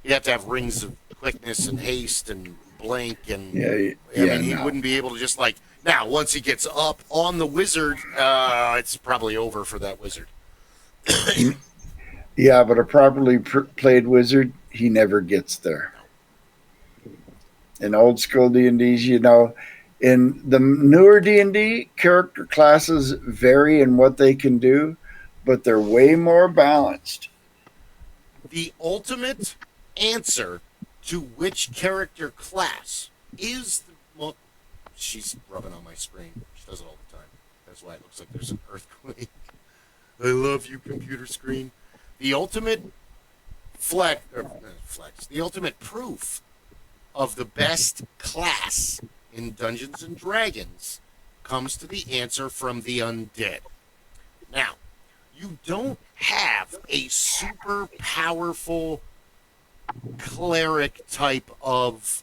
You'd have to have rings of quickness and haste and blink and he wouldn't be able to just like. Now, once he gets up on the wizard, it's probably over for that wizard. Yeah, but a properly played wizard, he never gets there. In old school D&Ds, in the newer D&D, character classes vary in what they can do, but they're way more balanced. The ultimate answer to which character class is well, she's rubbing on my screen. She does it all the time. That's why it looks like there's an earthquake. I love you, computer screen. The ultimate the ultimate proof of the best class in Dungeons and Dragons comes to the answer from the undead. Now, you don't have a super powerful cleric type of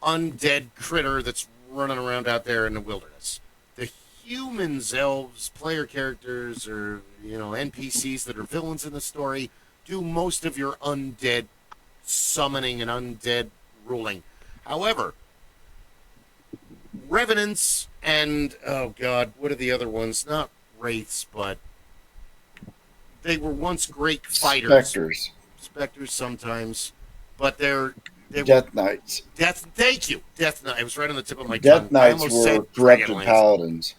undead critter that's running around out there in the wilderness. The humans, elves, player characters, or NPCs that are villains in the story do most of your undead summoning and undead ruling. However, revenants and what are the other ones? Not wraiths, but they were once great fighters. Specters sometimes, but they're Death Knights. Thank you. Death Knight. It was right on the tip of my Death tongue. Knights were corrupted paladins.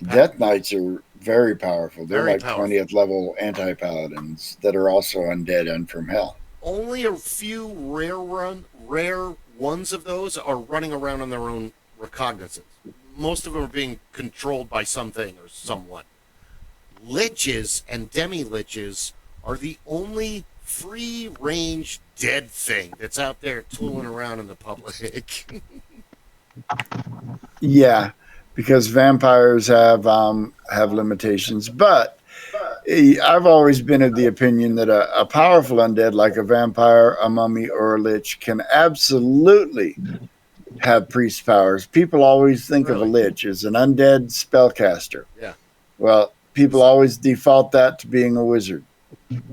Death Knights are very powerful. They're like 20th level anti-paladins that are also undead and from hell. Only a few rare ones of those are running around on their own recognizance. Most of them are being controlled by something or someone. Liches and demi-liches are the only free-range dead thing that's out there tooling around in the public. Yeah, because vampires have limitations, but I've always been of the opinion that a powerful undead like a vampire, a mummy, or a lich can absolutely have priest powers. People always think of a Really? lich as an undead spellcaster. Yeah. Well, people always default that to being a wizard.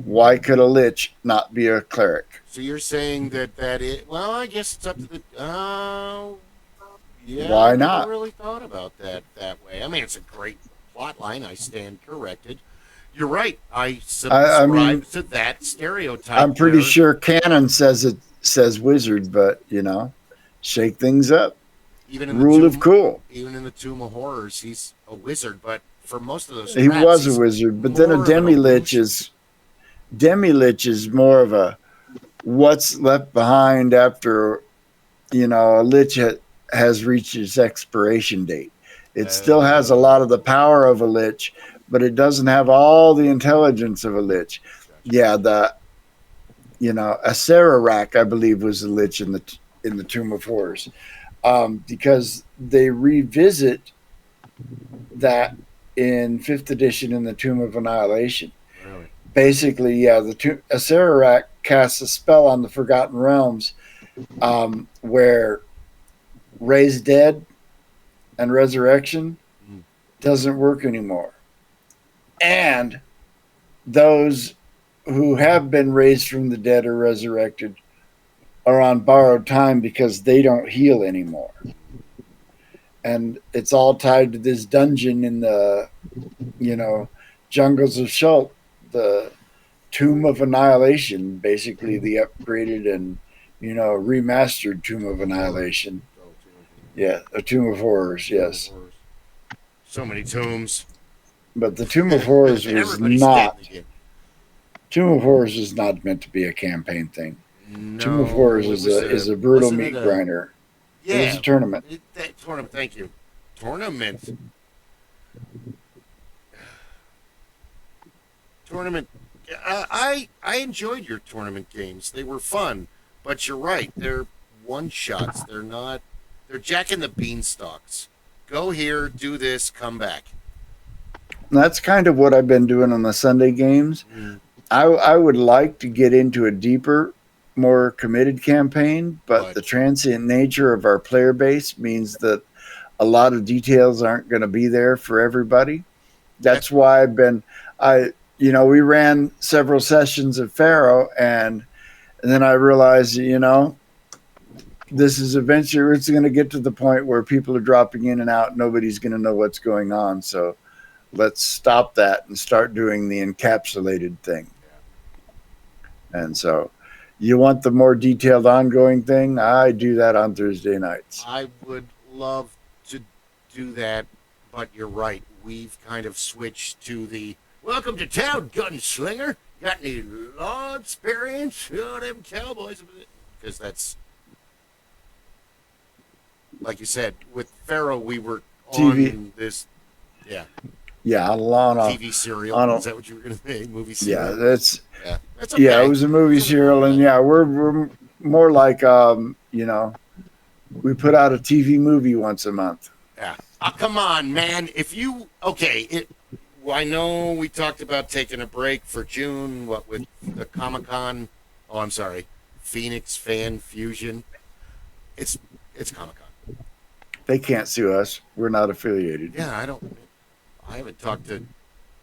Why could a lich not be a cleric? So you're saying that it? Well, I guess it's up to the. Yeah. Why I not? never really thought about that way. I mean, it's a great plot line. I stand corrected. You're right. I subscribe mean, to that stereotype. I'm pretty where- sure canon says wizard, but shake things up. even in the Rule tomb, of cool. Even in the Tomb of Horrors, he's a wizard. But for most of those, He rats, was he's a wizard, but then more a of an demi-lich is more of a what's left behind after a lich has reached its expiration date. It still has a lot of the power of a lich, but it doesn't have all the intelligence of a lich. Yeah, a Sararak, I believe, was a lich in the Tomb of Horrors, because they revisit that in 5th edition in the Tomb of Annihilation. Really? Basically, a Sararak casts a spell on the Forgotten Realms, where raise dead and resurrection doesn't work anymore. And those who have been raised from the dead or resurrected are on borrowed time because they don't heal anymore. And it's all tied to this dungeon in the, jungles of Shult, the Tomb of Annihilation, basically the upgraded and, remastered Tomb of Annihilation. Yeah, a Tomb of Horrors, yes. So many tombs. But the Tomb of Horrors was Everybody's not. dead in the game. Tomb of Horrors is not meant to be a campaign thing. No, Tomb of Horrors is a brutal wasn't meat it grinder. Yeah, It was a tournament. Tournament. Thank you. Tournament. Tournament. I enjoyed your tournament games. They were fun, but you're right. They're one shots. They're not. They're Jack and the Beanstalks. Go here, do this, come back. And that's kind of what I've been doing on the Sunday games. I would like to get into a deeper, more committed campaign, but the transient nature of our player base means that a lot of details aren't going to be there for everybody. That's why we ran several sessions of Pharaoh, and then I realized, this is eventually, it's going to get to the point where people are dropping in and out. Nobody's going to know what's going on. So let's stop that and start doing the encapsulated thing. And so you want the more detailed ongoing thing? I do that on Thursday nights. I would love to do that, but you're right. We've kind of switched to the welcome to town, gunslinger. Got any law experience? Oh, them cowboys. Because that's, like you said, with Pharaoh, we were on this, Yeah, on a TV serial. Is that what you were going to say? Movie serial? Yeah, that's okay. Yeah, it was a movie serial, and we're more like we put out a TV movie once a month. Yeah. Oh, come on, man. If you I know we talked about taking a break for June. What with the Comic-Con? Oh, I'm sorry, Phoenix Fan Fusion. It's Comic-Con. They can't sue us. We're not affiliated. Yeah, I haven't talked to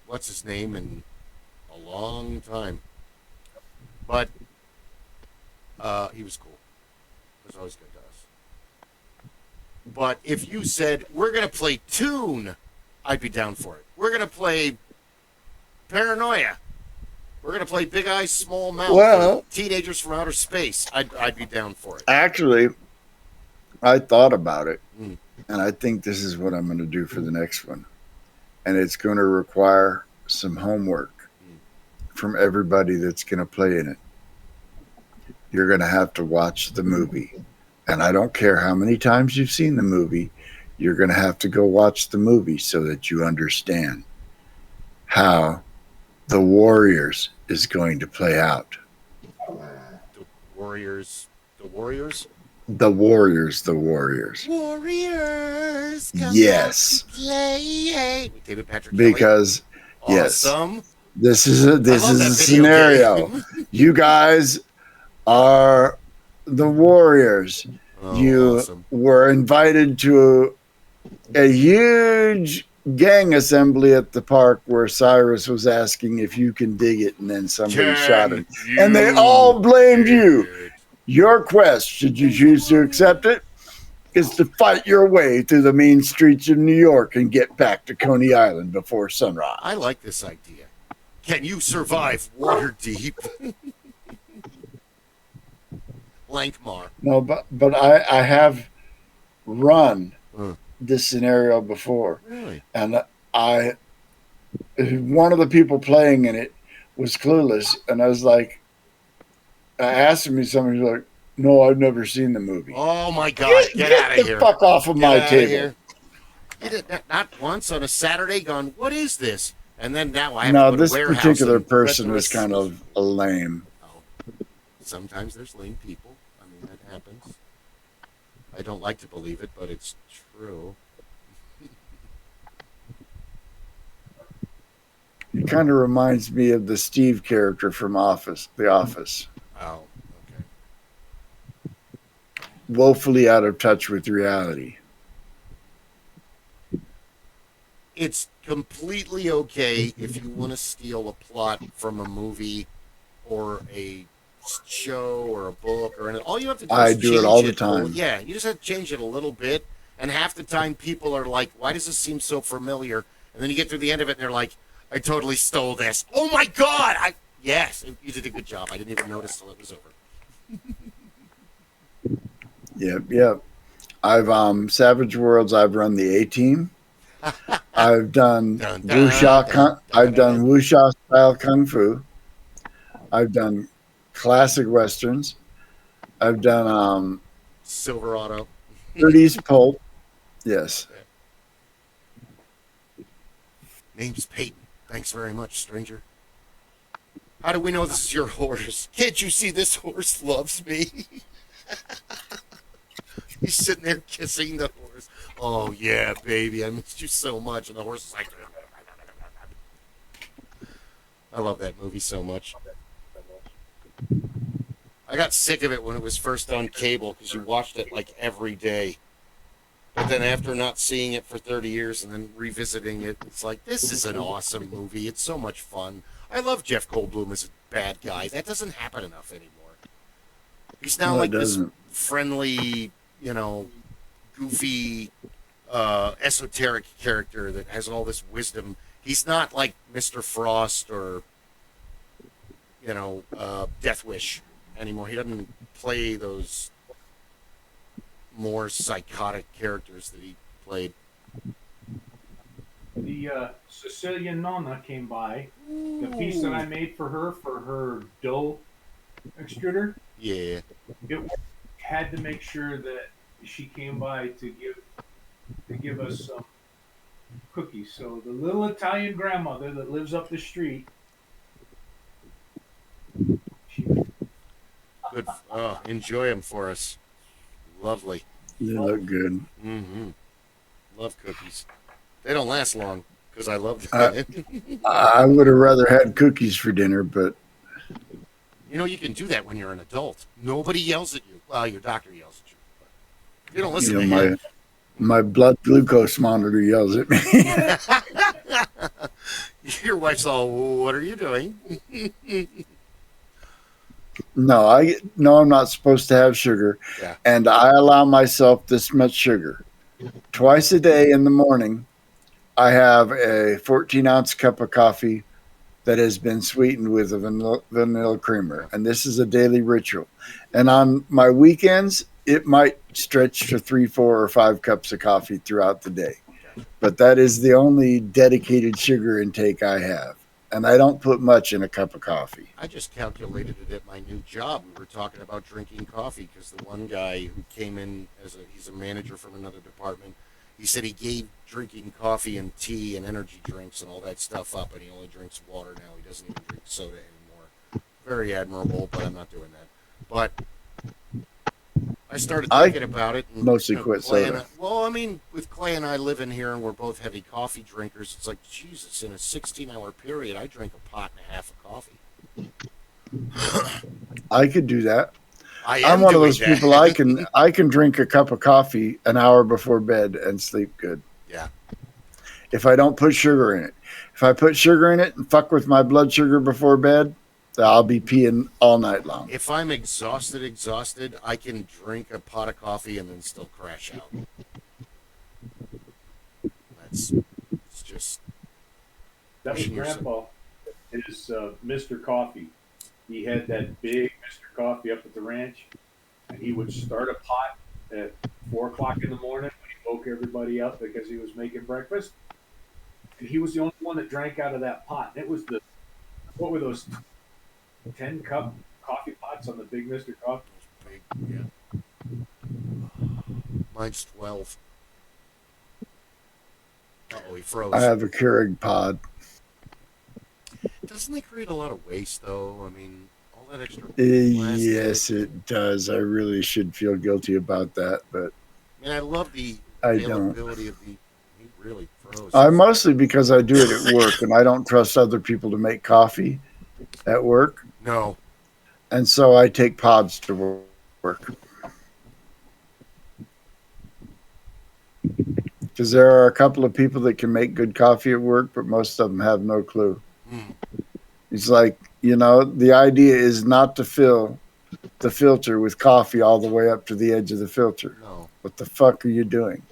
what's his name in a long time. But he was cool. He was always good to us. But if you said, we're going to play Toon, I'd be down for it. We're going to play Paranoia. We're going to play Big Eyes, Small Mouth. Well, Teenagers from Outer Space. I'd be down for it. Actually, I thought about it, and I think this is what I'm going to do for the next one. And it's going to require some homework from everybody that's going to play in it. You're going to have to watch the movie. And I don't care how many times you've seen the movie, you're going to have to go watch the movie so that you understand how the Warriors is going to play out. The Warriors. The Warriors? The Warriors. The Warriors. Warriors. Come yes. Out to play. David Patrick because Kelly. Yes. Awesome. This is a scenario. You guys are the Warriors. you awesome. were invited to a huge gang assembly at the park where Cyrus was asking if you can dig it, and then somebody shot him. And they all blamed you. Your quest, should you choose to accept it, is to fight your way through the mean streets of New York and get back to Coney Island before sunrise. I like this idea. Can you survive water deep? Lankmar. No, but I have run this scenario before. Really? And one of the people playing in it was clueless, and I was like, I asked him, somebody's like, no, I've never seen the movie. Oh my God! Get out of here! Fuck off of my table! You did not once on a Saturday. Gone. What is this? And then now I have No, to go this to warehouse particular and person read was the kind of lame. Oh, sometimes there's lame people. I mean, that happens. I don't like to believe it, but it's true. He kind of reminds me of the Steve character from The Office. Oh, okay. Woefully out of touch with reality. It's completely okay if you want to steal a plot from a movie or a show or a book or anything. All you have to do is do it all the time. Yeah, you just have to change it a little bit. And half the time people are like, why does this seem so familiar? And then you get through the end of it and they're like, I totally stole this. Oh my God! Yes, you did a good job. I didn't even notice till it was over. Yep. I've Savage Worlds. I've run the A-Team. I've done wuxia style kung fu. I've done classic westerns. I've done Silverado. 30s pulp. Yes. Name's Peyton. Thanks very much, stranger. How do we know this is your horse? Can't you see this horse loves me? He's sitting there kissing the horse. Oh, yeah, baby, I missed you so much. And the horse is like... I love that movie so much. I got sick of it when it was first on cable because you watched it like every day. But then after not seeing it for 30 years and then revisiting it, it's like, this is an awesome movie. It's so much fun. I love Jeff Goldblum as a bad guy. That doesn't happen enough anymore. He's now like this friendly, goofy, esoteric character that has all this wisdom. He's not like Mr. Frost or, Death Wish anymore. He doesn't play those more psychotic characters that he played. The Sicilian Nonna came by. Ooh. The piece that I made for her dough extruder. Yeah. It had to make sure that she came by to give us some cookies. So the little Italian grandmother that lives up the street. Good. Oh, enjoy them for us. Lovely. They look good. Mm-hmm. Love cookies. They don't last long because I love them. I would have rather had cookies for dinner, but... You can do that when you're an adult. Nobody yells at you. Well, your doctor yells at you. But you don't listen to him. My blood glucose monitor yells at me. Your wife's all, what are you doing? No, I'm not supposed to have sugar. Yeah. And I allow myself this much sugar. Twice a day in the morning, I have a 14-ounce cup of coffee that has been sweetened with a vanilla creamer. And this is a daily ritual. And on my weekends, it might stretch to 3, 4, or 5 cups of coffee throughout the day. But that is the only dedicated sugar intake I have. And I don't put much in a cup of coffee. I just calculated it at my new job. We were talking about drinking coffee because the one guy who came in he's a manager from another department. He said he gave drinking coffee and tea and energy drinks and all that stuff up, and he only drinks water now. He doesn't even drink soda anymore. Very admirable, but I'm not doing that. But I started thinking about it. And, mostly quit soda. With Clay and I living here and we're both heavy coffee drinkers, it's like, Jesus, in a 16-hour period, I drank a pot and a half of coffee. I could do that. I I'm am one of doing those that. people. I can drink a cup of coffee an hour before bed and sleep good. Yeah. If I don't put sugar in it. If I put sugar in it and fuck with my blood sugar before bed, I'll be peeing all night long. If I'm exhausted, I can drink a pot of coffee and then still crash out. It's just That was pushing yourself. Grandpa. His Mr. Coffee. He had that big Mr. Coffee up at the ranch, and he would start a pot at 4:00 in the morning when he woke everybody up because he was making breakfast. And he was the only one that drank out of that pot. And it was what were those 10-cup coffee pots on the big Mr. Coffee? Big, yeah. Mine's 12. Uh-oh, he froze. I have a Keurig pod. Doesn't it create a lot of waste, though? I mean, all that extra plastic. Yes, it does. I really should feel guilty about that, but I mean, I love the I don't. availability of the... He really froze. Mostly because I do it at work, and I don't trust other people to make coffee at work. No. And so I take pods to work. Because there are a couple of people that can make good coffee at work, but most of them have no clue. Mm. It's like, the idea is not to fill the filter with coffee all the way up to the edge of the filter. No. What the fuck are you doing?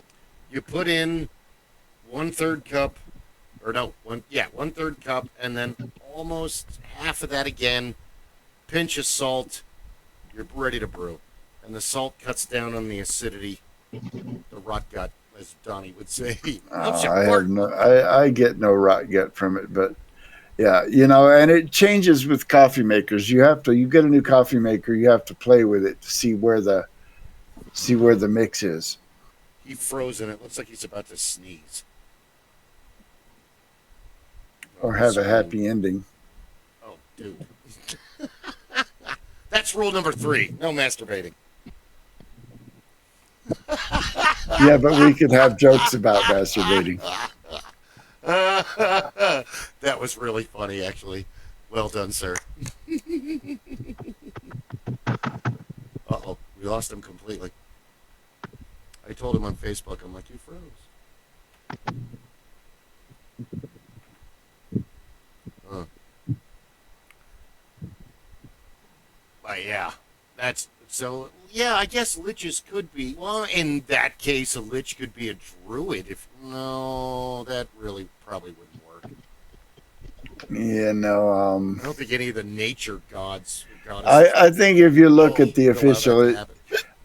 You put in 1/3 cup, or no, 1/3 cup, and then almost half of that again. Pinch of salt. You're ready to brew, and the salt cuts down on the acidity, the rot gut, as Donnie would say. I get no rot gut from it, but yeah, and it changes with coffee makers. You get a new coffee maker, you have to play with it to see where the mix is. He froze in it. Looks like he's about to sneeze. Or have a happy ending. Oh, dude. That's rule number 3. No masturbating. Yeah, but we could have jokes about masturbating. That was really funny, actually. Well done, sir. Uh-oh, we lost him completely. I told him on Facebook, I'm like, you froze. But yeah, I guess liches could be, well, in that case, a lich could be a druid. No, that really probably wouldn't work. Yeah, I don't think any of the nature gods. I think if you look at the official,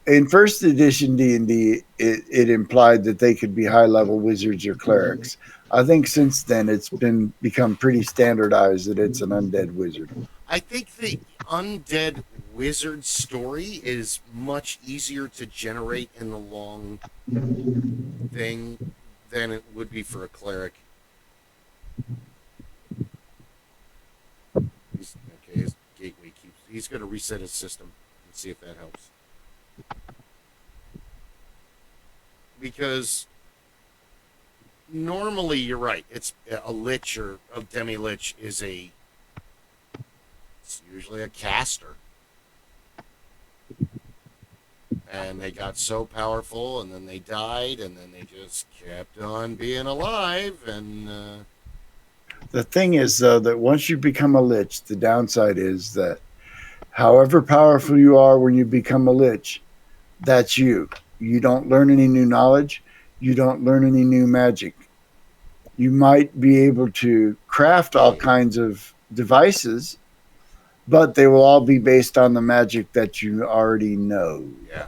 in first edition D&D, it implied that they could be high-level wizards or clerics. I think since then it's become pretty standardized that it's an undead wizard. I think the undead wizard story is much easier to generate in the long thing than it would be for a cleric. His gateway he's going to reset his system and see if that helps. Because normally you're right, it's a lich or a demi-lich it's usually a caster. And they got so powerful, and then they died, and then they just kept on being alive, and... The thing is, though, that once you become a lich, the downside is that however powerful you are when you become a lich, that's you. You don't learn any new knowledge. You don't learn any new magic. You might be able to craft all kinds of devices, but they will all be based on the magic that you already know. Yeah.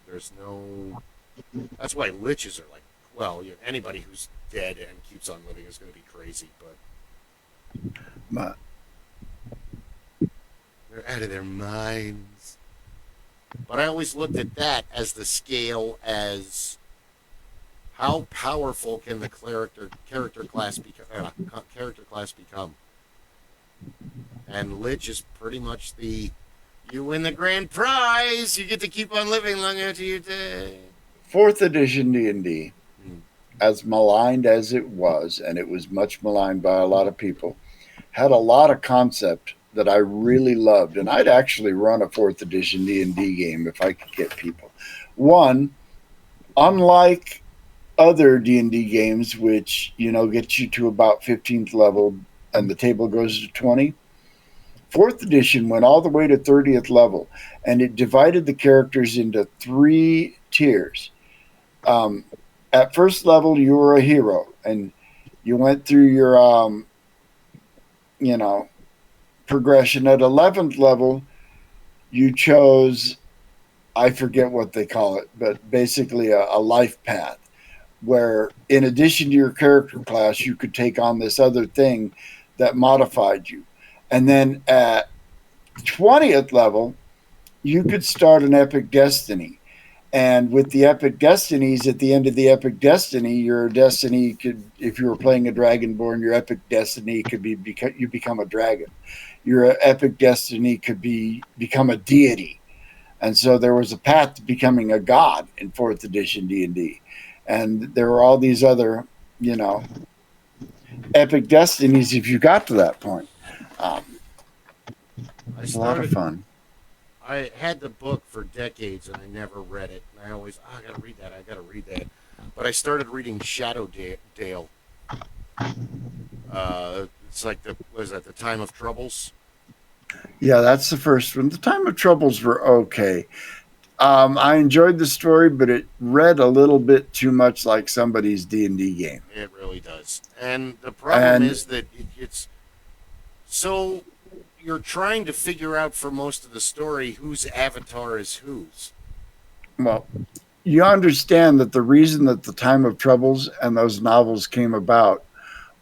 There's no... That's why liches are like... Well, anybody who's dead and keeps on living is going to be crazy, but... They're out of their minds. But I always looked at that as the scale as how powerful can the character class become. And Lich is pretty much you win the grand prize. You get to keep on living long after you die. 4th edition D&D, as maligned as it was, and it was much maligned by a lot of people, had a lot of concept that I really loved, and I'd actually run a 4th edition D&D game if I could get people. One, unlike other D&D games, which, get you to about 15th level and the table goes to 20, 4th edition went all the way to 30th level, and it divided the characters into 3 tiers. At first level, you were a hero, and you went through your, progression. At 11th level, you chose, I forget what they call it, but basically a life path, where in addition to your character class, you could take on this other thing that modified you. And then at 20th level, you could start an epic destiny. And with the epic destinies, at the end of the epic destiny, your destiny could, if you were playing a dragonborn, your epic destiny could be you become a dragon. Your epic destiny could become a deity. And so there was a path to becoming a god in 4th edition D&D. And there were all these other, epic destinies if you got to that point. It's a lot of fun. I had the book for decades and I never read it. And I always, I gotta read that. But I started reading Shadow Dale. It's like the Time of Troubles? Yeah, that's the first one. The Time of Troubles were okay. I enjoyed the story, but it read a little bit too much like somebody's D&D game. It really does. And the problem is that it's so you're trying to figure out for most of the story whose avatar is whose. Well, you understand that the reason that the Time of Troubles and those novels came about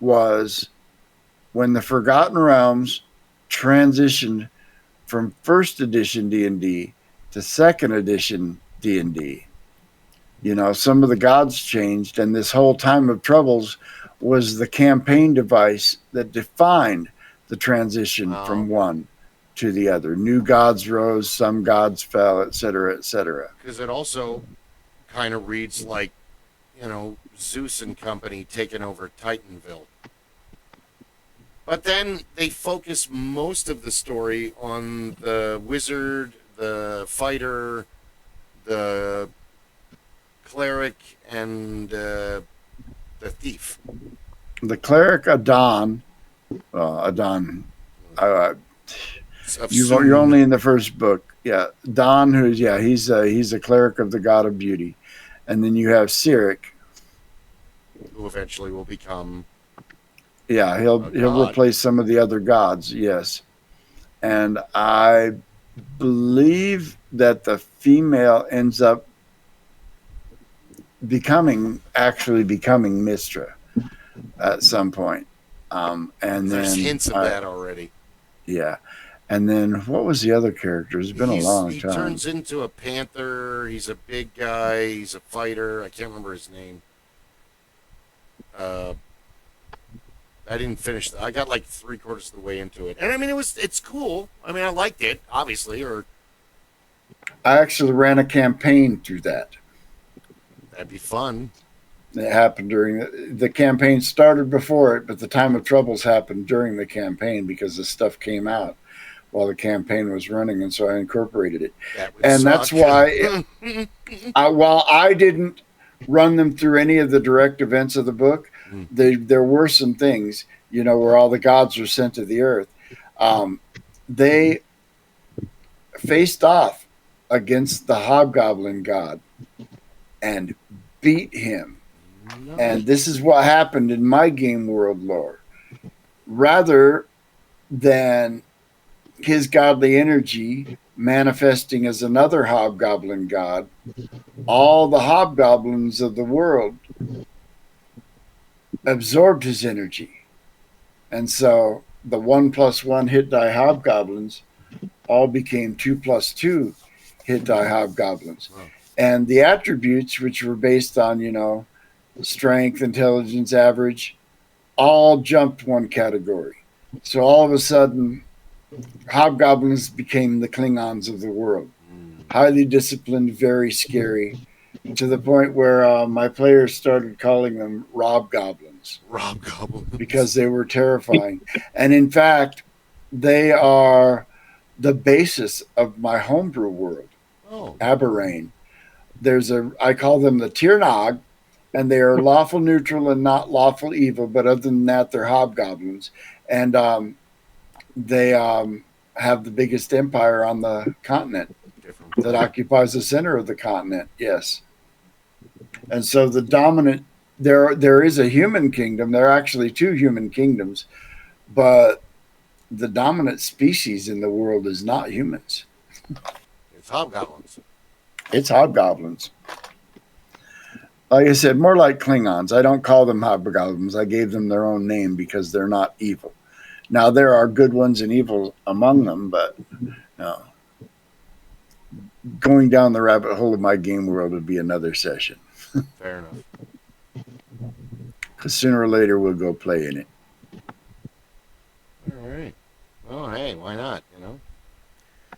was when the Forgotten Realms transitioned from 1st edition D&D to 2nd edition D&D. Some of the gods changed, and this whole Time of Troubles was the campaign device that defined the transition from one to the other. New gods rose, some gods fell, etc., etc. Because it also kind of reads like, Zeus and company taking over Titanville. But then they focus most of the story on the wizard, the fighter, the cleric, and the thief. The cleric Adon. You're only in the first book. Yeah, Don, he's a cleric of the god of beauty, and then you have Cyric, who eventually will become. Yeah, he'll replace some of the other gods. Yes, and I believe that the female ends up becoming Mistra at some point. And there's then hints of that already. Yeah. And then what was the other character? It's been a long time. He turns into a panther. He's a big guy. He's a fighter. I can't remember his name. I didn't finish. I got like 3/4 of the way into it. And I mean, it's cool. I mean, I liked it, obviously. I actually ran a campaign through that. That'd be fun. It happened during the campaign started before it, but the Time of Troubles happened during the campaign because the stuff came out while the campaign was running, and so I incorporated it. That's why, while I didn't run them through any of the direct events of the book, there were some things, where all the gods were sent to the earth. They faced off against the hobgoblin god and beat him. No. And this is what happened in my game world lore. Rather than his godly energy manifesting as another hobgoblin god, all the hobgoblins of the world absorbed his energy. And so the 1+1 hit die hobgoblins all became 2+2 hit die hobgoblins. Wow. And the attributes, which were based on, strength, intelligence, average, all jumped one category. So all of a sudden, hobgoblins became the Klingons of the world. Highly disciplined, very scary, to the point where my players started calling them Robgoblins. Robgoblins. Because they were terrifying. And in fact, they are the basis of my homebrew world, Oh, Aberrane. I call them the Tirnog, and they are lawful neutral and not lawful evil, but other than that, they're hobgoblins. And they have the biggest empire on the continent different. that occupies the center of the continent. Yes. And so the dominant, there is a human kingdom. There are actually two human kingdoms, but the dominant species in the world is not humans. It's hobgoblins. It's hobgoblins. Like I said, more like Klingons. I don't call them hobgoblins. I gave them their own name because they're not evil. Now, there are good ones and evil among them, but no. Going down the rabbit hole of my game world would be another session. Fair enough. Because sooner or later, we'll go play in it. All right. Well, hey, why not? You know,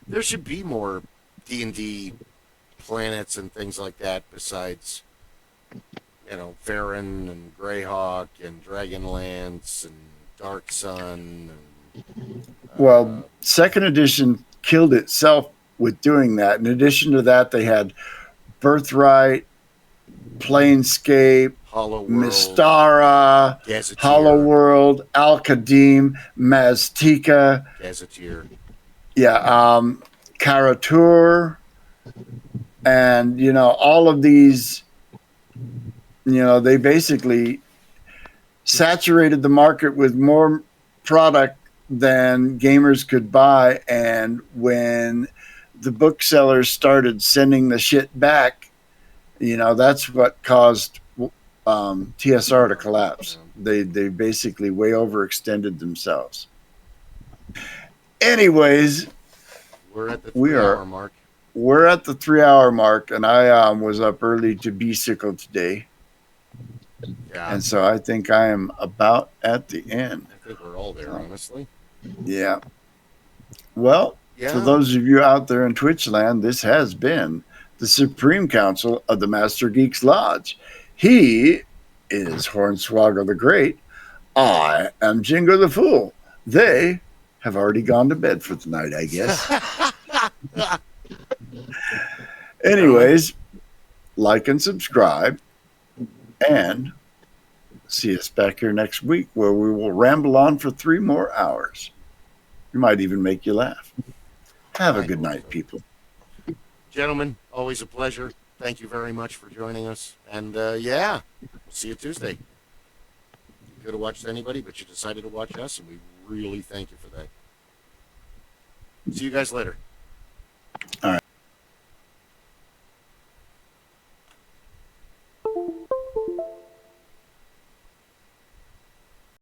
there should be more D&D planets and things like that besides, you know, Farron and Greyhawk and Dragonlance and Dark Sun. And, Well, second edition killed itself with doing that. In addition to that, they had Birthright, Planescape, Hollow World, Mystara, Gazetteer, Hollow World, Al-Qadim, Maztica, Gazetteer. yeah, Karatur, and, you know, all of these, you know, they basically saturated the market with more product than gamers could buy. And when the booksellers started sending the shit back, you know, that's what caused TSR to collapse. They basically way overextended themselves. Anyways, We're at the 3-hour mark. We're at the 3-hour mark, and I was up early to bicycle today. Yeah. And so I think I am about at the end. I think we're all there, honestly. Yeah. Well, for those of you out there in Twitch land, this has been the Supreme Council of the Master Geeks Lodge. He is Hornswoggle the Great. I am Jingo the Fool. They have already gone to bed for the night, I guess. Anyways, like and subscribe, and see us back here next week where we will ramble on for 3 more hours. We might even make you laugh. Have a good night, people. Gentlemen, always a pleasure. Thank you very much for joining us. And yeah, see you Tuesday. You could have watched anybody, but you decided to watch us, and we really thank you for that. See you guys later.